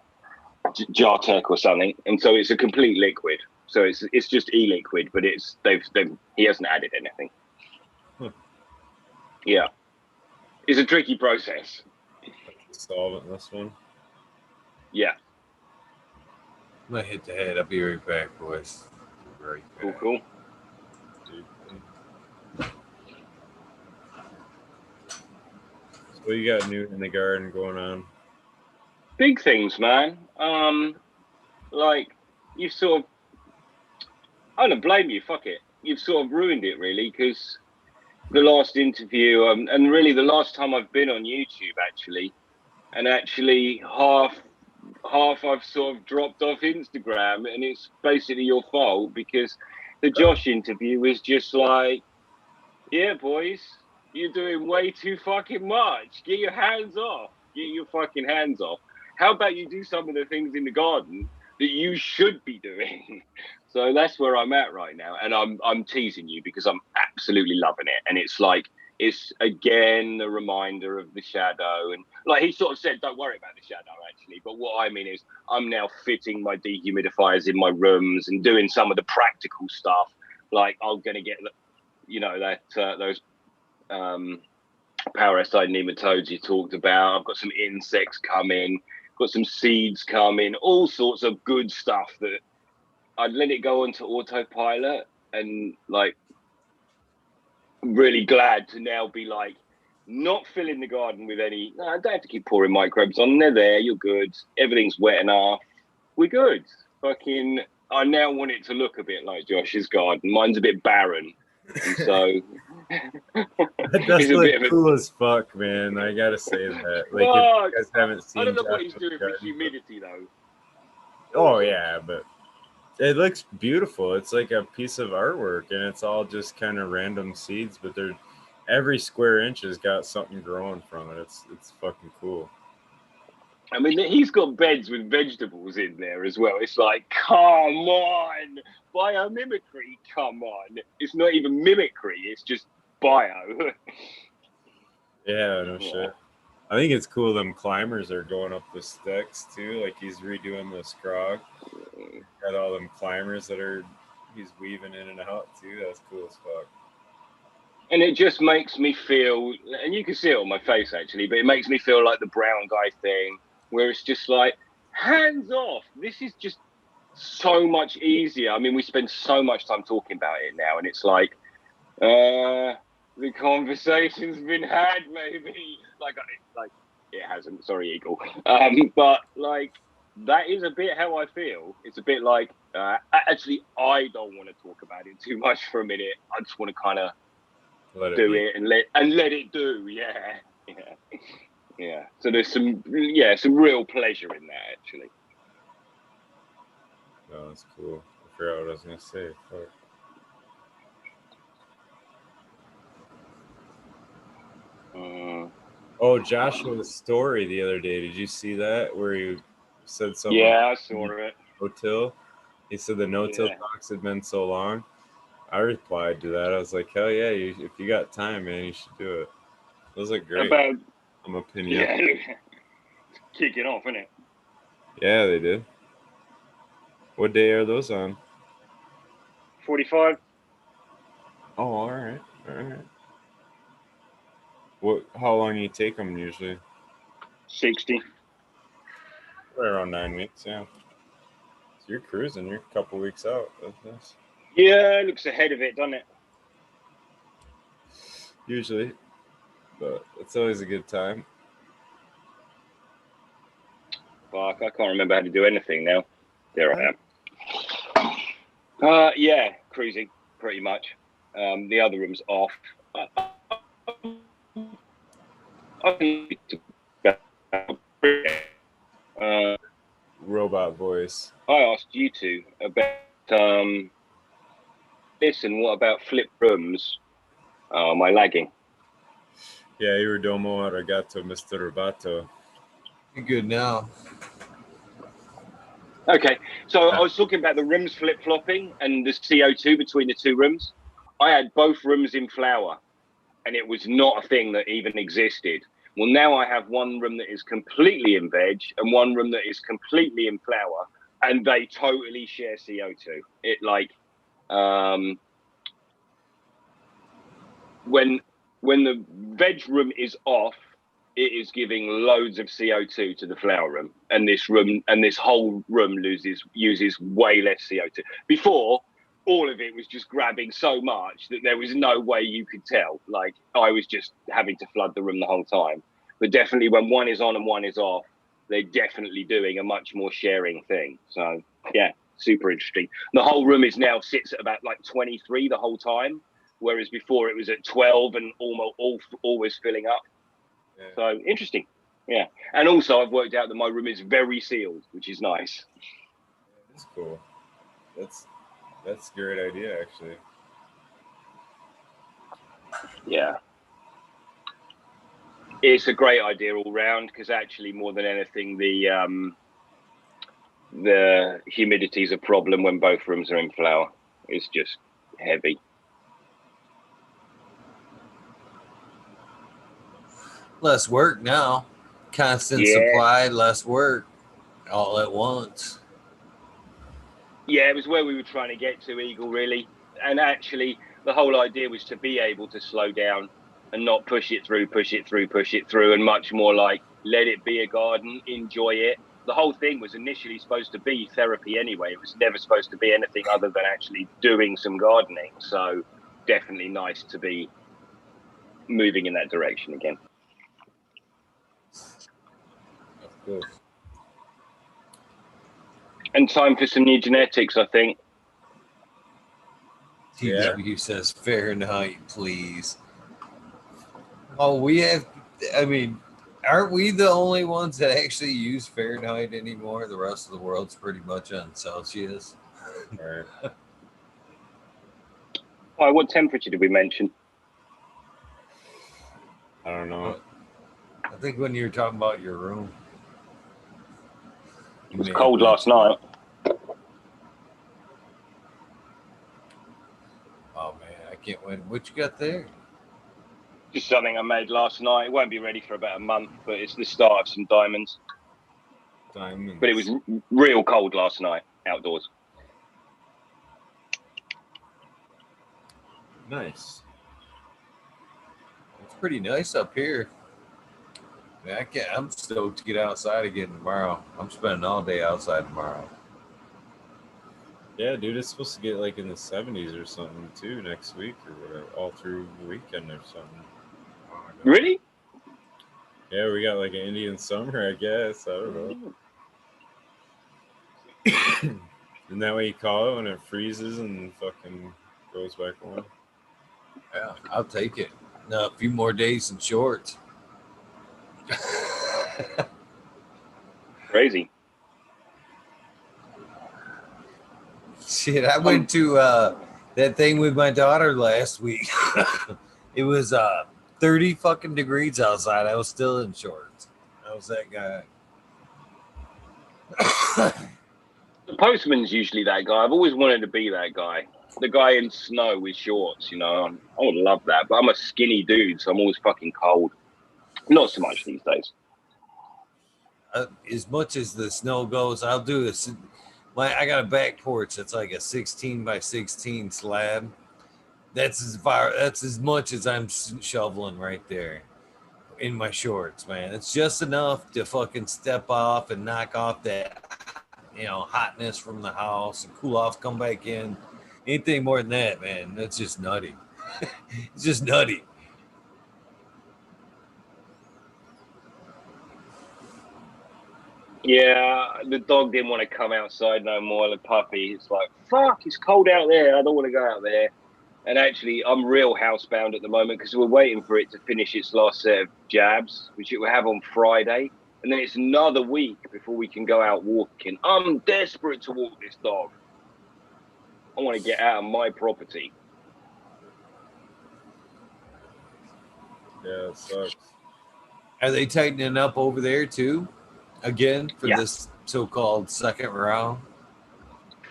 Jartek or something, and so it's a complete liquid. So it's just e-liquid, but he hasn't added anything. Yeah, it's a tricky process. Solventless one. Yeah. I'm gonna hit the head. I'll be right back, boys. Right back. Cool. So you got new in the garden going on? Big things, man. Like you've sort of, I don't blame you. Fuck it. You've sort of ruined it, really, because the last interview, and really the last time I've been on YouTube, actually, and actually half I've sort of dropped off Instagram, and it's basically your fault because the Josh interview was just like, yeah, boys, you're doing way too fucking much. Get your hands off. Get your fucking hands off. How about you do some of the things in the garden that you should be doing? So that's where I'm at right now, and I'm teasing you because I'm absolutely loving it, and it's like it's again a reminder of the shadow, and like he sort of said, don't worry about the shadow actually, but what I mean is I'm now fitting my dehumidifiers in my rooms and doing some of the practical stuff. Like I'm gonna get those parasite nematodes you talked about. I've got some insects coming, got some seeds coming, all sorts of good stuff that I'd let it go onto autopilot, and like I'm really glad to now be like not filling the garden with any. No, I don't have to keep pouring microbes on. They're there. You're good. Everything's wet enough. We're good. Fucking. I now want it to look a bit like Josh's garden. Mine's a bit barren, and so That's like cool as fuck, man. I gotta say that. Like, if you guys haven't seen, I don't know what he's doing for humidity though. Oh yeah, but it looks beautiful. It's like a piece of artwork, and it's all just kind of random seeds, but every square inch has got something growing from it. It's fucking cool. I mean, he's got beds with vegetables in there as well. It's like, come on, biomimicry, come on. It's not even mimicry, it's just bio. Yeah, no shit. I think it's cool them climbers are going up the sticks too. Like he's redoing the scrog. Got all them climbers that he's weaving in and out too. That's cool as fuck. And it just makes me feel, and you can see it on my face actually, but it makes me feel like the brown guy thing, where it's just like, hands off. This is just so much easier. I mean, we spend so much time talking about it now, and it's like, the conversation's been had, maybe. Like it hasn't. Sorry, Eagle. But like that is a bit how I feel. It's a bit like actually, I don't want to talk about it too much for a minute. I just want to kind of do it and let it do. Yeah. So there's some real pleasure in that actually. Oh, that's cool. I forgot what I was gonna say. Fuck. Oh, Joshua's story the other day. Did you see that? Where he said something? Yeah, I saw it. No-till. He said the no-till talks had been so long. I replied to that. I was like, hell yeah, if you got time, man, you should do it. Those are great. I'm a opinion. Yeah, kicking off, isn't it? Yeah, they did. What day are those on? 45. Oh, all right. How long do you take them usually? 60. Right around 9 weeks, yeah. So you're cruising. You're a couple weeks out. That's nice. Yeah, it looks ahead of it, doesn't it? Usually, but it's always a good time. Fuck, I can't remember how to do anything now. There I am. Yeah, cruising pretty much. The other room's off. Robot voice. I asked you two about listen, what about flip rooms? Am I lagging? Yeah, you were domo arigato, Mr. Roboto. You're good now. Okay, so I was talking about the rooms flip-flopping and the CO2 between the two rooms. I had both rooms in flower, and it was not a thing that even existed. Well, now I have one room that is completely in veg and one room that is completely in flower, and they totally share CO2. It like when the veg room is off, it is giving loads of CO2 to the flower room, and this whole room uses way less CO2. Before, all of it was just grabbing so much that there was no way you could tell. Like I was just having to flood the room the whole time. But definitely when one is on and one is off, they're definitely doing a much more sharing thing. So yeah, super interesting. The whole room is now sits at about like 23 the whole time, whereas before it was at 12 and always filling up. Yeah. So interesting. Yeah. And also I've worked out that my room is very sealed, which is nice. That's cool. That's a great idea, actually. Yeah. It's a great idea all round because actually more than anything, the humidity is a problem when both rooms are in flower. It's just heavy. Less work now. Constant supply, less work, all at once. Yeah, it was where we were trying to get to, Eagle, really. And actually, the whole idea was to be able to slow down and not push it through, and much more like let it be a garden, enjoy it. The whole thing was initially supposed to be therapy anyway. It was never supposed to be anything other than actually doing some gardening. So definitely nice to be moving in that direction again. Of course. And time for some new genetics, I think. TW says Fahrenheit, please. Oh, we have, I mean, aren't we the only ones that actually use Fahrenheit anymore? The rest of the world's pretty much on Celsius. Right. Oh, what temperature did we mention? I don't know. I think when you were talking about your room. It was cold last night. Oh, man, I can't wait. What you got there? Just something I made last night. It won't be ready for about a month, but it's the start of some diamonds. Diamonds. But it was real cold last night outdoors. Nice. It's pretty nice up here. Man, I'm stoked to get outside again tomorrow. I'm spending all day outside tomorrow. Yeah, dude, it's supposed to get like in the 70s or something too next week or whatever, all through the weekend or something. Really? Yeah, we got like an Indian summer, I guess. I don't know. Isn't that what you call it when it freezes and fucking goes back on? Yeah, I'll take it. No, a few more days in shorts. Crazy. Shit, I went to that thing with my daughter last week. It was 30 fucking degrees outside. I was still in shorts. I was that guy. The postman's usually that guy. I've always wanted to be that guy. The guy in snow with shorts, you know. I would love that. But I'm a skinny dude, so I'm always fucking cold. Not so much these days. As much as the snow goes, I'll do this. I got a back porch that's like a 16 by 16 slab. That's as much as I'm shoveling right there in my shorts, man. It's just enough to fucking step off and knock off that, hotness from the house and cool off, come back in. Anything more than that, man, that's just nutty. It's just nutty. Yeah, the dog didn't want to come outside no more. The puppy, it's like, fuck, it's cold out there. I don't want to go out there. And actually, I'm real housebound at the moment because we're waiting for it to finish its last set of jabs, which it will have on Friday. And then it's another week before we can go out walking. I'm desperate to walk this dog. I want to get out of my property. Yeah, it sucks. Are they tightening up over there too? Again for Yeah. this so-called second round?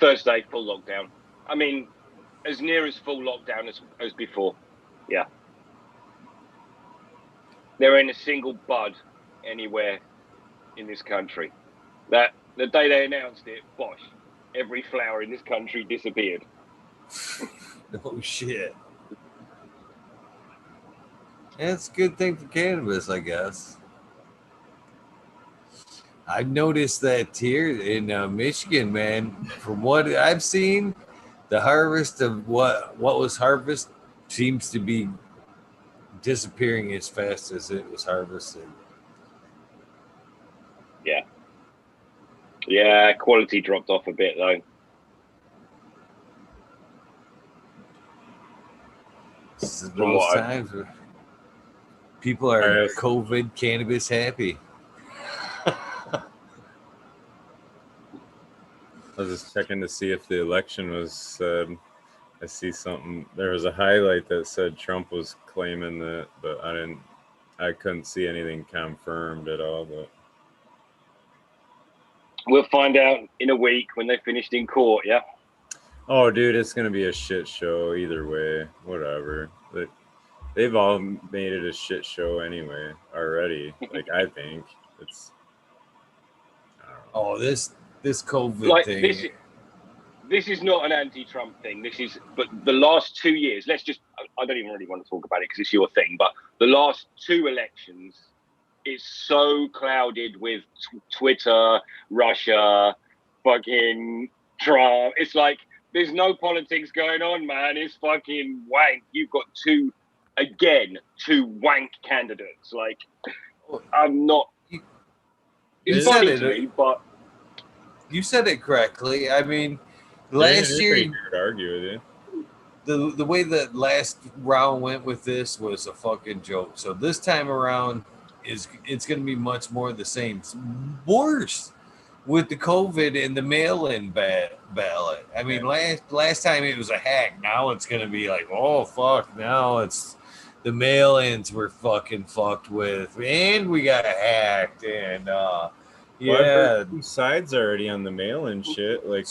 Thursday, full lockdown. I mean, as near as full lockdown as before. Yeah. There ain't a single bud anywhere in this country. That the day they announced it, bosh, every flower in this country disappeared. Oh shit. That's a good thing for cannabis, I guess. I've noticed that here in Michigan, man. From what I've seen, the harvest of what was harvested seems to be disappearing as fast as it was harvested. Yeah. Yeah, quality dropped off a bit though. This is From those what times where people are Alright. COVID cannabis happy. I was just checking to see if the election was. I see something. There was a highlight that said Trump was claiming that, but I couldn't see anything confirmed at all. But we'll find out in a week when they finished in court. Yeah. oh, dude, it's gonna be a shit show either way. Whatever. But they've all made it a shit show anyway already. Like I think it's. I don't know. Oh, this COVID Like thing. this is not an anti-Trump thing. But the last 2 years, I don't even really want to talk about it because it's your thing, but the last two elections, it's so clouded with Twitter, Russia, fucking Trump. It's like, there's no politics going on, man. It's fucking wank. You've got two wank candidates. Like, I'm not, it's funny to me, but. You said it correctly. I mean, Last last year, year, could argue with you. the way that last round went with this was a fucking joke. So this time around, it's going to be much more the same. It's worse with the COVID and the mail-in ballot. I mean, last time it was a hack. Now it's going to be like, oh fuck! Now it's the mail-ins were fucking fucked with, and we got hacked, and yeah. Well, I've heard two sides already on the mail-in shit. Like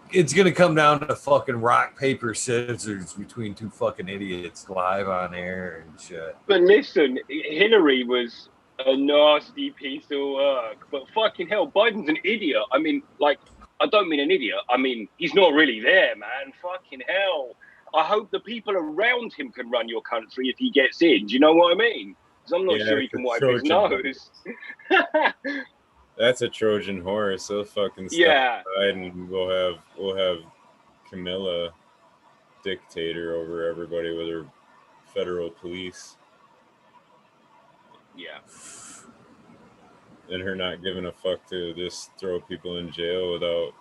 it's gonna come down to fucking rock paper scissors between two fucking idiots live on air and shit. But listen, Hillary was a nasty piece of work. But fucking hell, Biden's an idiot. I mean, like, I don't mean an idiot. I mean, he's not really there, man. Fucking hell. I hope the people around him can run your country if he gets in. Do you know what I mean? Because I'm not sure he can wipe his nose. That's a Trojan horse. He'll fucking step aside and we'll have Camilla dictator over everybody with her federal police. Yeah. And her not giving a fuck to just throw people in jail without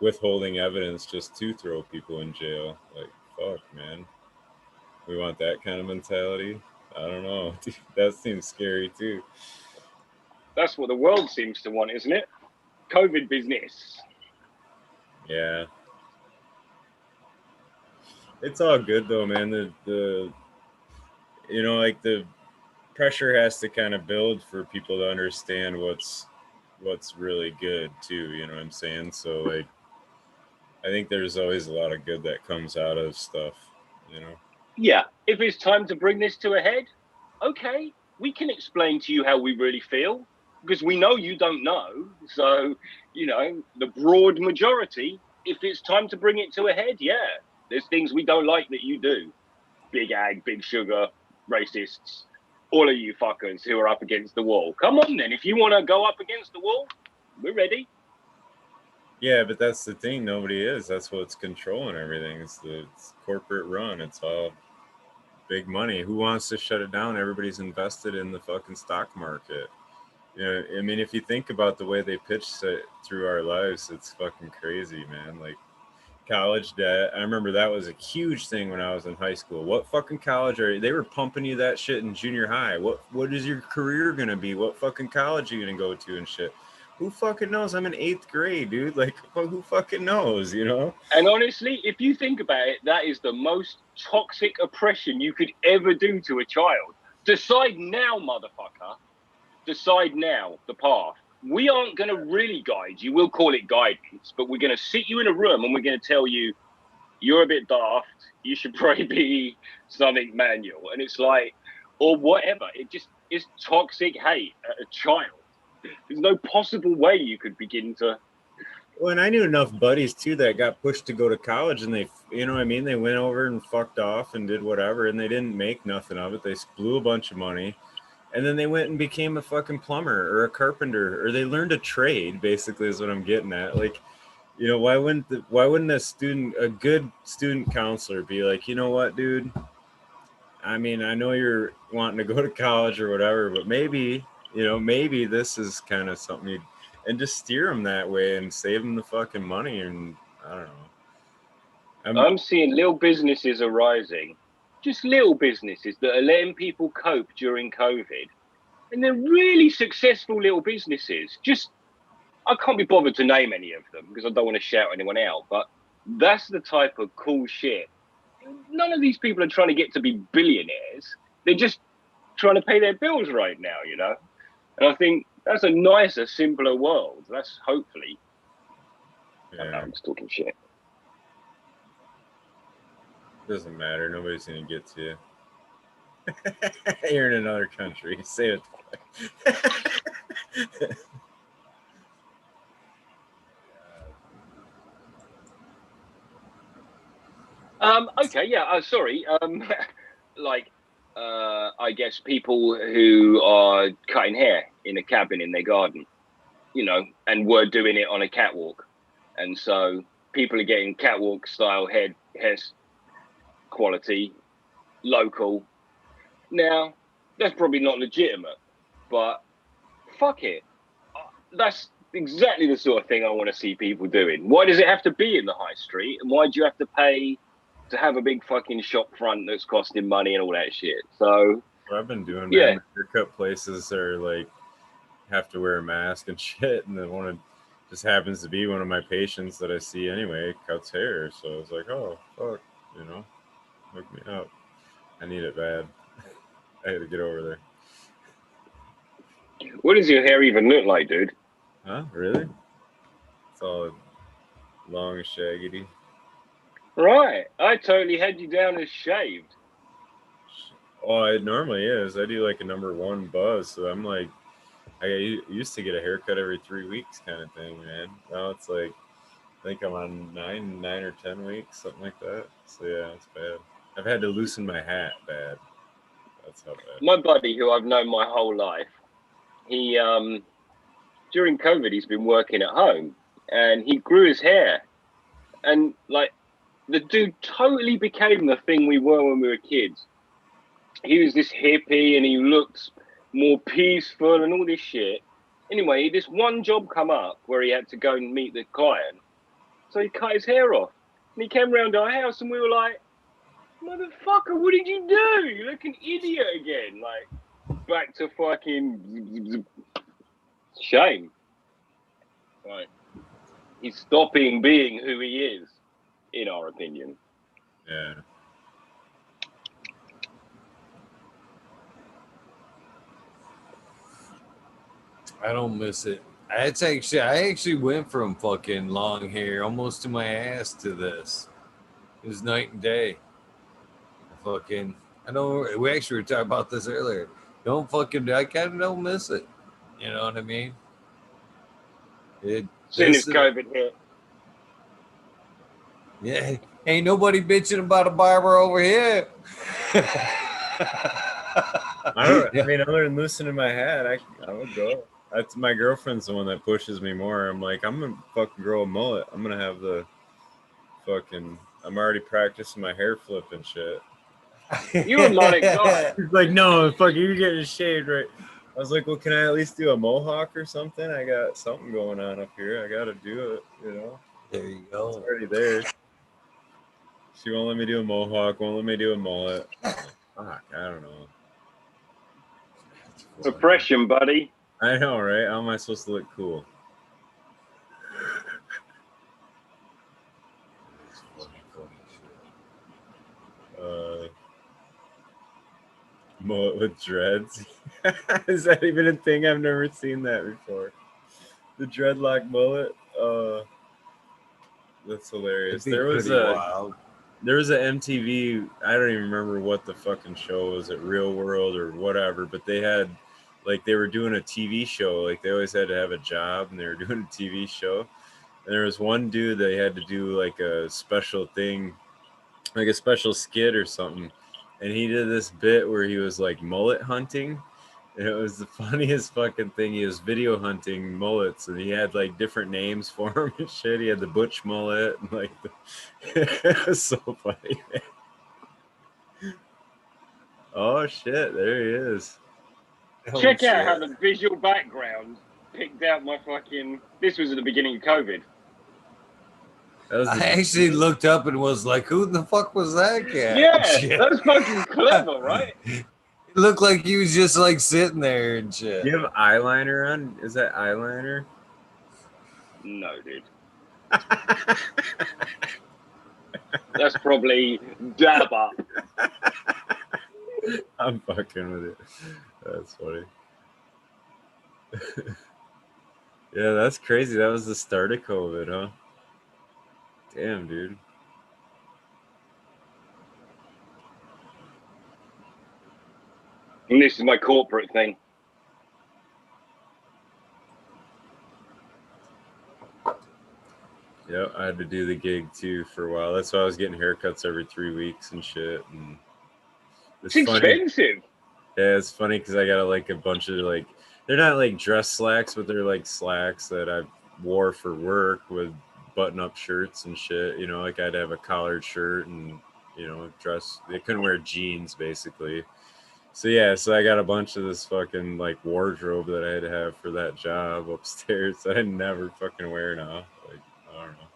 withholding evidence just to throw people in jail. Like, fuck, man. We want that kind of mentality? I don't know. That seems scary too. That's what the world seems to want, isn't it? COVID business. Yeah. It's all good though, man. The like the pressure has to kind of build for people to understand what's really good too, you know what I'm saying? So like I think there's always a lot of good that comes out of stuff, you know. Yeah, if it's time to bring this to a head, okay, we can explain to you how we really feel. Because we know you don't know. So, the broad majority, if it's time to bring it to a head, yeah. There's things we don't like that you do. Big ag, big sugar, racists, all of you fuckers who are up against the wall. Come on then. If you want to go up against the wall, we're ready. Yeah, but that's the thing. Nobody is. That's what's controlling everything. It's corporate run. It's all big money. Who wants to shut it down? Everybody's invested in the fucking stock market. Yeah, I mean, if you think about the way they pitched it through our lives, it's fucking crazy, man. Like college debt. I remember that was a huge thing when I was in high school. What fucking college are you? They were pumping you that shit in junior high. What is your career gonna be? What fucking college are you gonna go to and shit? Who fucking knows? I'm in 8th grade, dude. Like, who fucking knows, you know? And honestly, if you think about it, that is the most toxic oppression you could ever do to a child. Decide now, motherfucker. Decide now the path. We aren't going to really guide you. We'll call it guidance, but we're going to sit you in a room and we're going to tell you, you're a bit daft. You should probably be something manual. And it's like, or whatever. It just is toxic hate at a child. There's no possible way you could begin to. Well, and I knew enough buddies too that got pushed to go to college, and they, you know what I mean? They went over and fucked off and did whatever, and they didn't make nothing of it. They blew a bunch of money. And then they went and became a fucking plumber or a carpenter, or they learned a trade, basically is what I'm getting at. Like, you know, why wouldn't a good student counselor be like, you know what, dude? I mean, I know you're wanting to go to college or whatever, but maybe, you know, maybe this is kind of something and just steer them that way and save them the fucking money. And I don't know. I'm seeing little businesses arising, just little businesses that are letting people cope during COVID. And they're really successful little businesses. Just, I can't be bothered to name any of them because I don't want to shout anyone out, but that's the type of cool shit. None of these people are trying to get to be billionaires. They're just trying to pay their bills right now, you know? And I think that's a nicer, simpler world. That's hopefully. Yeah. I'm just talking shit. Doesn't matter. Nobody's going to get to you. You're in another country. Say it. Okay, yeah. Sorry. Like, I guess people who are cutting hair in a cabin in their garden, you know, and were doing it on a catwalk, and so people are getting catwalk style hair quality, local. Now, that's probably not legitimate, but fuck it. That's exactly the sort of thing I want to see people doing. Why does it have to be in the high street? And why do you have to pay to have a big fucking shop front that's costing money and all that shit? So, what I've been doing, yeah. man, haircut places are like, have to wear a mask and shit. And then one just happens to be one of my patients that I see anyway, cuts hair. So I was like, oh, fuck, you know, hook me up. I need it bad. I had to get over there. What does your hair even look like, dude? Huh? Really? It's all long and shaggy. Right. I totally had you down as shaved. Oh, it normally is. I do like a number 1 buzz. So I'm like, I used to get a haircut every 3 weeks kind of thing, man. Now it's like, I think I'm on 9 or 10 weeks, something like that. So yeah, it's bad. I've had to loosen my hat bad. That's how bad. My buddy, who I've known my whole life, he during COVID he's been working at home and he grew his hair, and like the dude totally became the thing we were when we were kids. He was this hippie and he looked more peaceful and all this shit. Anyway, this one job come up where he had to go and meet the client, so he cut his hair off and he came round our house and we were like, motherfucker, what did you do? You look an idiot again. Like, back to fucking shame. Right. He's stopping being who he is, in our opinion. Yeah. I don't miss it. I actually went from fucking long hair almost to my ass to this. It was night and day. I know we actually were talking about this earlier. I kind of don't miss it. You know what I mean? Soon as COVID hit. Yeah, ain't nobody bitching about a barber over here. I mean, other than loosening my hat, I would go. That's my girlfriend's the one that pushes me more. I'm like, I'm gonna fucking grow a mullet. I'm gonna have the fucking. I'm already practicing my hair flip and shit. You're a mullet guy. He's like, no, fuck, you're getting shaved, right? I was like, well, can I at least do a mohawk or something? I got something going on up here. I got to do it, you know? There you It's go. already there. She won't let me do a mohawk, won't let me do a mullet. Fuck, I don't know. Suppression, buddy. I know, right? How am I supposed to look cool? Mullet with dreads. Is that even a thing? I've never seen that before. The dreadlock mullet. That's hilarious. There was wild. There was a MTV. I don't even remember what the fucking show was. It Real World or whatever. But they had, like, they were doing a TV show. Like, they always had to have a job, and they were doing a TV show. And there was one dude that had to do like a special thing, like a special skit or something. And he did this bit where he was like mullet hunting. And it was the funniest fucking thing. He was video hunting mullets, and he had like different names for him and shit. He had the Butch mullet, and like, it was so funny, man. Oh shit, there he is. Check out how the visual background picked out my fucking. This was at the beginning of COVID. I actually looked up and was like, who the fuck was that guy? Yeah, that was fucking clever, right? It looked like he was just like sitting there and shit. Do you have eyeliner on? Is that eyeliner? No, dude. That's probably dab up. I'm fucking with it. That's funny. Yeah, that's crazy. That was the start of COVID, huh? Damn, dude. And this is my corporate thing. Yeah, I had to do the gig too for a while. That's why I was getting haircuts every 3 weeks and shit. And it's expensive. Yeah, it's funny because I got like a bunch of like, they're not like dress slacks, but they're like slacks that I wore for work with button-up shirts and shit. You know, like I'd have a collared shirt and, you know, dress. They couldn't wear jeans basically. So yeah, so I got a bunch of this fucking like wardrobe that I had to have for that job upstairs that I never fucking wear now. Like, I don't know.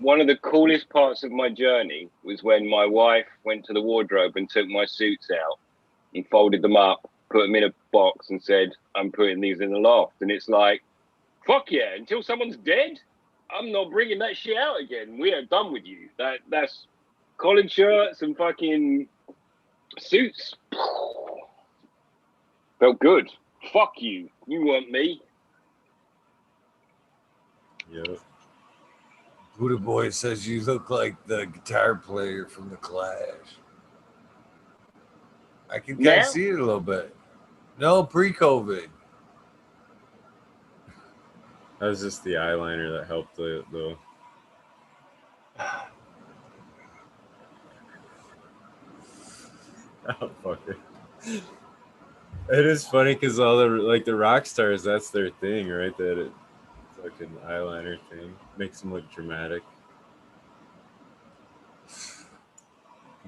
One of the coolest parts of my journey was when my wife went to the wardrobe and took my suits out and folded them up, put them in a box and said, I'm putting these in the loft. And it's like, fuck yeah, until someone's dead, I'm not bringing that shit out again. We are done with you. That's collared shirts and fucking suits. Felt good. Fuck you. You weren't me. Yep. Buddha Boy says you look like the guitar player from The Clash. I can kind of see it a little bit. No, pre-COVID. That was just the eyeliner that helped it, though. Oh, fuck it. It is funny because all the rock stars, that's their thing, right? That fucking eyeliner thing makes them look dramatic.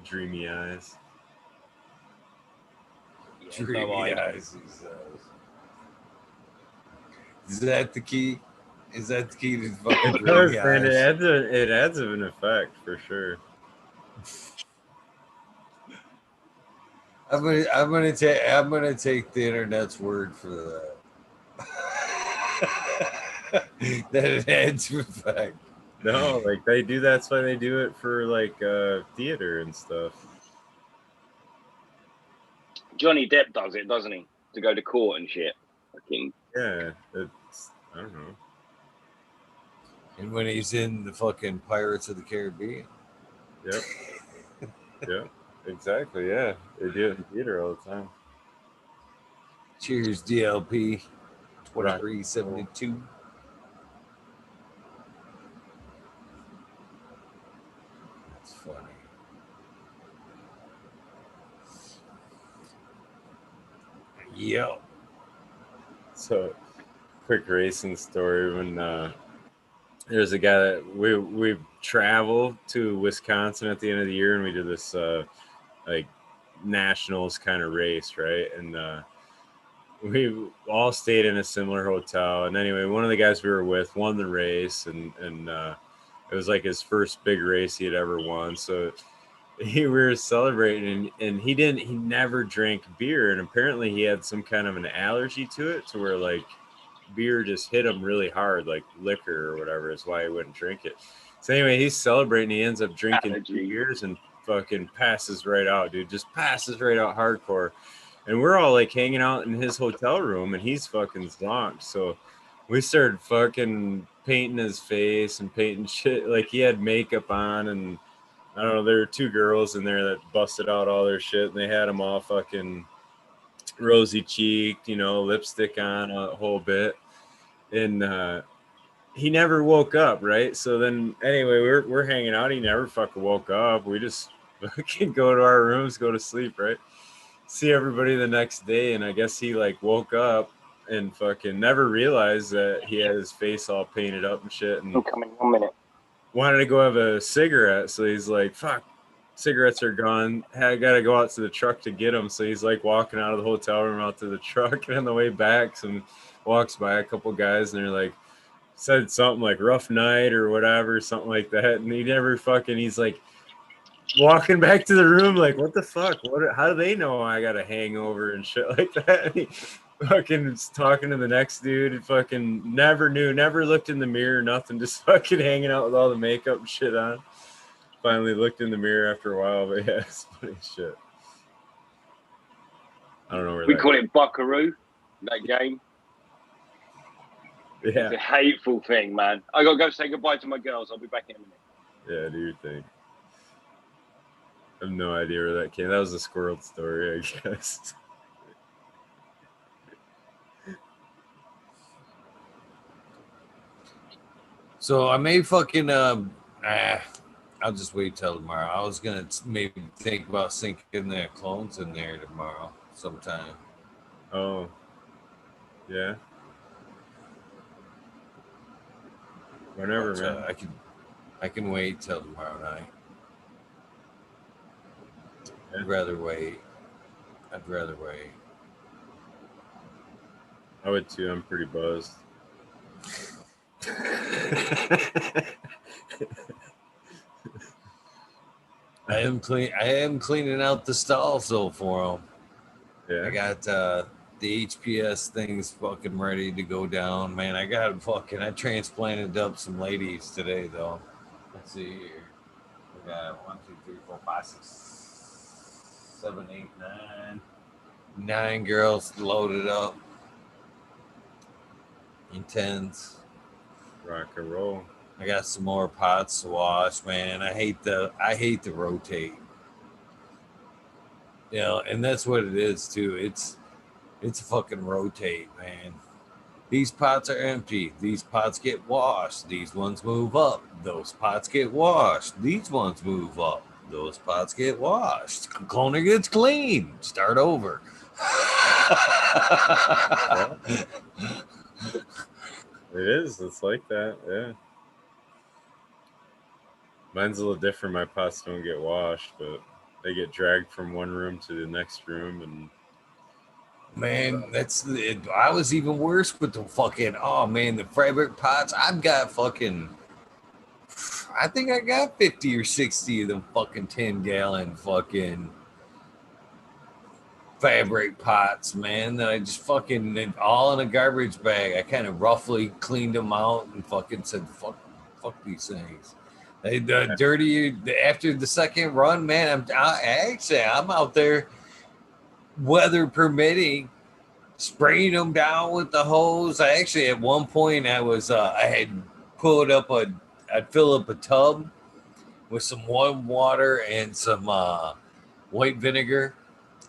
Dreamy eyes. Dreamy eyes, he says. Is that the key? Is that the key to fucking dreamy eyes? It adds an effect for sure. I'm gonna take the internet's word for that. That it adds effect. No, like they do. That's why they do it for like theater and stuff. Johnny Depp does it, doesn't he? To go to court and shit. Fucking yeah, it's I don't know. And when he's in the fucking Pirates of the Caribbean. Yep. Yep. Exactly. Yeah, they do it in theater all the time. Cheers, DLP 2372. That's funny. Yo. So, quick racing story. When there's a guy that we travel to Wisconsin at the end of the year, and we do this like nationals kind of race, right? And we all stayed in a similar hotel. And anyway, one of the guys we were with won the race, and it was like his first big race he had ever won. So we were celebrating, and he never drank beer, and apparently he had some kind of an allergy to it, to where like beer just hit him really hard, like liquor or whatever, is why he wouldn't drink it. So anyway, he's celebrating. He ends up drinking Allergy. 2 beers and fucking passes right out, dude. Just passes right out hardcore. And we're all like hanging out in his hotel room, and he's fucking zonked. So we started fucking painting his face and painting shit. Like he had makeup on, and I don't know, there were 2 girls in there that busted out all their shit, and they had them all fucking rosy cheeked, you know, lipstick on a whole bit. And he never woke up, right? So then anyway, we're hanging out. He never fucking woke up. We just fucking go to our rooms, go to sleep, right? See everybody the next day, and I guess he like woke up and fucking never realized that he had his face all painted up and shit, and I'm coming 1 minute. wanted to go have a cigarette. So he's like, fuck, cigarettes are gone. I gotta go out to the truck to get them. So he's like walking out of the hotel room out to the truck, and on the way back, some walks by a couple guys, and they're like, said something like rough night or whatever, something like that. And he never fucking, he's like walking back to the room like, what the fuck? How do they know I got a hangover and shit like that? And he fucking was talking to the next dude and fucking never knew, never looked in the mirror, nothing, just fucking hanging out with all the makeup and shit on. Finally looked in the mirror after a while, but yeah, it's funny shit. I don't know where We that call it Buckaroo, that game. Yeah. It's a hateful thing, man. I gotta go say goodbye to my girls. I'll be back in a minute. Yeah, do your thing. I have no idea where that came. That was a squirrel story, I guess. So I may fucking I'll just wait till tomorrow. I was gonna maybe think about sinking the clones in there tomorrow sometime. Oh, yeah. Whenever, But, man. I can wait till tomorrow night. Yeah. I'd rather wait. I would too. I'm pretty buzzed. I am cleaning out the stalls though for them. Yeah. I got the HPS things fucking ready to go down, man. I transplanted up some ladies today though. Let's see here. We got 1, 2, 3, 4, 5, 6, 7, 8, 9. 9 girls loaded up in 10s. Rock and roll. I got some more pots to wash, man. I hate the rotate. You know, and that's what it is too. It's a fucking rotate, man. These pots are empty. These pots get washed. These ones move up. Those pots get washed. These ones move up. Those pots get washed. Cloner gets clean. Start over. It is. It's like that. Yeah. Mine's a little different. My pots don't get washed, but they get dragged from one room to the next room, and man, that's it. I was even worse with the fucking, oh man, the fabric pots. I've got fucking, I think I got 50 or 60 of them fucking 10-gallon fucking fabric pots, man, that I just fucking all in a garbage bag. I kind of roughly cleaned them out and fucking said, fuck these things. The dirty after the second run, man, I'm out there, weather permitting, spraying them down with the hose. I actually at one point I had pulled up I'd fill up a tub with some warm water and some white vinegar,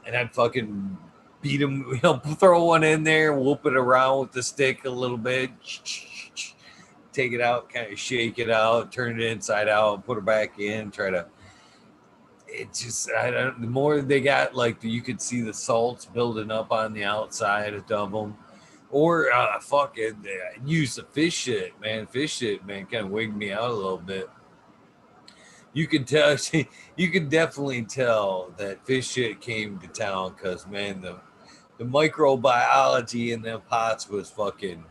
and I'd fucking beat them, throw one in there, whoop it around with the stick a little bit, take it out, kind of shake it out, turn it inside out, put it back in, try to. It just, the more they got, like, you could see the salts building up on the outside of them. Or use the fish shit, man. Fish shit, man, kind of wigged me out a little bit. You can tell, you can definitely tell that fish shit came to town because, man, the microbiology in them pots was fucking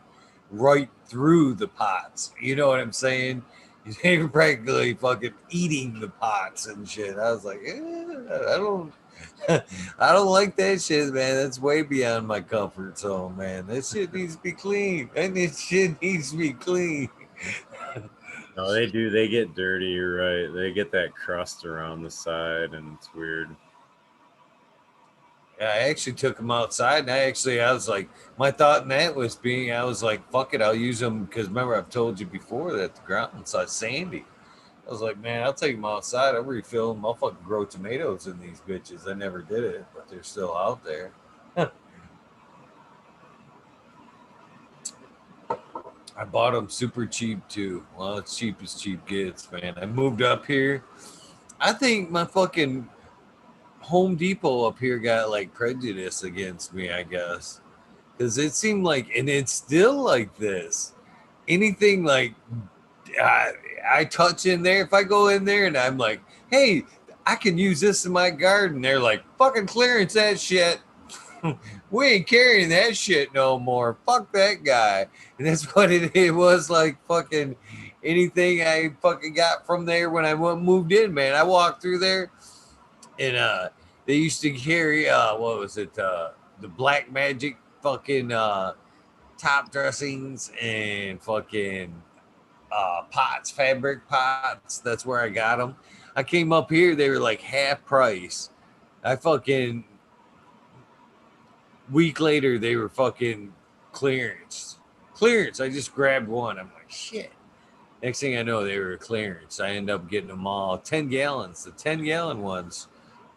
right through the pots. You know what I'm saying? They were practically fucking eating the pots and shit. I was like, I don't, I don't like that shit, man. That's way beyond my comfort zone, man. That shit needs to be clean, and this shit needs to be clean. No, they do. They get dirty. You're right. They get that crust around the side, and it's weird. I actually took them outside, and I was like, my thought in that was being, I was like, fuck it, I'll use them because remember I've told you before that the ground's sandy. I was like, man, I'll take them outside. I'll refill them. I'll fucking grow tomatoes in these bitches. I never did it, but they're still out there. I bought them super cheap too. Well, it's cheap as cheap gets, man. I moved up here. I think my fucking Home Depot up here got like prejudice against me, I guess. Because it seemed like, and it's still like this. Anything like I touch in there, if I go in there and I'm like, hey, I can use this in my garden, they're like, fucking clearance that shit. We ain't carrying that shit no more. Fuck that guy. And that's what it was like. Fucking anything I fucking got from there when I moved in, man. I walked through there and they used to carry what was it? The Black Magic fucking top dressings and fucking pots, fabric pots. That's where I got them. I came up here, they were like half price. I fucking week later they were fucking clearance. Clearance. I just grabbed one. I'm like, shit. Next thing I know, they were clearance. I end up getting them all 10 gallons, the 10-gallon ones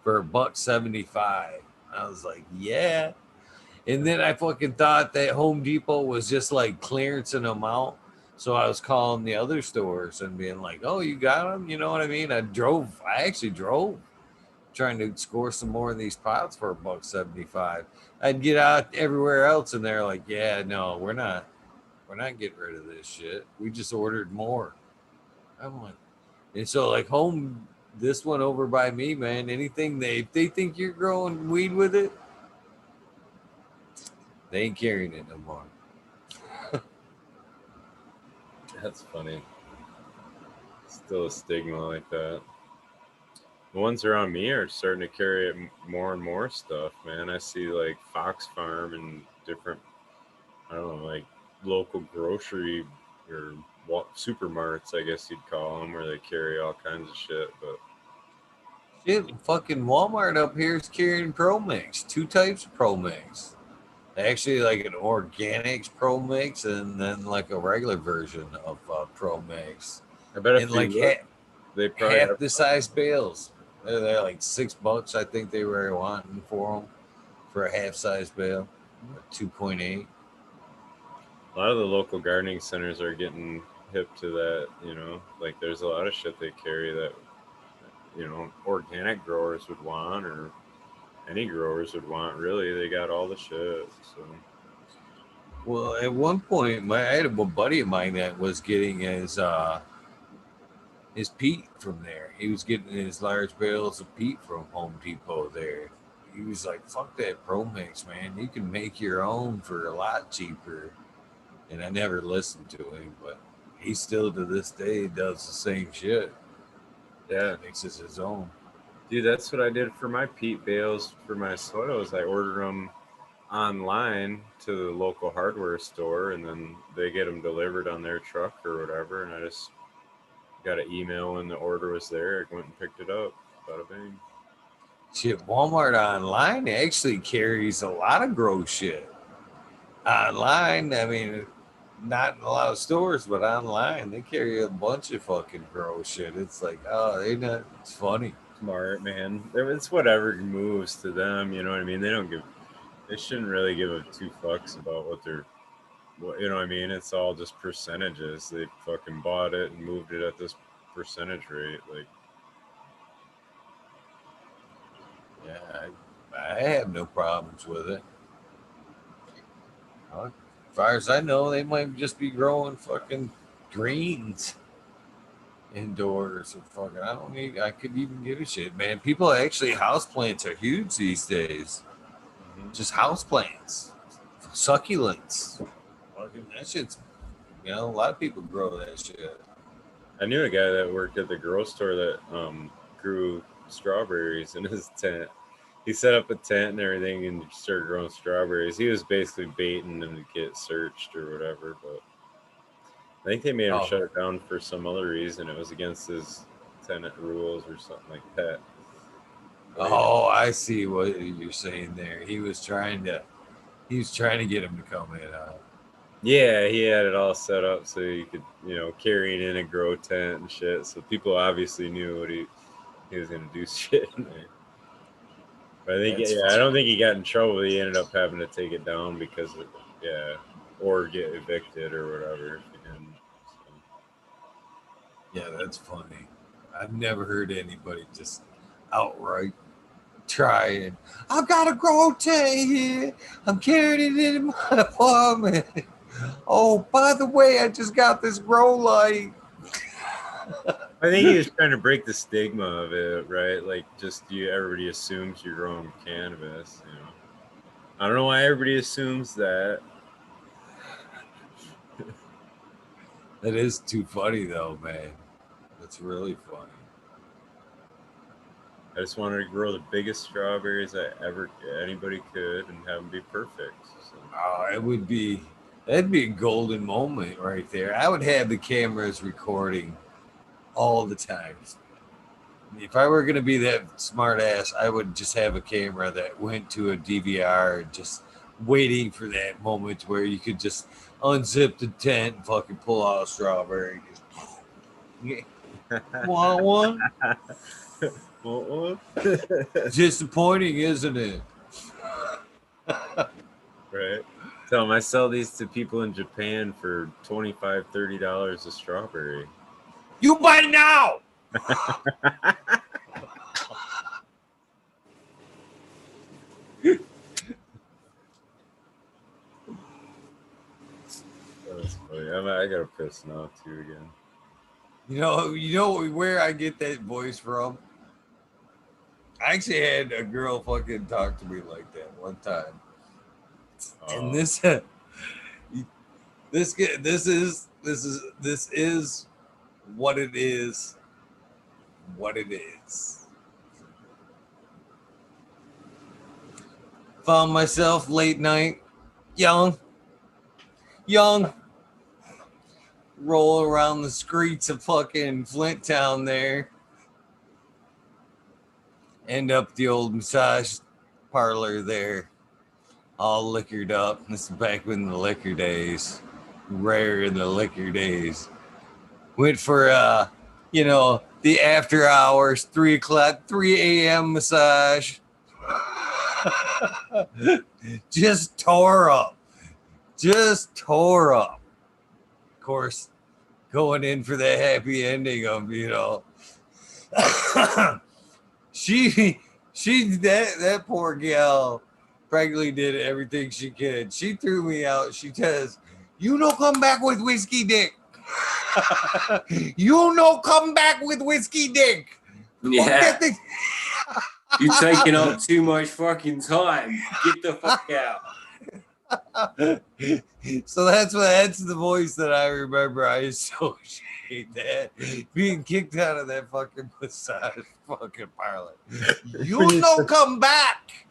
for $1.75. I was like, yeah. And then I fucking thought that Home Depot was just like clearancing them out. So I was calling the other stores and being like, oh, you got them? You know what I mean? I actually drove trying to score some more of these pots for $1.75. I'd get out everywhere else and they're like, yeah, no, we're not getting rid of this shit. We just ordered more. I'm like, and so like this one over by me, man, anything if they think you're growing weed with it, they ain't carrying it no more. That's funny. Still a stigma like that. The ones around me are starting to carry more and more stuff, man. I see like Fox Farm and different, I don't know, like local grocery or supermarkets, I guess you'd call them, where they carry all kinds of shit. But shit, fucking Walmart up here is carrying Pro Mix, 2 types of Pro Mix. Actually, like an organics Pro Mix and then like a regular version of Pro Mix. I bet if and you like look, they probably half have the size bales. They're like $6. I think they were wanting for them for a half size bale, 2.8. a lot of the local gardening centers are getting hip to that. Like there's a lot of shit they carry that organic growers would want, or any growers would want. Really, they got all the shit. So Well, at one point, I had a buddy of mine that was getting his peat from there. He was getting his large bales of peat from Home Depot there. He was like, "Fuck that Pro Mix, man! You can make your own for a lot cheaper." And I never listened to him, but he still to this day does the same shit. yeah, Mixes his own. dude, that's what I did for my peat bales for my soils. I ordered them online to the local hardware store, and then they get them delivered on their truck or whatever. And I just got an email when the order was there. I went and picked it up. Bada bing. Shit, Walmart online actually carries a lot of gross shit. Online, I mean, not in a lot of stores, but online, they carry a bunch of fucking gross shit. It's like, oh, they not. It's funny. Smart, man. It's whatever moves to them. You know what I mean? They shouldn't really give a two fucks about you know what I mean? It's all just percentages. They fucking bought it and moved it at this percentage rate. Like, Yeah, I have no problems with it. As far as I know, they might just be growing fucking greens indoors. And fucking, I could even give a shit, man. People actually, house plants are huge these days. just house plants, succulents. Fucking that shit's, you know, a lot of people grow that shit. I knew a guy that worked at the grocery store that grew strawberries in his tent. He set up a tent and everything and started growing strawberries. He was basically baiting them to get searched or whatever, but I think they made him shut it down for some other reason. It was against his tenant rules or something like that. Oh, I see what you're saying there. He was trying to get him to come in. Yeah, he had it all set up so you could, you know, carry it in a grow tent and shit. So people obviously knew what he was gonna do shit in there. But I think, I don't think he got in trouble. He ended up having to take it down because of, or get evicted or whatever if he didn't. So. Yeah, that's funny. I've never heard anybody just outright trying. I've got a grow tent here. I'm carrying it in my apartment. Oh, by the way, I just got this grow light. I think he was trying to break the stigma of it, right? Like, just everybody assumes you're growing cannabis. You know, I don't know why everybody assumes that. That is too funny, though, man. That's really funny. I just wanted to grow the biggest strawberries anybody could and have them be perfect. So. That'd be a golden moment right there. I would have the cameras recording all the time. If I were going to be that smart ass, I would just have a camera that went to a DVR, just waiting for that moment where you could just unzip the tent and fucking pull out a strawberry. Want one? Want one? Disappointing, isn't it? Right. Tell them I sell these to people in Japan for $25, $30 a strawberry. You buy now. That's funny. I gotta piss now too again. You know where I get that voice from? I actually had a girl fucking talk to me like that one time, and this is what it is. What it is. Found myself late night, young, rolling around the streets of fucking Flint Town there. End up the old massage parlor there, all liquored up. This is back in the liquor days, rare in the liquor days. Went for the after hours 3 a.m. massage. Just tore up. Of course, going in for the happy ending of, that poor gal practically did everything she could. She threw me out. She says, "You no come back with whiskey dick." You no come back with whiskey dick. Yeah. You're taking up too much fucking time. Get the fuck out. So that's the voice that I remember. I associate that being kicked out of that fucking massage fucking parlor. You no come back.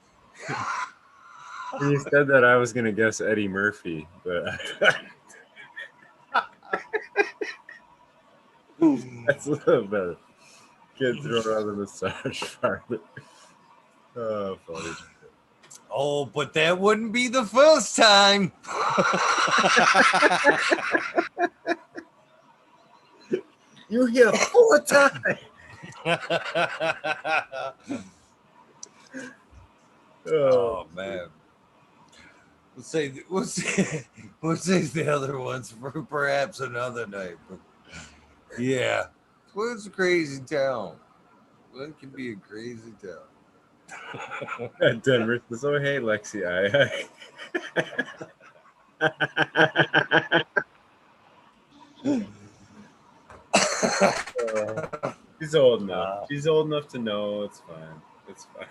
When you said that, I was gonna guess Eddie Murphy, but that's a little better. Get thrown out of the massage parlor. Oh, funny. Oh, but that wouldn't be the first time. You hear 4 times. Oh man. We'll say the other ones for perhaps another night. But yeah, Flint's a crazy town. Flint can be a crazy town. Denver says, "Oh hey, Lexi, she's old enough. She's old enough to know it's fine. It's fine."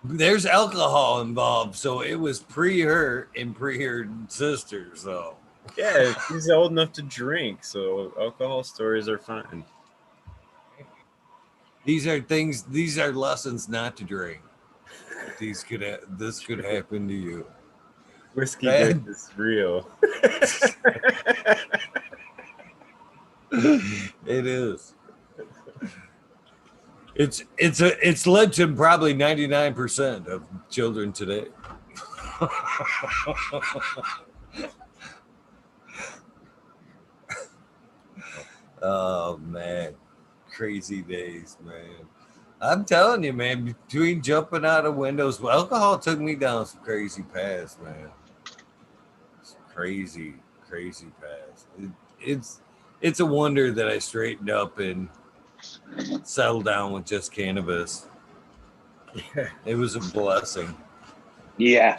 there's alcohol involved, so it was pre-her and pre-her sister. So Yeah, he's old enough to drink, so alcohol stories are fine. these are things. These are lessons not to drink. This could happen to you. Whiskey dick is real. It is. It's led to probably 99% of children today. Oh man, crazy days, man. I'm telling you, man. Between jumping out of windows, alcohol took me down some crazy paths, man. Some crazy, crazy paths. It's a wonder that I straightened up and settled down with just cannabis. It was a blessing. Yeah.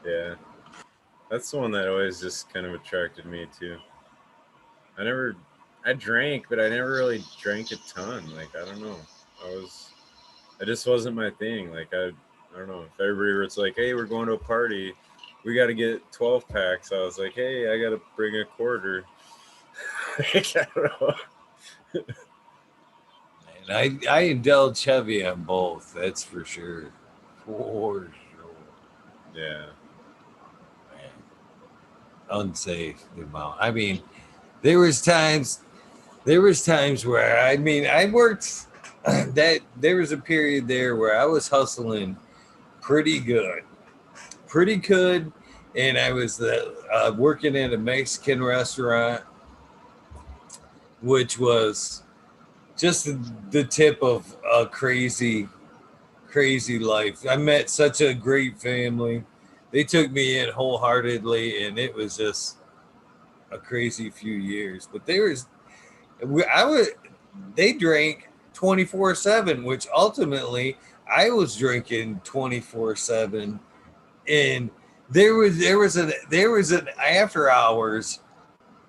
Yeah. That's the one that always just kind of attracted me too. I drank, but I never really drank a ton. Like, I don't know. It just wasn't my thing. Like, I don't know. If everybody was like, hey, we're going to a party, we got to get 12 packs. I was like, hey, I got to bring a quarter. I don't know. And I indulge heavy on both. That's for sure. For sure. Yeah. Man. Unsafe the amount. I mean, there was times where I worked that there was a period there where I was hustling pretty good, and I was working at a Mexican restaurant, which was just the tip of a crazy life. I met such a great family. They took me in wholeheartedly, and it was just a crazy few years. But they drank 24/7, which ultimately I was drinking 24/7, and there was an after hours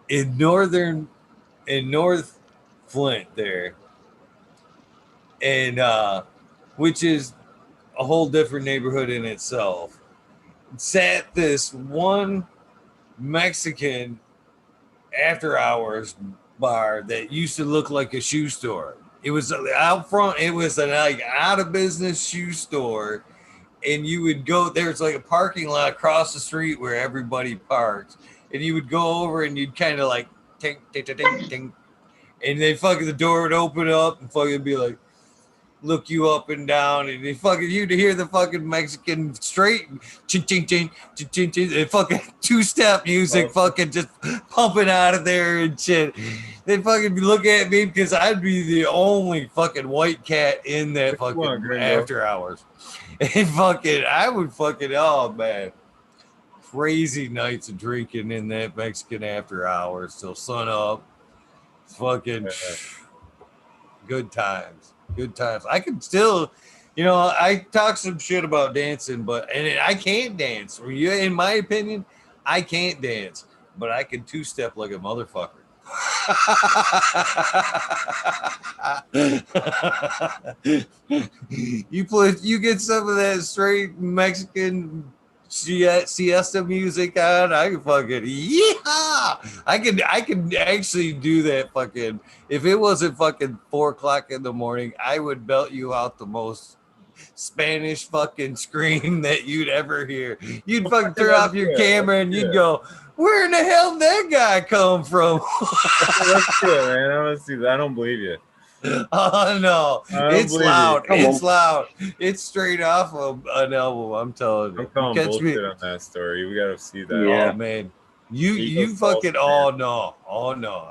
in North Flint there, and which is a whole different neighborhood in itself. Sat this one Mexican after hours bar that used to look like a shoe store. It was out front. It was an like out of business shoe store, and you would go. There's like a parking lot across the street where everybody parks, and you would go over and you'd kind of like ting ting ting ting ting, and then fucking the door would open up and fucking be like, look you up and down, and you'd hear the fucking Mexican straight ching ching ching ching ching ching, and fucking two-step music fucking just pumping out of there and shit. They'd fucking look at me because I'd be the only fucking white cat in that fucking after hours. And I would fucking, oh man, crazy nights of drinking in that Mexican after hours till sun up. Fucking good times. Good times. I could still, I talk some shit about dancing, and I can't dance. In my opinion, I can't dance, but I can two-step like a motherfucker. You get some of that straight Mexican siesta music on, I can fucking I can actually do that fucking. If it wasn't fucking 4:00 in the morning, I would belt you out the most Spanish fucking scream that you'd ever hear. You'd fucking turn off your camera and you'd go, where in the hell did that guy come from? Let's do it, man. I want to see that. I don't believe you. Oh no, it's loud. It's loud. It's straight off of an album. I'm telling you. I'm calling bullshit on that story. We gotta see that. Yeah. Oh man, you fucking. Oh no.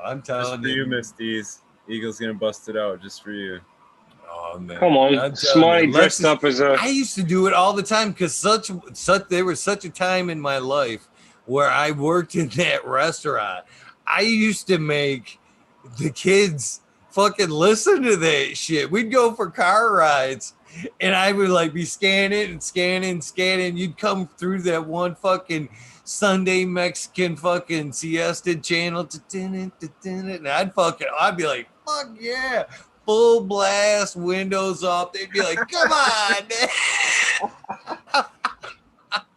I'm telling you. Just for you, Misty's. Eagle's gonna bust it out just for you. Oh man, come on, Smiley dressed up as a. I used to do it all the time because there was such a time in my life where I worked in that restaurant. I used to make the kids fucking listen to that shit. We'd go for car rides and I would like be scanning. You'd come through that one fucking Sunday Mexican fucking siesta channel, and I'd be like, fuck yeah, full blast, windows up. They'd be like, "Come on,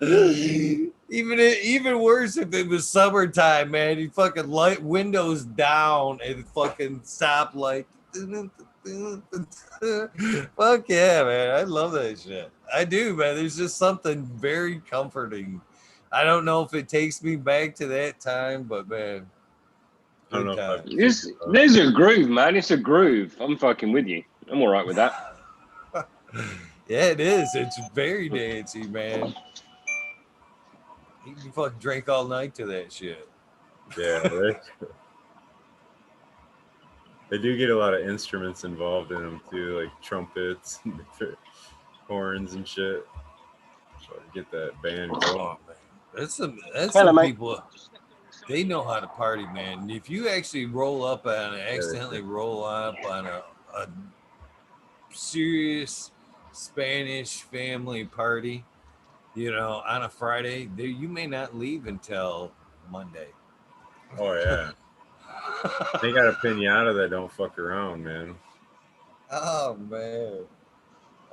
man." Even worse if it was summertime, man. You fucking light windows down and fucking stop like. Fuck yeah, man. I love that shit. I do, man. There's just something very comforting. I don't know if it takes me back to that time, but man, I don't good know if times. There's a groove, man. It's a groove. I'm fucking with you. I'm all right with that. Yeah, it is. It's very dancey, man. You can fucking drink all night to that shit. Yeah, they do get a lot of instruments involved in them too, like trumpets, and horns, and shit. So get that band going. Oh man, that's some Hello, mate. people. They know how to party, man. If you actually accidentally roll up on a serious Spanish family party, on a Friday, you may not leave until Monday. Oh yeah, they got a pinata that don't fuck around, man. Oh man.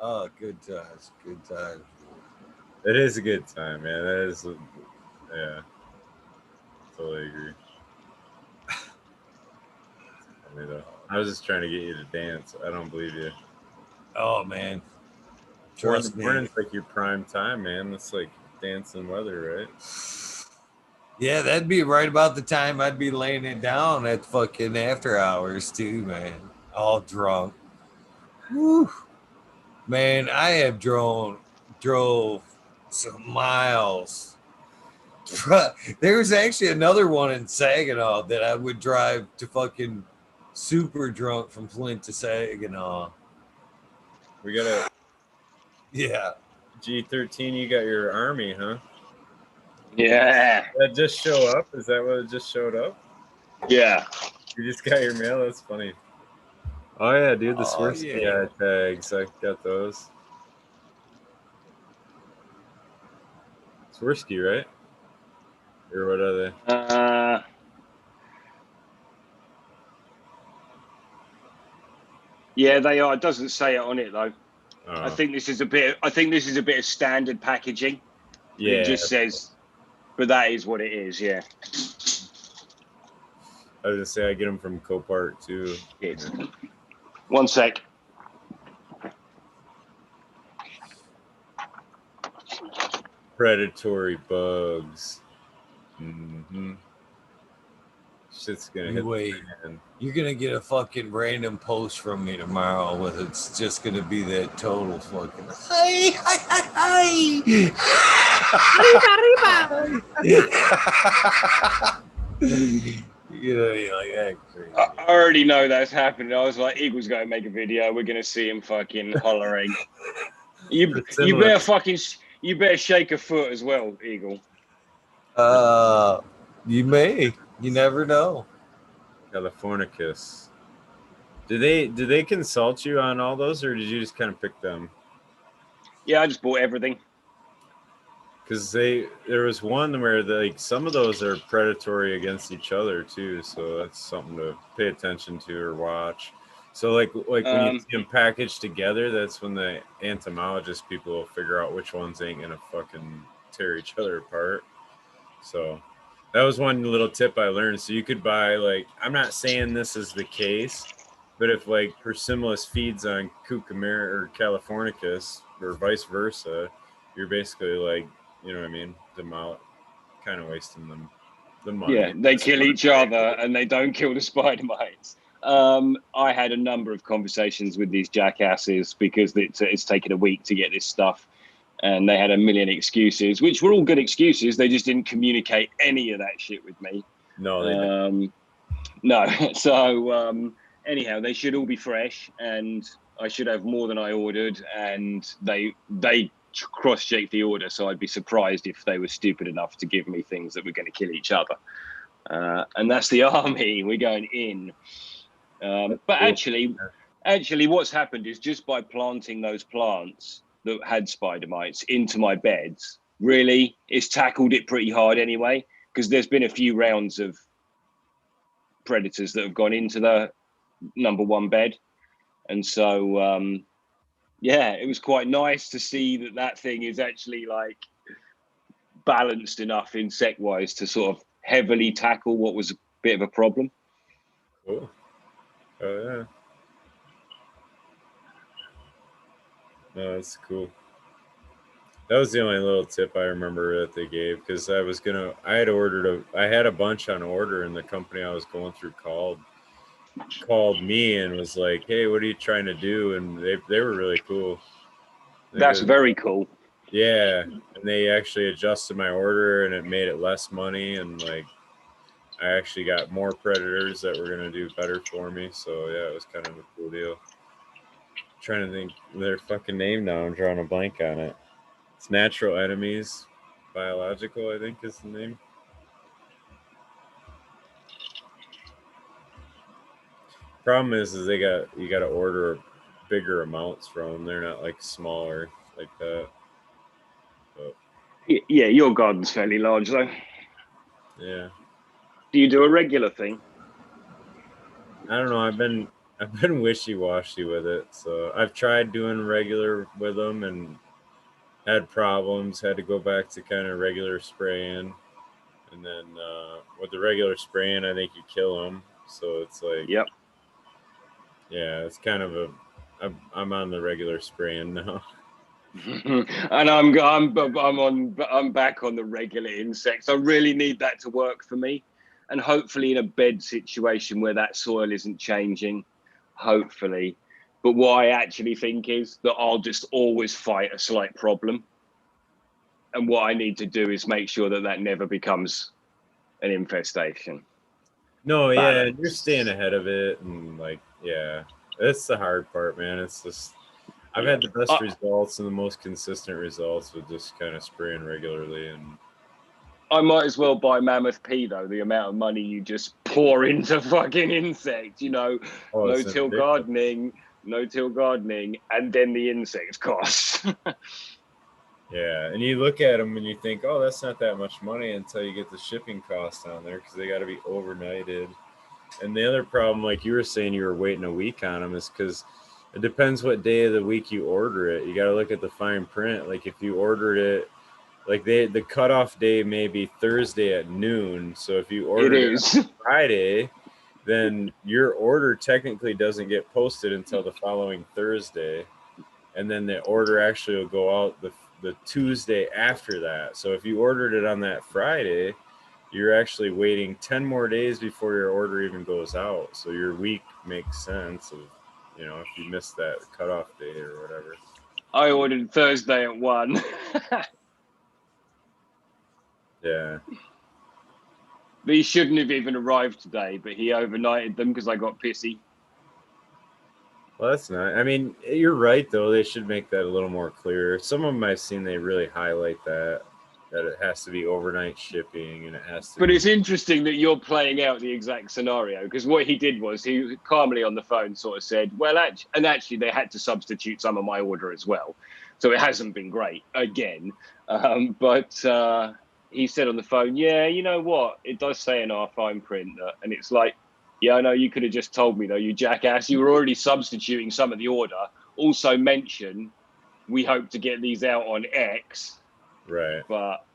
Oh, good times. Good times. It is a good time, man. That is, yeah, totally agree. Funny though. I was just trying to get you to dance. I don't believe you. Oh man. Trust me. Morning's like your prime time, man. It's like dancing weather, right? Yeah, that'd be right about the time I'd be laying it down at fucking after hours too, man. All drunk. Whew. Man, I have drove some miles. There was actually another one in Saginaw that I would drive to fucking super drunk from Flint to Saginaw. We got a Yeah. G13. You got your army, huh? Yeah. That just show up? Is that what it just showed up? Yeah. You just got your mail? That's funny. Oh yeah, dude, the Oh, Swirsky yeah. tags. I got those. Swirsky, right? Or what are they? Yeah, they are. It doesn't say it on it though. Oh. I think this is a bit of standard packaging. Yeah. It just says, but that is what it is. Yeah. I was gonna say I get them from Copart too. Yeah. One sec. Predatory bugs. Mm-hmm. Shit's gonna hit. Wait. You're gonna get a fucking random post from me tomorrow with it's just gonna be that total fucking you're like that crazy. I already know that's happening. I was like, Eagle's going to make a video. We're going to see him fucking hollering. You better shake a foot as well, Eagle. You may. You never know. Californicus. Did they consult you on all those, or did you just kind of pick them? Yeah, I just bought everything. Because there was one where some of those are predatory against each other too, so that's something to pay attention to or watch. So like when you see them packaged together, that's when the entomologist people will figure out which ones ain't gonna fucking tear each other apart. So that was one little tip I learned. So you could buy I'm not saying this is the case, but if Persimmilus feeds on Cucumber or Californicus or vice versa, you're basically you know what I mean, kind of wasting them the money. Yeah, they kill each other and they don't kill the spider mites. I had a number of conversations with these jackasses because it's taken a week to get this stuff, and they had a million excuses, which were all good excuses. They just didn't communicate any of that shit with me. No, they didn't. No. So anyhow, they should all be fresh, and I should have more than I ordered, and they cross-check the order, so I'd be surprised if they were stupid enough to give me things that were going to kill each other. And that's the army. We're going in. But actually, what's happened is just by planting those plants that had spider mites into my beds, really, it's tackled it pretty hard anyway, because there's been a few rounds of predators that have gone into the number one bed. And so, yeah, it was quite nice to see that thing is actually like balanced enough insect-wise to sort of heavily tackle what was a bit of a problem. Cool. Oh yeah. No, that's cool. That was the only little tip I remember that they gave, because I had a bunch on order, and the company I was going through called me and was like, "Hey, what are you trying to do?" And they were really cool. That's very cool. Yeah, and they actually adjusted my order, and it made it less money, and like I actually got more predators that were gonna do better for me. So yeah, it was kind of a cool deal. Trying to think their fucking name now. I'm drawing a blank on it. It's Natural Enemies Biological, I think is the name. Problem is you got to order bigger amounts from them. They're not like smaller like that. But Yeah, your garden's fairly large though. yeah, Do you do a regular thing? I don't know. I've been wishy washy with it. So I've tried doing regular with them and had problems. Had to go back to kind of regular spraying, and then with the regular spraying, I think you kill them. So it's like, Yep. yeah, it's kind of I'm on the regular spraying now. And I'm back on the regular insects. I really need that to work for me, and hopefully in a bed situation where that soil isn't changing, hopefully. But what I actually think is that I'll just always fight a slight problem, and what I need to do is make sure that never becomes an infestation. No, yeah, Balance. you're staying ahead of it, and like, yeah, that's the hard part, man. It's just I've had the best results and the most consistent results with just kind of spraying regularly, and I might as well buy Mammoth P though. The amount of money you just pour into fucking insects, no-till gardening, and then the insects cost. yeah, and you look at them and you think, oh, that's not that much money until you get the shipping cost on there because they got to be overnighted. And the other problem, like you were saying, you were waiting a week on them, is because it depends what day of the week you order it. You got to look at the fine print. Like if you ordered it, like the cutoff day may be Thursday at noon. So if you ordered it on Friday, then your order technically doesn't get posted until the following Thursday, and then the order actually will go out the Tuesday after that. So if you ordered it on that Friday, you're actually waiting 10 more days before your order even goes out. So your week makes sense of, if you missed that cutoff date or whatever. I ordered Thursday at 1. Yeah. But he shouldn't have even arrived today, but he overnighted them because I got pissy. Well, that's nice. I mean, you're right, though. They should make that a little more clear. Some of them I've seen, they really highlight that it has to be overnight shipping and it has to But it's interesting that you're playing out the exact scenario, because what he did was he calmly on the phone sort of said, well, actually they had to substitute some of my order as well. So it hasn't been great again. But he said on the phone, yeah, you know what? It does say in our fine print that, and it's like, yeah, I know, you could have just told me though, you jackass. You were already substituting some of the order. Also mention, we hope to get these out on X. Right. But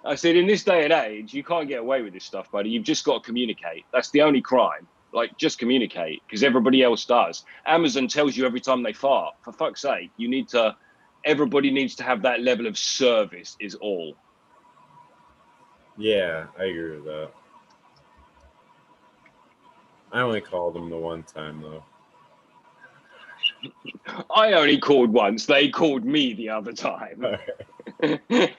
I said, in this day and age, you can't get away with this stuff, buddy. You've just got to communicate. That's the only crime. Like, just communicate, because everybody else does. Amazon tells you every time they fart. For fuck's sake, everybody needs to have that level of service is all. Yeah, I agree with that. I only called them the one time, though. I only called once. They called me the other time. Yeah,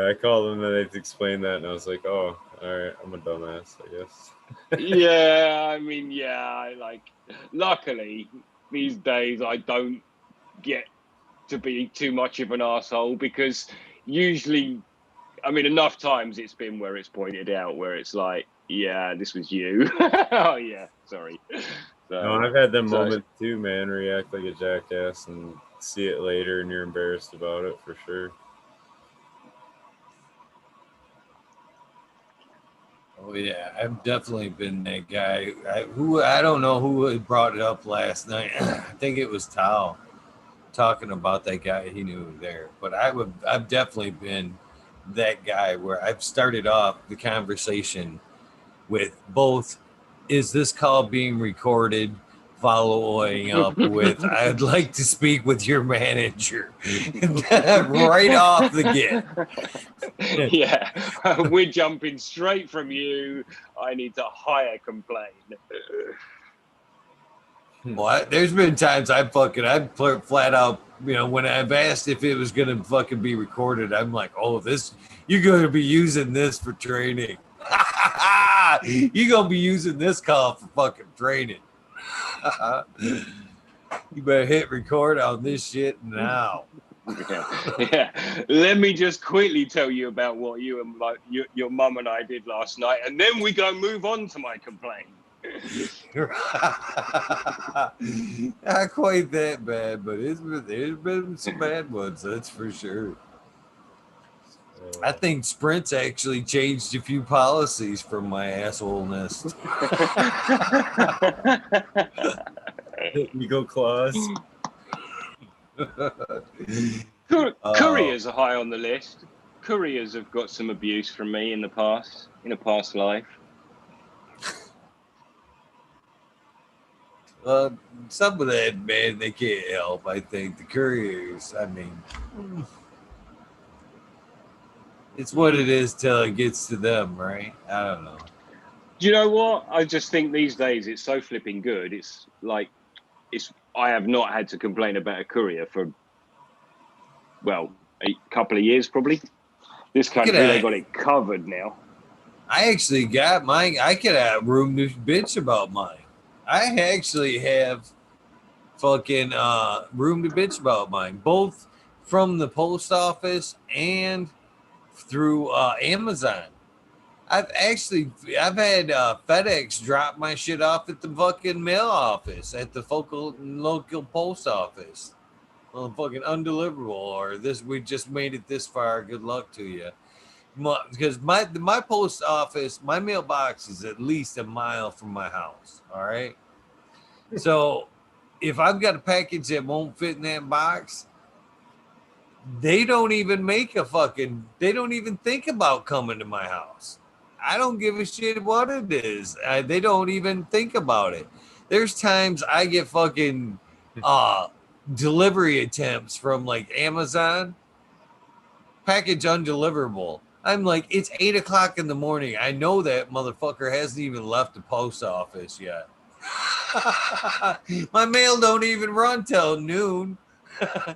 I called them and they explained that, and I was like, oh, all right, I'm a dumbass, I guess. Yeah, I mean, luckily, these days I don't get to be too much of an asshole, because usually, I mean, enough times it's been where it's pointed out, where it's like, yeah, this was you. Oh, yeah, sorry. So, No, I've had them moments too, man. React like a jackass and see it later and you're embarrassed about it for sure. Oh yeah, I've definitely been that guy. I don't know who had brought it up last night. I think it was Tao talking about that guy he knew there. But I've definitely been that guy where I've started off the conversation with both, is this call being recorded, following up with, I'd like to speak with your manager. Right off the get. Yeah, we're jumping straight from you. I need to hire complain. Well, there's been times I've flat out, when I've asked if it was going to fucking be recorded, I'm like, oh, you're going to be using this for training. You're going to be using this call for fucking training. You better hit record on this shit now. Yeah. Let me just quickly tell you about what you and your mum and I did last night, and then we go move on to my complaint. Not quite that bad, but there's been some bad ones, that's for sure. I think Sprint's actually changed a few policies from my asshole nest. You go claws. Couriers are high on the list. Couriers have got some abuse from me in a past life. Some of that, man, they can't help. I think the couriers, I mean, it's what it is till it gets to them, right? I don't know. Do you know what? I just think these days it's so flipping good. It's like, I have not had to complain about a courier for, well, a couple of years probably. This country, they got it covered now. I actually got mine. I could have room to bitch about mine. I actually have fucking room to bitch about mine, both from the post office and through Amazon. I've had FedEx drop my shit off at the fucking mail office, at the local post office. Well, fucking undeliverable, or we just made it this far. Good luck to you. Because my post office, my mailbox is at least a mile from my house. All right. So if I've got a package that won't fit in that box, they don't even they don't even think about coming to my house. I don't give a shit what it is. They don't even think about it. There's times I get fucking delivery attempts from like Amazon, package undeliverable. I'm like, it's 8 o'clock in the morning. I know that motherfucker hasn't even left the post office yet. My mail don't even run till noon.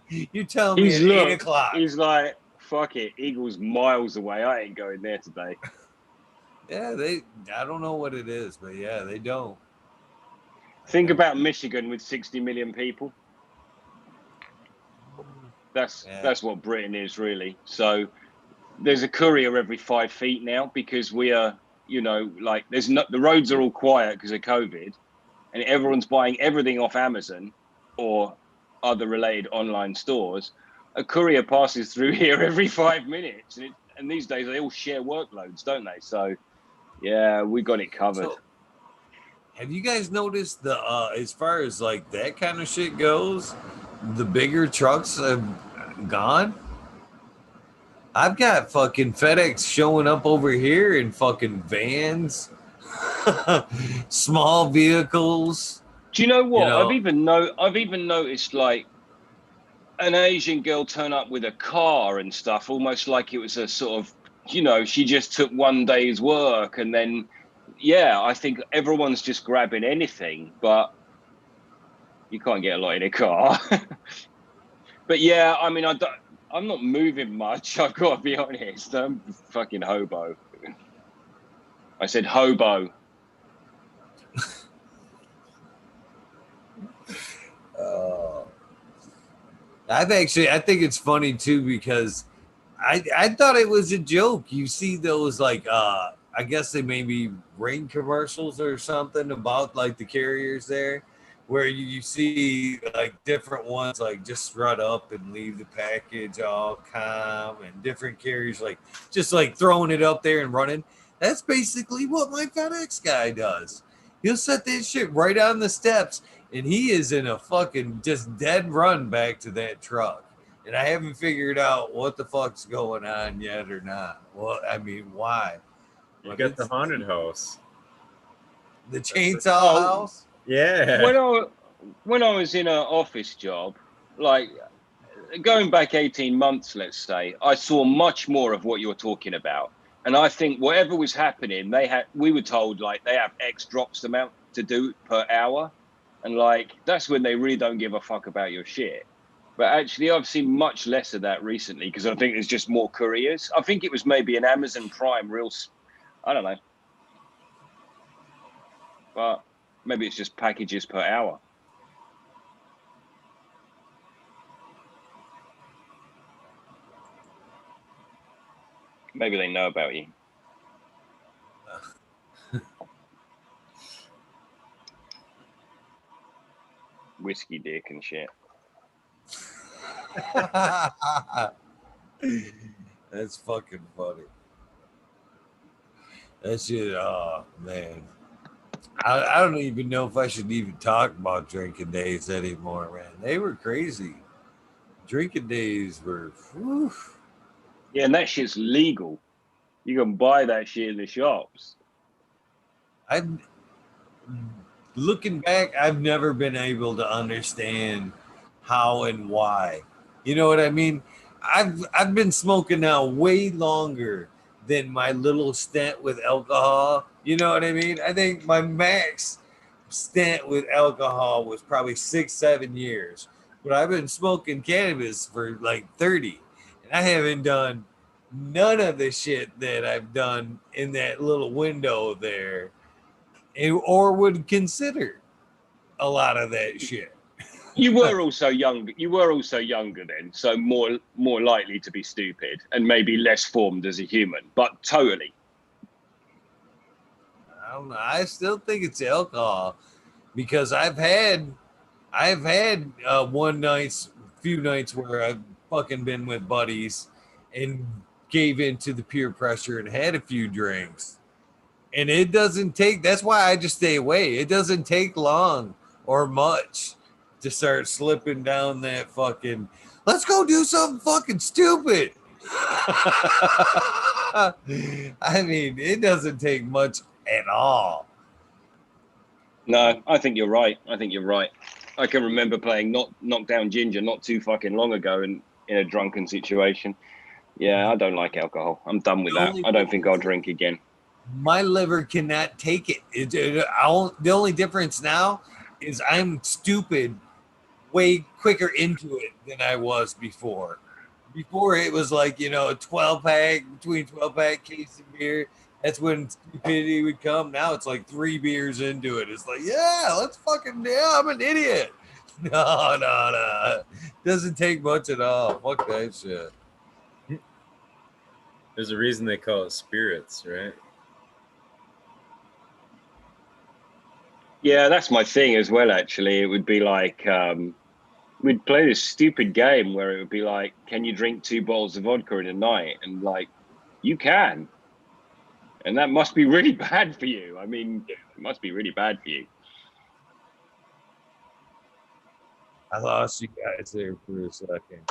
You tell me at 8 o'clock. He's like, fuck it, Eagle's miles away. I ain't going there today. Yeah, I don't know what it is, but yeah, they don't. Think about Michigan with 60 million people. That's what Britain is, really. So there's a courier every 5 feet now, because we are, like, the roads are all quiet because of COVID, and everyone's buying everything off Amazon or other related online stores. A courier passes through here every 5 minutes, and these days they all share workloads, don't they? So yeah, we got it covered. So, have you guys noticed as far as like that kind of shit goes, the bigger trucks have gone? I've got fucking FedEx showing up over here in fucking vans, small vehicles. Do you know what? I've even noticed like an Asian girl turn up with a car and stuff, almost like it was a sort of, she just took one day's work, and then, I think everyone's just grabbing anything, but you can't get a lot in a car. But yeah, I mean, I'm not moving much. I've got to be honest. I'm fucking hobo. I said hobo. I think it's funny too, because I thought it was a joke. You see those like I guess they may be rain commercials or something about like the carriers there, where you see like different ones like just strut up and leave the package all calm, and different carriers like just like throwing it up there and running. That's basically what my FedEx guy does. He'll set that shit right on the steps, and he is in a fucking just dead run back to that truck. And I haven't figured out what the fuck's going on yet or not. Well, I mean, why? You But got the it's haunted house. the chainsaw Oh, house. Yeah. when I was in an office job, like going back 18 months, let's say, I saw much more of what you're talking about. And I think whatever was happening, we were told like they have X drops amount to do per hour. And like that's when they really don't give a fuck about your shit. But actually I've seen much less of that recently because I think there's just more couriers. I think it was maybe an Amazon Prime I don't know. But maybe it's just packages per hour. Maybe they know about you. Whiskey dick and shit. That's fucking funny. That shit, oh man. I don't even know if I should even talk about drinking days anymore, man. They were crazy. Drinking days were, whew. Yeah, and that shit's legal. You can buy that shit in the shops. I looking back, I've never been able to understand how and why. You know what I mean? I've been smoking now way longer than my little stint with alcohol. You know what I mean? I think my max stint with alcohol was probably 6, 7 years. But I've been smoking cannabis for like 30. And I haven't done none of the shit that I've done in that little window there or would consider a lot of that shit. You were also young. You were also younger then, so more likely to be stupid and maybe less formed as a human. But totally. I don't know. I still think it's alcohol because I've had few nights where I've fucking been with buddies and gave in to the peer pressure and had a few drinks. And it doesn't take, that's why I just stay away. It doesn't take long or much to start slipping down that fucking, let's go do something fucking stupid. I mean, it doesn't take much at all. No, I think you're right. I think you're right. I can remember playing Knockdown Ginger not too fucking long ago in a drunken situation. Yeah, I don't like alcohol. I'm done with that. I don't think I'll drink again. My liver cannot take it. The only difference now is I'm stupid way quicker into it than I was before. Before it was like, a 12 pack, between 12 pack case of beer. That's when stupidity would come. Now it's like 3 beers into it. It's like, yeah, I'm an idiot. No. Doesn't take much at all. Fuck that shit. There's a reason they call it spirits, right? Yeah, that's my thing as well, actually. It would be like we'd play this stupid game where it would be like, can you drink 2 bottles of vodka in a night? And like, you can. And that must be really bad for you. I mean, it must be really bad for you. I lost you guys there for a second.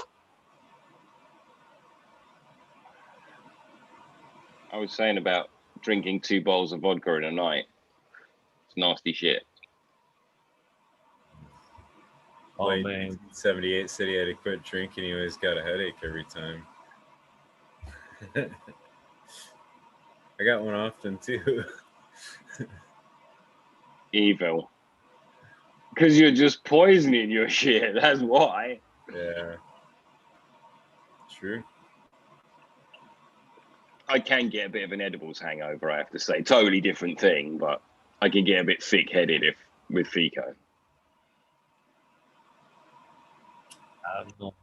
I was saying about drinking 2 bottles of vodka in a night. It's nasty shit. Oh, Like, man. 78 said he had to quit drinking. He always got a headache every time. I got one often too. Evil. Because you're just poisoning your shit. That's why. Yeah. True. I can get a bit of an edibles hangover, I have to say. Totally different thing, but I can get a bit thick-headed with Fico. I don't know.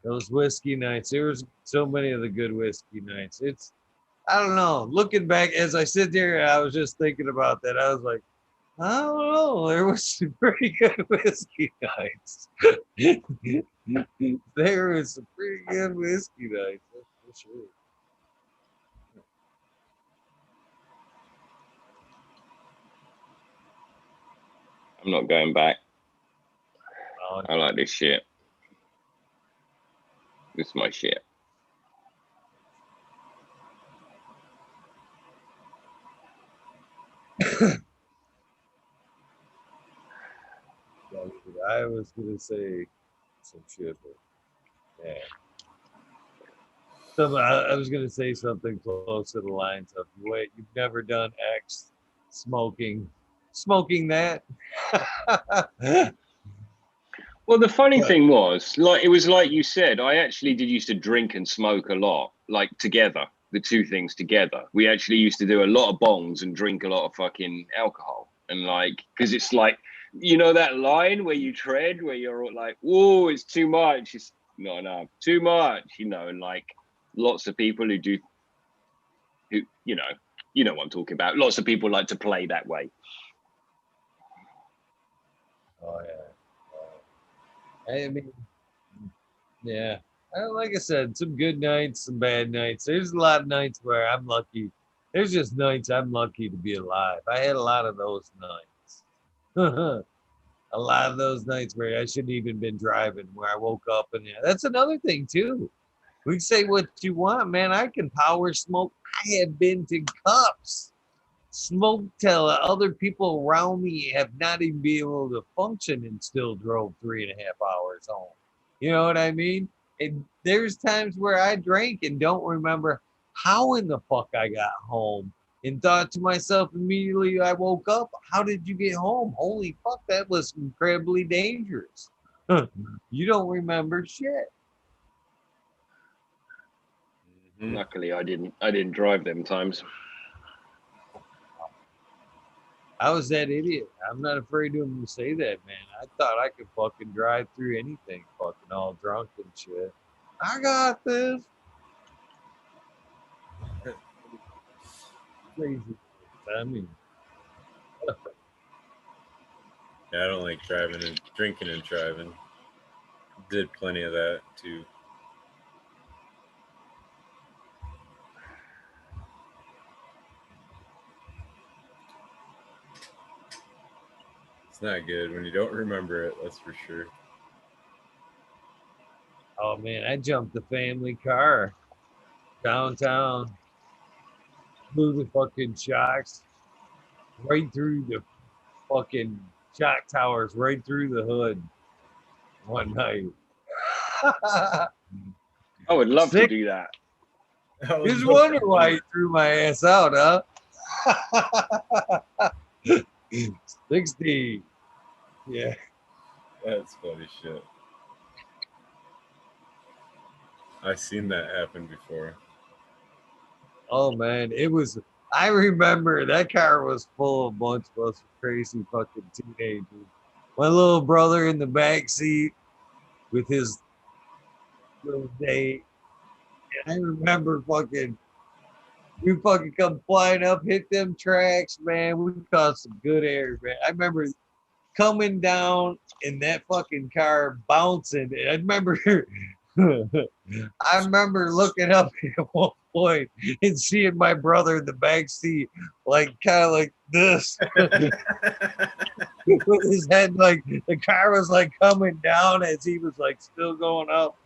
Those whiskey nights. There was so many of the good whiskey nights. I don't know. Looking back as I sit there, I was just thinking about that. I was like, I don't know. There was some pretty good whiskey nights. There was some pretty good whiskey nights. That's for sure. I'm not going back. Oh, I like this shit. This is my shit. I was gonna say some shit, but yeah. I was gonna say something close to the lines of, "Wait, you've never done X, smoking that." Well, the funny thing was, like, it was like you said, I actually did used to drink and smoke a lot, like together, the two things together. We actually used to do a lot of bongs and drink a lot of fucking alcohol. And like, because it's like, you know, that line where you tread, where you're all like, whoa, it's too much. It's not enough, too much, you know, and like lots of people who do, who, you know what I'm talking about. Lots of people like to play that way. Oh yeah. I mean, yeah. Like I said, some good nights, some bad nights. There's a lot of nights where I'm lucky. There's just nights I'm lucky to be alive. I had a lot of those nights. A lot of those nights where I shouldn't even been driving, where I woke up and that's another thing too. We can say what you want, man. I can power smoke. I have been to cups. Smoke till other people around me have not even been able to function and still drove 3.5 hours home. You know what I mean? And there's times where I drank and don't remember how in the fuck I got home and thought to myself immediately I woke up, how did you get home? Holy fuck, that was incredibly dangerous. You don't remember shit. Luckily, I didn't drive them times. I was that idiot. I'm not afraid to even say that, man. I thought I could fucking drive through anything, fucking all drunk and shit. I got this. Crazy. I mean, Yeah, I don't like driving and drinking and driving. Did plenty of that too. It's not good when you don't remember it, that's for sure. oh man, I jumped the family car downtown, blew the fucking shocks right through the fucking shock towers, right through the hood one night. I would love to do that. Just wonder why he threw my ass out, huh? 60. Yeah. That's funny shit. I've seen that happen before. Oh man, it was. I remember that car was full of a bunch of us crazy fucking teenagers. My little brother in the back seat with his little date. And I remember we fucking come flying up, hit them tracks, man. We caught some good air, man. I remember coming down in that fucking car bouncing. And I remember looking up at one point and seeing my brother in the back seat, like kind of like this, with his head like the car was like coming down as he was like still going up.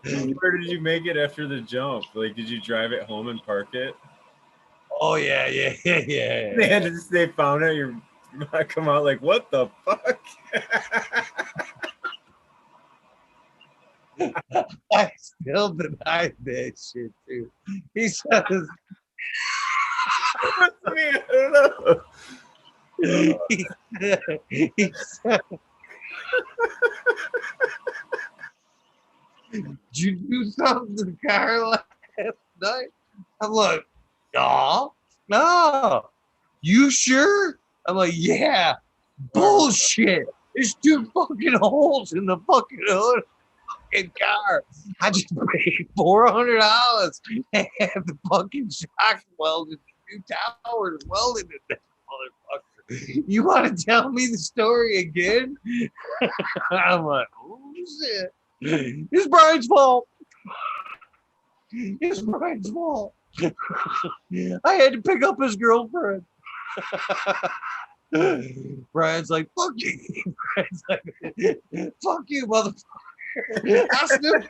Where did you make it after the jump? Like, did you drive it home and park it? Oh yeah. They found out you're come out like, what the fuck? I still denied that shit too. He says I don't know. he said, did you do something to the car last night? I'm like, no. You sure? I'm like, yeah. Bullshit. There's 2 fucking holes in the fucking hood of the fucking car. I just paid $400 and have the fucking shock welded, 2 towers welded in that motherfucker. You want to tell me the story again? I'm like, oh shit. It's Brian's fault. It's Brian's fault. I had to pick up his girlfriend. Brian's like, fuck you. Brian's like, fuck you, motherfucker. I snooped.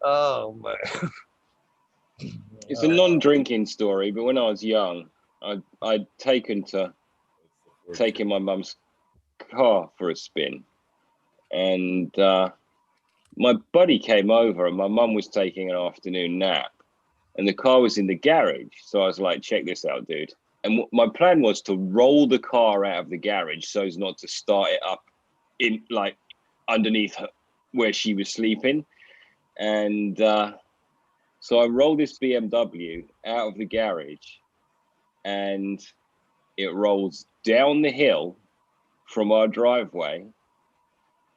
Oh man. It's a non-drinking story, but when I was young, I'd taken my mum's car for a spin, and my buddy came over, and my mum was taking an afternoon nap, and the car was in the garage. So I was like, check this out, dude. And my plan was to roll the car out of the garage so as not to start it up in like underneath her where she was sleeping. And so I rolled this BMW out of the garage, and it rolls down the hill from our driveway.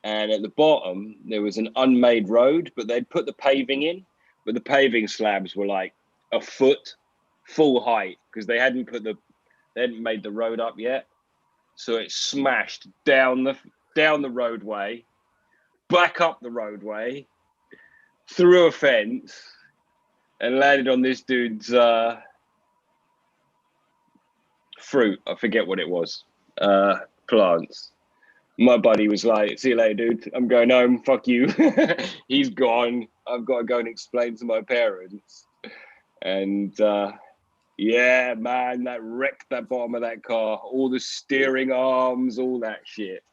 And at the bottom, there was an unmade road, but they'd put the paving in, but the paving slabs were like a foot full height because they hadn't made the road up yet. So it smashed down the roadway, back up the roadway, through a fence, and landed on this dude's fruit. I forget what it was. Plants. My buddy was like, see you later, dude. I'm going home. Fuck you. He's gone. I've got to go and explain to my parents. And yeah, man, that wrecked that bottom of that car. All the steering arms, all that shit.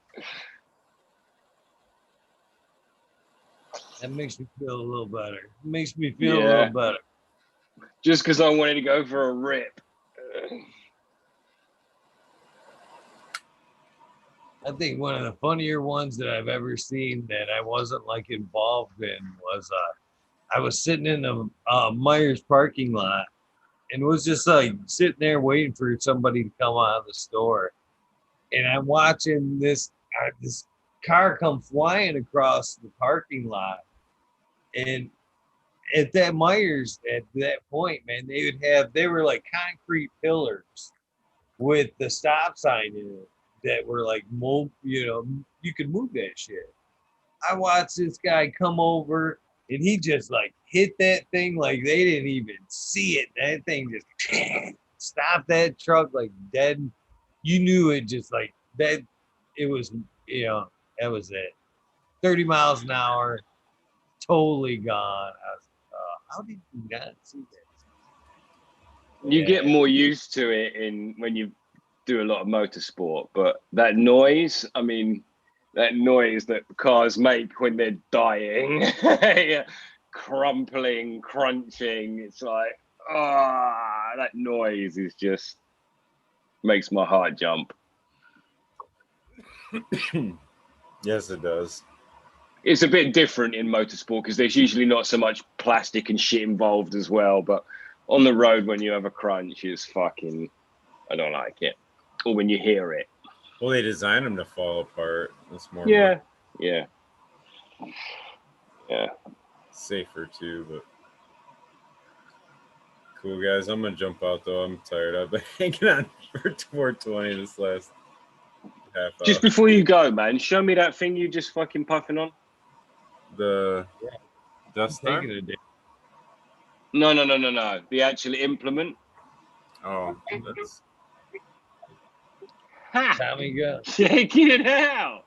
That makes me feel a little better. It makes me feel a little better. Just because I wanted to go for a rip. I think one of the funnier ones that I've ever seen that I wasn't like involved in was I was sitting in the Myers parking lot and was just like sitting there waiting for somebody to come out of the store. And I'm watching this car come flying across the parking lot. And at that Myers, at that point, man, they were like concrete pillars with the stop sign in it that were like, you could move that shit. I watched this guy come over and he just like hit that thing like they didn't even see it. That thing just stopped that truck like dead. You knew it just like that. It was, that was it. 30 miles an hour, totally gone. I was how did you not see that? You get more used to it when you do a lot of motorsport, but that noise, I mean, that noise that cars make when they're dying, crumpling, crunching, it's like, that noise is just makes my heart jump. Yes, it does. It's a bit different in motorsport because there's usually not so much plastic and shit involved as well, but on the road when you have a crunch, it's fucking, I don't like it. Or when you hear it. Well, they designed them to fall apart. It's more Yeah. Safer too, but cool, guys. I'm gonna jump out though. I'm tired. I've been hanging on for 420 this last half hour. Just before you go, man, show me that thing you just fucking puffing on. The Death Star? No. The actual implement. Oh, that's Tommy gun. Checking it out.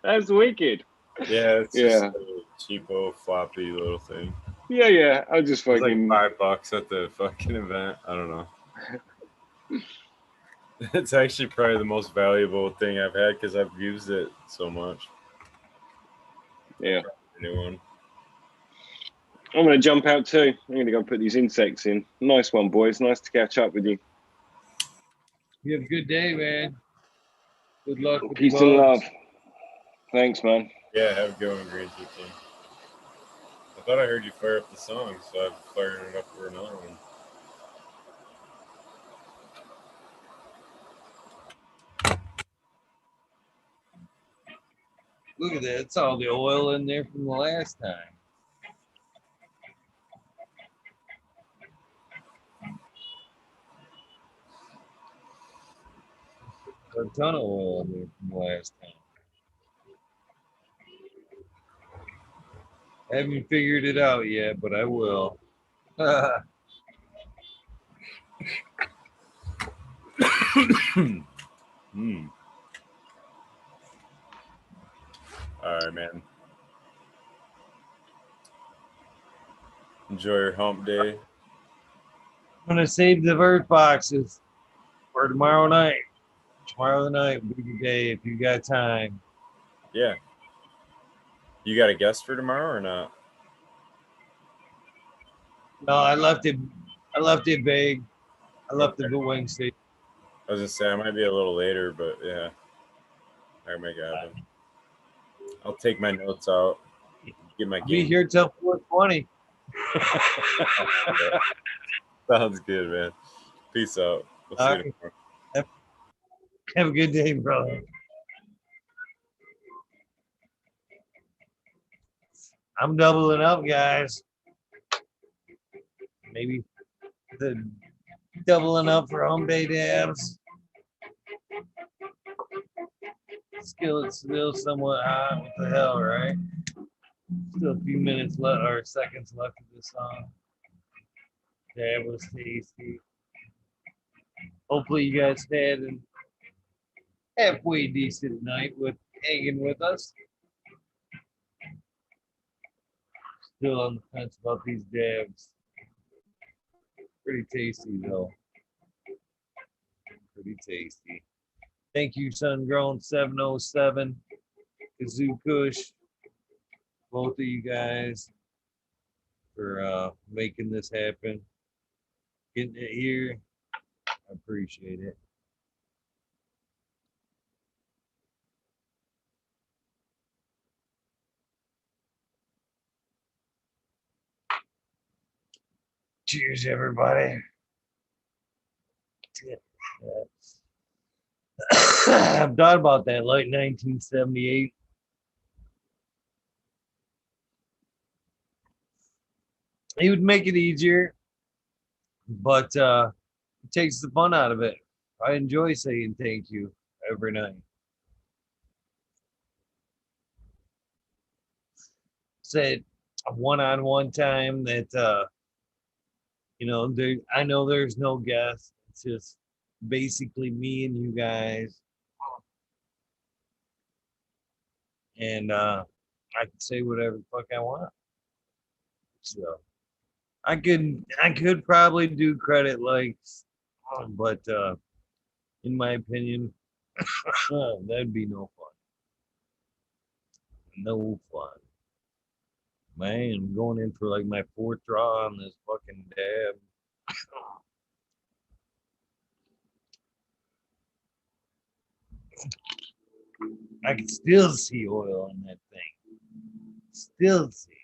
That's wicked. Yeah, it's just a cheapo floppy little thing. Yeah. I just fucking like $5 at the fucking event. I don't know. It's actually probably the most valuable thing I've had because I've used it so much. Yeah. New one. I'm gonna jump out too. I'm gonna go put these insects in. Nice one, boys. Nice to catch up with you. You have a good day, man. Good luck with peace and love. Thanks, man. Yeah, have a good one, Green Tea King. I thought I heard you fire up the song, so I've fired it up for another one. Look at that. It's all the oil in there from the last time. a ton of oil in there from last time. I haven't figured it out yet, but I will. All right, man. Enjoy your hump day. I'm gonna save the vert boxes for tomorrow night. Tomorrow night will be the day if you got time. Yeah. You got a guest for tomorrow or not? No, I left it vague. I left it Wednesday. I was gonna say I might be a little later, but yeah, I can make it happen. I'll take my notes out. Get my I'll be game. here till 4:20. Sounds good, man. Peace out. We'll see you tomorrow. Have a good day, brother. I'm doubling up, guys. Maybe the doubling up for home day dabs. Skillet's still somewhat hot. What the hell, right? Still a few minutes left or seconds left of this song. Dab was tasty. Hopefully you guys had an halfway decent night with hanging with us. Still on the fence about these dabs. Pretty tasty though. Pretty tasty. Thank you, Sungrown 707, Kazoo Kush, both of you guys for making this happen. Getting it here. I appreciate it. Cheers, everybody. I've thought about that, like 1978. It would make it easier, but it takes the fun out of it. I enjoy saying thank you every night. Said a one-on-one time that I know there's no guest. It's just basically me and you guys. And I can say whatever the fuck I want. So I could probably do credit likes, but in my opinion, that'd be no fun. No fun. Man, I'm going in for like my fourth draw on this fucking dab. I can still see oil in that thing. Still see it.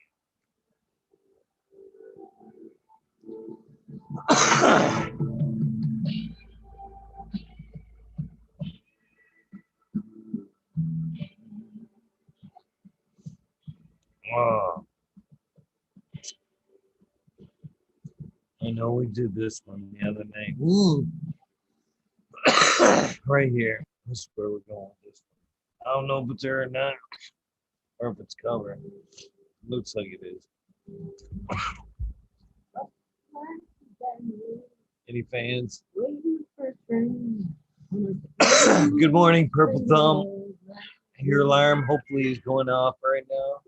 Oh. I know we did this one the other night. Ooh. Right here. This is where we're going with this one. I don't know if it's there or not, or if it's covered. Looks like it is. Any fans? Good morning, Purple Thumb. Your alarm hopefully is going off right now.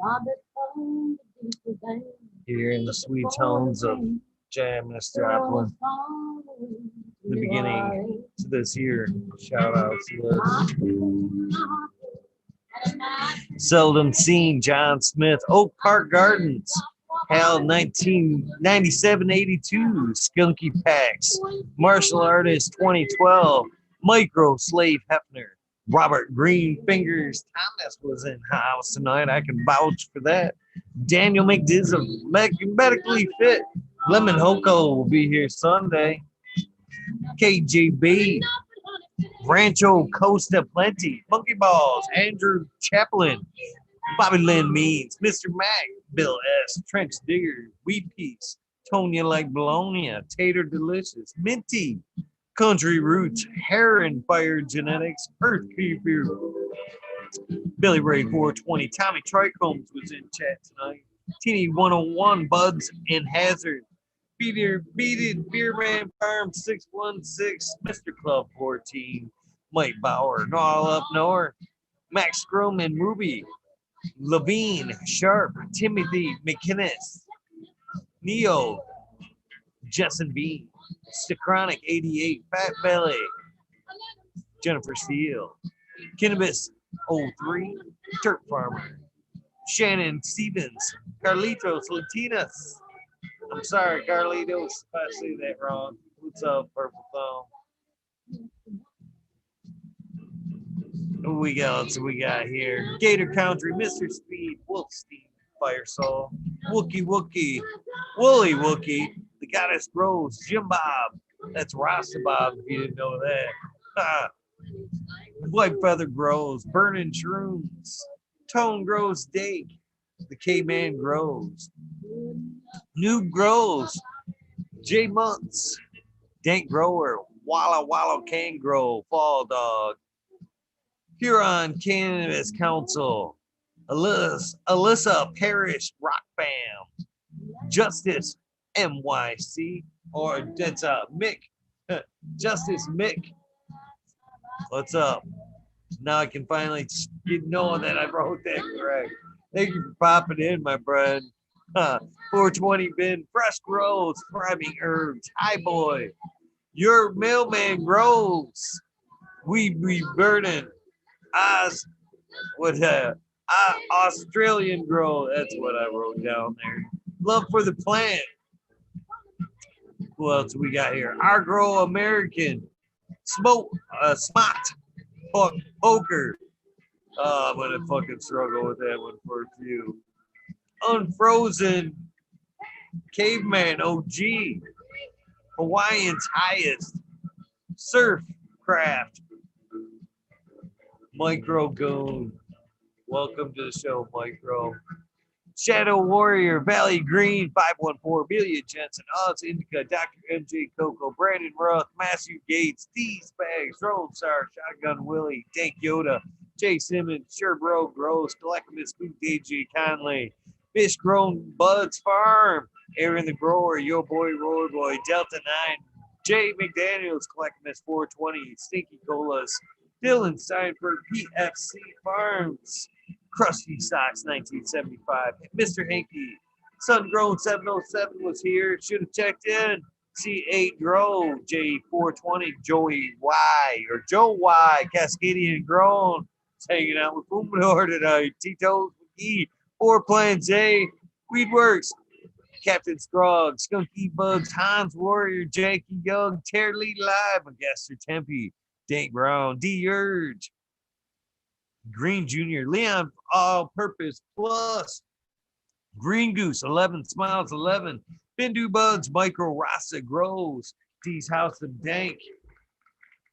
Here in the sweet tones of Jam Mr. Applin. The beginning to this here shout outs list. Seldom Seen, John Smith, Oak Park Gardens, Hal 1997-82, Skunky Packs, Martial Artist 2012, Micro Slave Hefner, Robert Green Fingers Thomas was in house tonight. I can vouch for that. Daniel McDizzle, medically fit. Lemon Hoko will be here Sunday. KJB, Rancho Costa Plenty, Monkey Balls, Andrew Chaplin, Bobby Lynn Means, Mr. Mac, Bill S., Trench Digger, Weed Piece, Tonya Like Bologna, Tater Delicious, Minty, Country Roots, Heron Fire Genetics, Earth Keeper, Billy Ray 420, Tommy Trichomes was in chat tonight. Teeny 101, Buds and Hazard, Beat It, Beerman Farm 616, Mr. Club 14, Mike Bauer, All Up North, Max Scrum and Ruby, Levine, Sharp, Timothy McInnes, Neo, Justin B, Stachronic 88, Fat Belly, Jennifer Steele, Cannabis 03, Turk Farmer, Shannon Stevens, Carlitos Latinas. I'm sorry, Carlitos, if I say that wrong. What's up, Purple Thumb? Who we got? So we got here Gator Country, Mr. Speed, Wolfstein, Fire Soul, Wookie, Wooly Wookie, the Goddess Rose, Jim Bob. That's Rasta Bob, if you didn't know that. White Feather Grows, Burning Shrooms, Tone Grows Dake, the K-Man Grows, Noob Grows, J Months, Dank Grower, Walla Walla Can Grow, Fall Dog, Huron Cannabis Council, Alyssa Parrish Rock Bam, Justice MYC, or that's Mick, Justice Mick. What's up? Now I can finally get knowing that I wrote that correct. Thank you for popping in, my friend. 420 bin, fresh grows, thriving herbs. Hi, boy. Your mailman grows. We burning. Oz, what Australian grow. That's what I wrote down there. Love for the plant. Who else we got here? Our Grow American. Smoke, Smot, Poker. I'm gonna fucking struggle with that one for a few. Unfrozen, Caveman OG, Hawaiian's Highest, Surf Craft, Micro Goon. Welcome to the show, Micro. Shadow Warrior, Valley Green, 514, Amelia Jensen, Oz Indica, Dr. MJ Coco, Brandon Ruth, Matthew Gates, D Spags, Drone Star, Shotgun Willie, Dank Yoda, Jay Simmons, Sure Bro Gross, Collectimus Scoop DJ Conley, Fish Grown Buds Farm, Aaron the Grower, Yo Boy Roy Boy, Delta 9, Jay McDaniels, Collectimus 420, Stinky Colas, Dylan Steinberg, PFC Farms, Krusty Socks 1975, Mr. Hanky, Sun Grown 707 was here, should have checked in. C8 Grow, J420, Joey Y, or Joe Y, Cascadian Grown, hanging out with Fumador tonight, Tito's McGee, 4 Plans A, Weedworks, Captain Scrog, Skunky Bugs, Hans Warrior, Jakey Young, Tear Lee Live, Magaster Tempe, Dank Brown, D Urge, Green Jr., Leon All Purpose Plus, Green Goose, 11 Smiles 11, Bindu Buds, Micro Rasa Grows, D's House of Dank,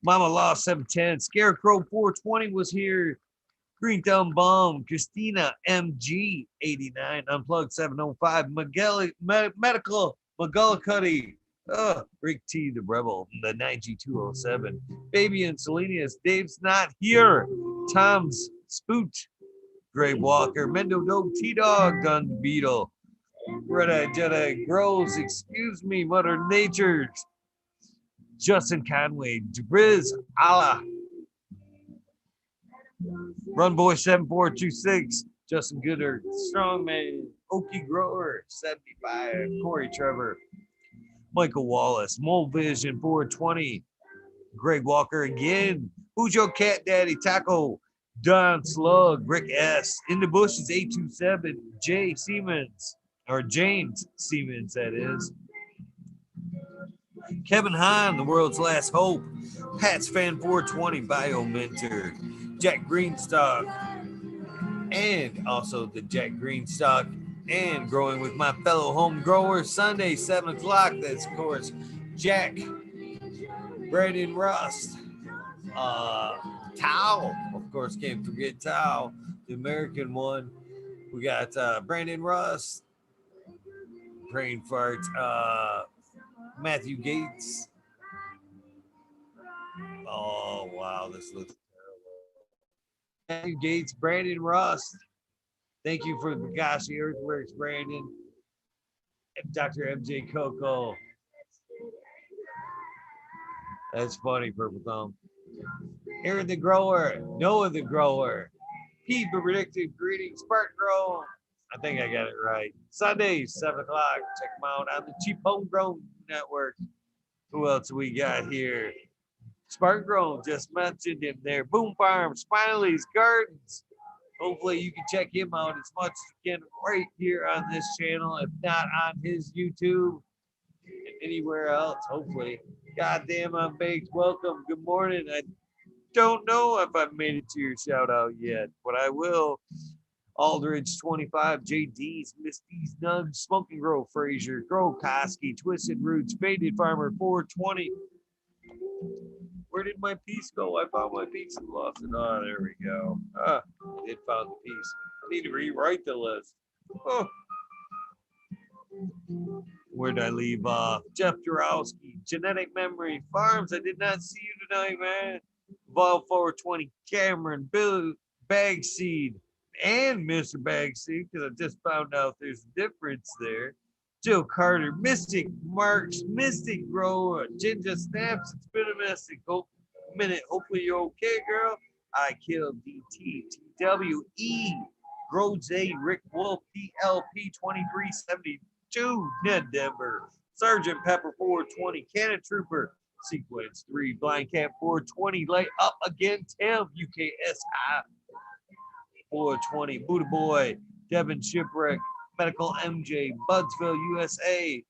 Mama Law 710, Scarecrow 420 was here, Green Thumb Bomb, Christina MG 89, Unplugged 705, Medical McGullicuddy, Rick T the Rebel, the 9G207, Baby and Selenius, Dave's not here, Tom's Spoot, Gray Walker, Mendo Dope, T-Dog, Gun Beetle, Red Eye Jedi Grows, Excuse Me, Mother Nature's, Justin Conway, Jabriz, Allah, Run Boy 7426, Justin Gooder, Strongman, Okie Grower 75, Corey Trevor, Michael Wallace, Mole Vision 420, Greg Walker again, Who's Your Cat Daddy, Taco, Don Slug, Rick S, In the Bushes 827, Jay Siemens, or James Siemens, that is. Kevin Hahn, The World's Last Hope, Pat's Fan 420, Bio Mentor, Jack Greenstock, and also the Jack Greenstock, and Growing with My Fellow Home Growers, Sunday, 7 o'clock. That's, of course, Jack, Brandon Rust, Tao, of course, can't forget Tao, the American one. We got Brandon Rust, Brain Fart, Matthew Gates, Oh, wow. This looks terrible. Matthew Gates, Brandon Rust. Thank you for the Bagashi Earthworks, Brandon. And Dr. MJ Coco. That's funny, Purple Thumb. Aaron the Grower, Noah the Grower, P Predictive Greetings, Spark Grow. I think I got it right. Sundays, 7 o'clock. Check them out on the Cheap Homegrown Network. Who else we got here? Spark Grow, just mentioned him there. Boom Farm, Smiley's Gardens. Hopefully you can check him out as much as you can right here on this channel, if not on his YouTube and anywhere else, hopefully. Goddamn, I'm baked. Welcome. Good morning. I don't know if I've made it to your shout out yet, but I will. Aldridge 25, JD's, Misty's Nugs, Smoking Grow, Frazier, Grow Koski, Twisted Roots, Faded Farmer 420. Where did my piece go? I found my piece and lost it. Oh, there we go. I did found the piece. I need to rewrite the list. Oh. Where did I leave off? Jeff Jarowski, Genetic Memory, Farms. I did not see you tonight, man. Vol 420, Cameron, Bill Bagseed, and Mr. Bagseed, because I just found out there's a difference there. Jill Carter, Mystic Marks, Mystic Grower, Ginger Snaps. It's been a minute. Hopefully you're okay, girl. I killed DT, TWE, Grows A, Rick Wolf, PLP 2372, Ned Denver, Sergeant Pepper 420, Cannon Trooper, Sequence 3, Blind Cat 420, Lay Up Again, Tim, UKSI 420, Buddha Boy, Devin Shipwreck, Medical MJ, Budsville, USA,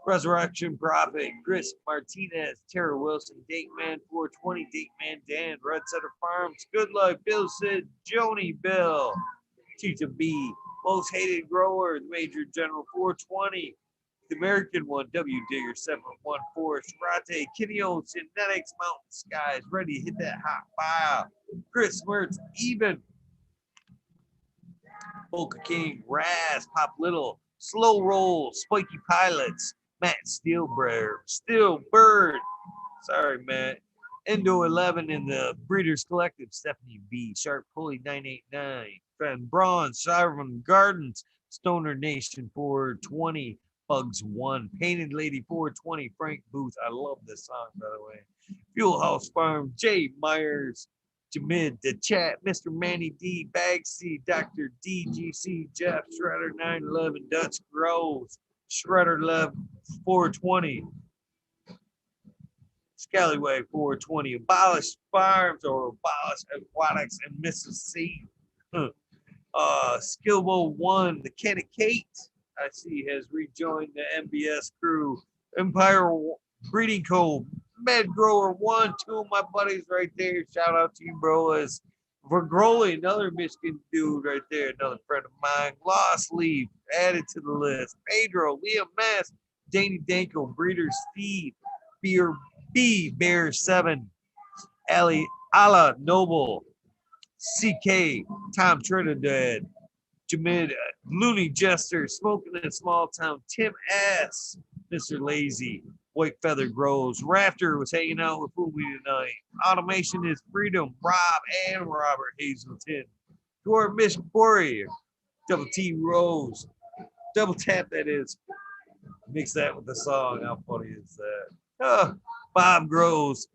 Resurrection Prophet, Chris Martinez, Tara Wilson, Date Man 420, Date Man Dan, Red Center Farms, Good Luck, Bill Sid, Joni Bill, Tita B, Most Hated Grower, Major General 420, the American one, W Digger 714, Sarate, Kineo, Genetics, Mountain Skies, ready to hit that hot fire. Chris Mertz, Even, Polka King, Raz, Pop Little, Slow Roll, Spiky Pilots, Matt Steelbird, sorry, Matt, Endo 11 in the Breeders Collective, Stephanie B, Sharp Pulley 989, Fan Braun, Sovereign Gardens, Stoner Nation 420, Bugs 1, Painted Lady 420, Frank Booth, I love this song, by the way, Fuel House Farm, Jay Myers, Jamid, The Chat, Mr. Manny D, Bagseed, Dr. DGC, Jeff, Shredder 911, Dutch Groves, Shredder Love 420, Scallywag 420, Abolish Farms or Abolish Aquatics and Mrs. C. Skillbo 1, the Kenny Kate, I see has rejoined the MBS crew. Empire Breeding Co. Med Grower 1, 2 of my buddies right there. Shout out to you, bro. As for Growley, another Michigan dude right there, another friend of mine. Lost Leaf, added to the list. Pedro, Liam Mass, Danny Danko, Breeder Steve, Beer B, Bear 7, Ali Ala Noble, CK, Tom Trinidad, Jamid, Looney Jester, Smoking in a Small Town, Tim S, Mr. Lazy, White Feather Grows, Raptor was hanging out with Fumi tonight. Automation is Freedom, Rob and Robert Hazelton. Dwarf Mish Warrior, Double T Rose, Double Tap that is. Mix that with the song. How funny is that? Bob Grows,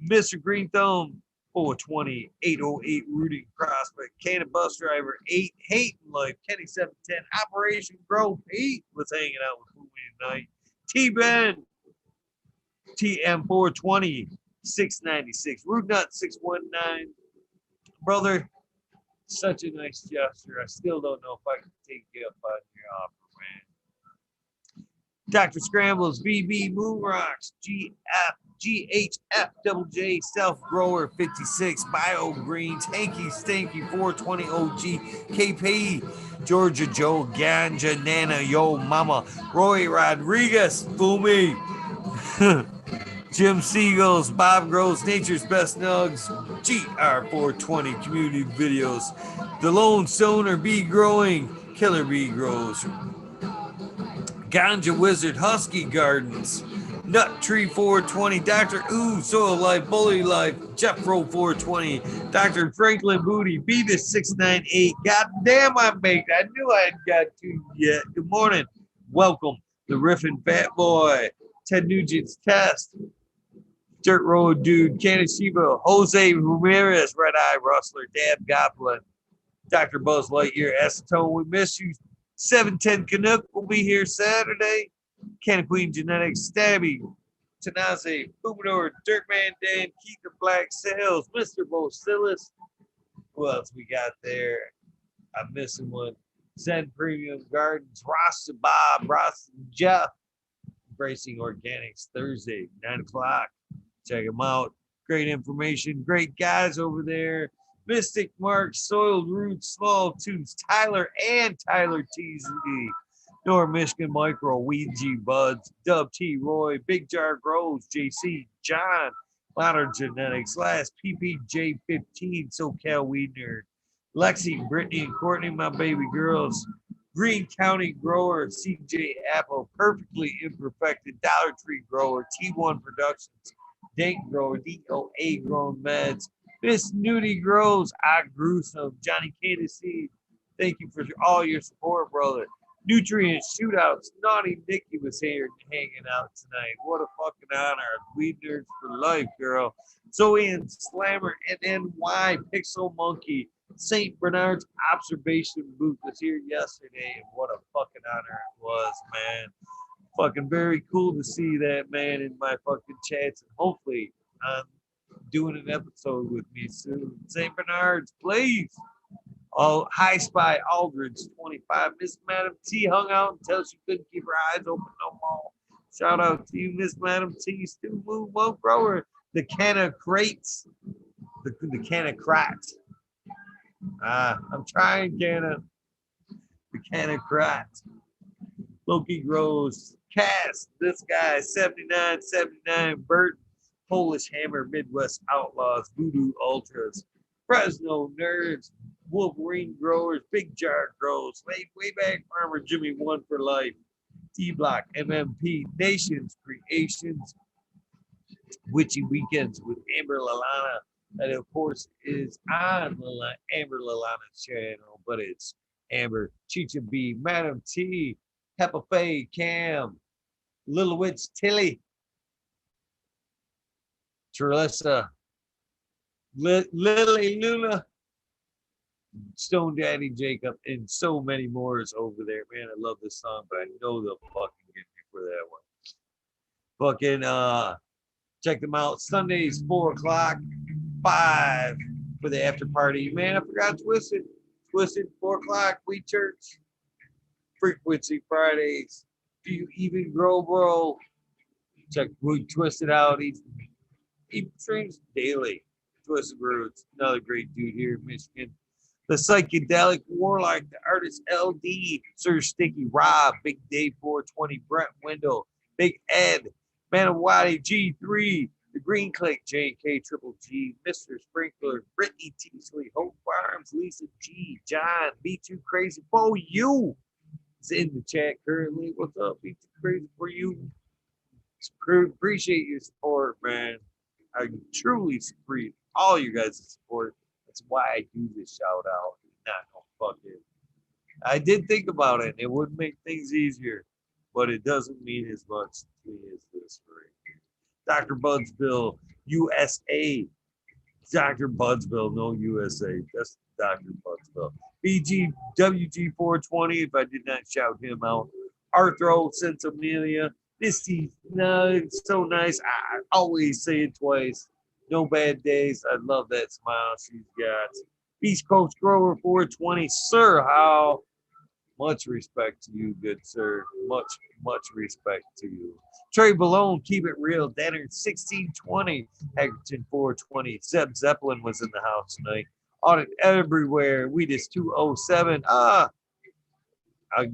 Mr. Green Thumb, 420, 808 Rooting Prospect, Cannon Bus Driver, 8 Hating Life, Kenny 710, Operation Grow Pete was hanging out with Fumi tonight. T-Ben, TM 420, 696, Root Nut 619. Brother, such a nice gesture. I still don't know if I can take you up on your offer, man. Dr. Scrambles, VB Moon Rocks, GHF Double J, Self Grower 56, Bio Greens, Hanky Stanky 420 OG, KP, Georgia Joe, Ganja Nana, Yo Mama, Roy Rodriguez, Fumi, Jim Seagulls, Bob Grows, Nature's Best Nugs, GR420 Community Videos, The Lone Stoner Bee Growing, Killer Bee Grows, Ganja Wizard, Husky Gardens, Nut Tree 420, Dr. Ooh, Soil Life, Bully Life, Jeffro 420, Dr. Franklin Booty, Beavis 698. God damn, I'm baked. I knew I hadn't got to you yet. Good morning. Welcome, the Riffin' Fat Boy, Ted Nugent's Test, Dirt Road Dude, Kanashiba, Jose Ramirez, Red Eye Rustler, Dab Goblin, Dr. Buzz Lightyear, Acetone, we miss you. 710 Canuck will be here Saturday. Canna Queen Genetics, Stabby, Tanaze, Boomador, Dirtman Dan, Keith the Black Sales, Mr. Bosilis. Who else we got there? I'm missing one. Zen Premium Gardens, Rasta Bob, Rasta Jeff. Embracing Organics Thursday, 9 o'clock. Check them out. Great information, great guys over there. Mystic Mark, Soiled Roots, Small Toots, Tyler and Tyler TZ, North Michigan Micro, Ouija Buds, Dub T Roy, Big Jar Grows, JC, John, Modern Genetics, Last PPJ15, SoCal Weed Nerd, Lexi, Brittany, and Courtney, my baby girls, Green County Grower, CJ Apple, Perfectly Imperfected, Dollar Tree Grower, T1 Productions, Dank Grower, DOA Grown Meds, Miss Nudie Grows, I Gruesome, Johnny K2C. Thank you for all your support, brother. Nutrient Shootouts, Naughty Nikki was here hanging out tonight. What a fucking honor. Weed Nerds for life, girl. Zoe and Slammer and NY, Pixel Monkey, St. Bernard's Observation Booth was here yesterday, and what a fucking honor it was, man. Fucking very cool to see that man in my fucking chats, and hopefully doing an episode with me soon. St. Bernard's, please. Oh, High Spy Aldridge 25. Miss Madam T hung out until she couldn't keep her eyes open no more. Shout out to you, Miss Madam T. Stu Moon Won't Grower. The Canna Crates. The Canna Crats. I'm trying, Canna. The Canna Crats. Loki Grows. Cass. This guy. 7979. Bert. Polish Hammer, Midwest Outlaws, Voodoo Ultras, Fresno Nerds, Wolverine Growers, Big Jar Grows, way back Farmer Jimmy One for Life, T-Block, MMP, Nations Creations, Witchy Weekends with Amber Lalana, that of course is on Amber Lalana's channel, but it's Amber, Chicha B, Madam T, Peppa Faye, Cam, Little Witch Tilly, Teresa, Lily Luna, Stone Daddy Jacob, and so many more is over there. Man, I love this song, but I know they'll fucking get me for that one. Fucking check them out. Sundays, 4 o'clock, 5 for the after party. Man, I forgot Twisted. Twisted, 4 o'clock, We Church. Frequency Fridays. If you even grow, bro. Check We Twisted out. He streams daily. Twisted Roots, another great dude here in Michigan. The Psychedelic Warlock, the artist LD, Sir Sticky, Rob, Big Dave 420, Brett Wendell, Big Ed, Manawati G3, the Green Click, JK Triple G, Mr. Sprinkler, Brittany Teasley, Hope Farms, Lisa G, John, B2 Crazy for You is in the chat currently. What's up, B2 Crazy for You? Appreciate your support, man. I truly appreciate all you guys' support. That's why I do this shout out. Not no fucking. I did think about it. It would make things easier, but it doesn't mean as much to me as this right here. Dr. Budsville, USA. Dr. Budsville, no USA. That's Dr. Budsville. BGWG420, if I did not shout him out. Arthro, Amelia. Misty, no, it's so nice. I always say it twice. No bad days. I love that smile she's got. East Coast Grower 420. Sir, how much respect to you, good sir. Much respect to you. Trey Balone, keep it real. Danner 1620. Haggerton 420. Zeb Zeppelin was in the house tonight. Audit everywhere. We just 207.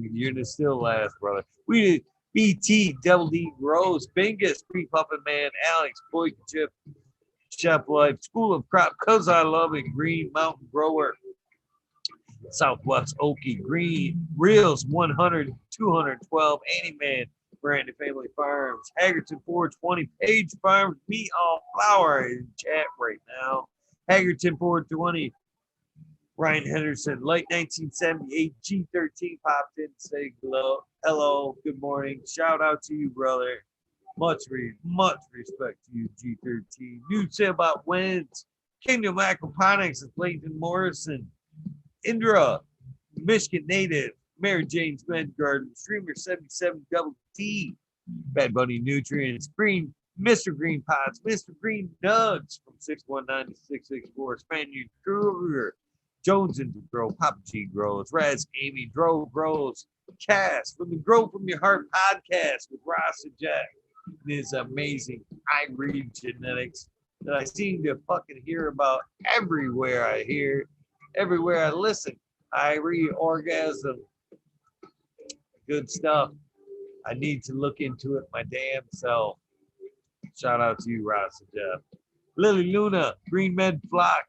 You're still last, brother. We did. BT, Double D, Rose, Bingus, Free Puppet Man, Alex, Boy Chip, Chef Life, School of Crop, Cause I Love It, Green Mountain Grower, Southwest Okie, Green, Reels 100, 212, Annie Man, Brandon Family Farms, Hagerton 420, Page Farms, Meat on Flour in chat right now. Hagerton 420, Ryan Henderson, late 1978, G13 popped in to say hello, good morning. Shout out to you, brother. Much respect to you, G13. New say about wins. Kingdom Aquaponics is Clayton Morrison. Indra, Michigan native. Mary Jane's Med Garden. Streamer 77 Double D. Bad Bunny Nutrients. Green, Mr. Green Pots. Mr. Green Nugs from 619 to 664. Spaniard Kruger. Jones and Grow. Papa G Grows. Raz Amy Dro Grows. Cass from the Grow From Your Heart podcast with Ross and Jack. And his amazing I Read genetics that I seem to fucking hear about everywhere I hear, everywhere I listen. I read orgasm. Good stuff. I need to look into it my damn self. Shout out to you, Ross and Jeff. Lily Luna, Green Med Flock,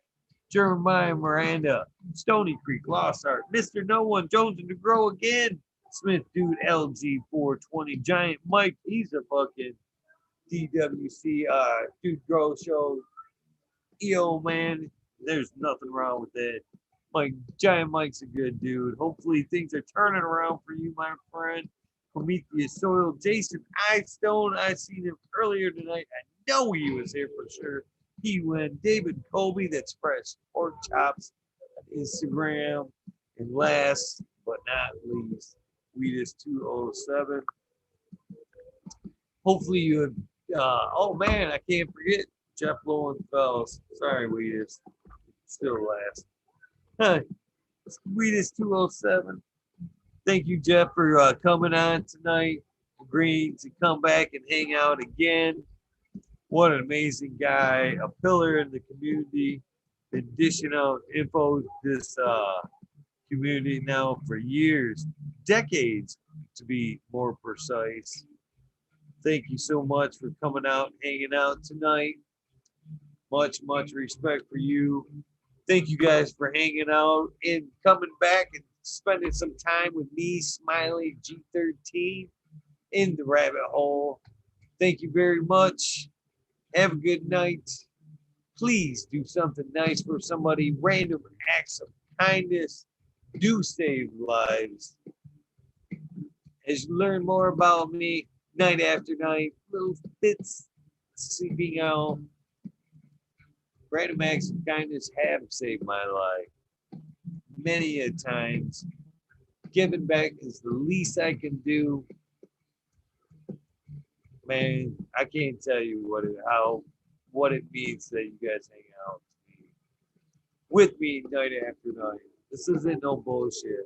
Jeremiah Miranda, Stony Creek, Lost Art, Mr. No One, Jones and to Grow again. Smith Dude, LG 420, Giant Mike, he's a fucking DWC Dude Grow Show. EO man, there's nothing wrong with it. Giant Mike's a good dude. Hopefully things are turning around for you, my friend. Prometheus Soil, Jason Eyestone, I seen him earlier tonight. I know he was here for sure. He went. David Colby, that's Fresh Pork Chops on Instagram. And last but not least, Weedus207. Hopefully you have, oh man, I can't forget Jeff Lowenfels. Sorry, Weedus. Still last. Weedus207. Thank you, Jeff, for coming on tonight, agreeing to come back and hang out again. What an amazing guy, a pillar in the community, been dishing out info to this community now for years, decades to be more precise. Thank you so much for coming out and hanging out tonight. Much respect for you. Thank you guys for hanging out and coming back and spending some time with me, Smiley G13, in the rabbit hole. Thank you very much. Have a good night. Please do something nice for somebody. Random acts of kindness do save lives. As you learn more about me, night after night, little bits seeping out. Random acts of kindness have saved my life. Many a times. Giving back is the least I can do. Man, I can't tell you what it means that you guys hang out with me night after night. This isn't no bullshit.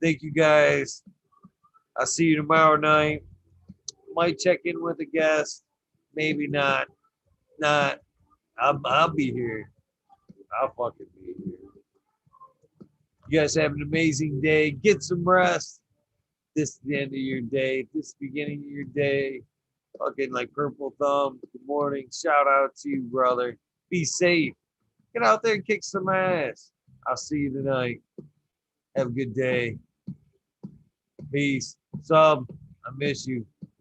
Thank you guys. I'll see you tomorrow night. Might check in with a guest. Maybe not. I'll be here. I'll fucking be here. You guys have an amazing day. Get some rest. This is the end of your day. This is the beginning of your day. Fucking like Purple Thumb. Good morning. Shout out to you, brother. Be safe. Get out there and kick some ass. I'll see you tonight. Have a good day. Peace. Sub, I miss you.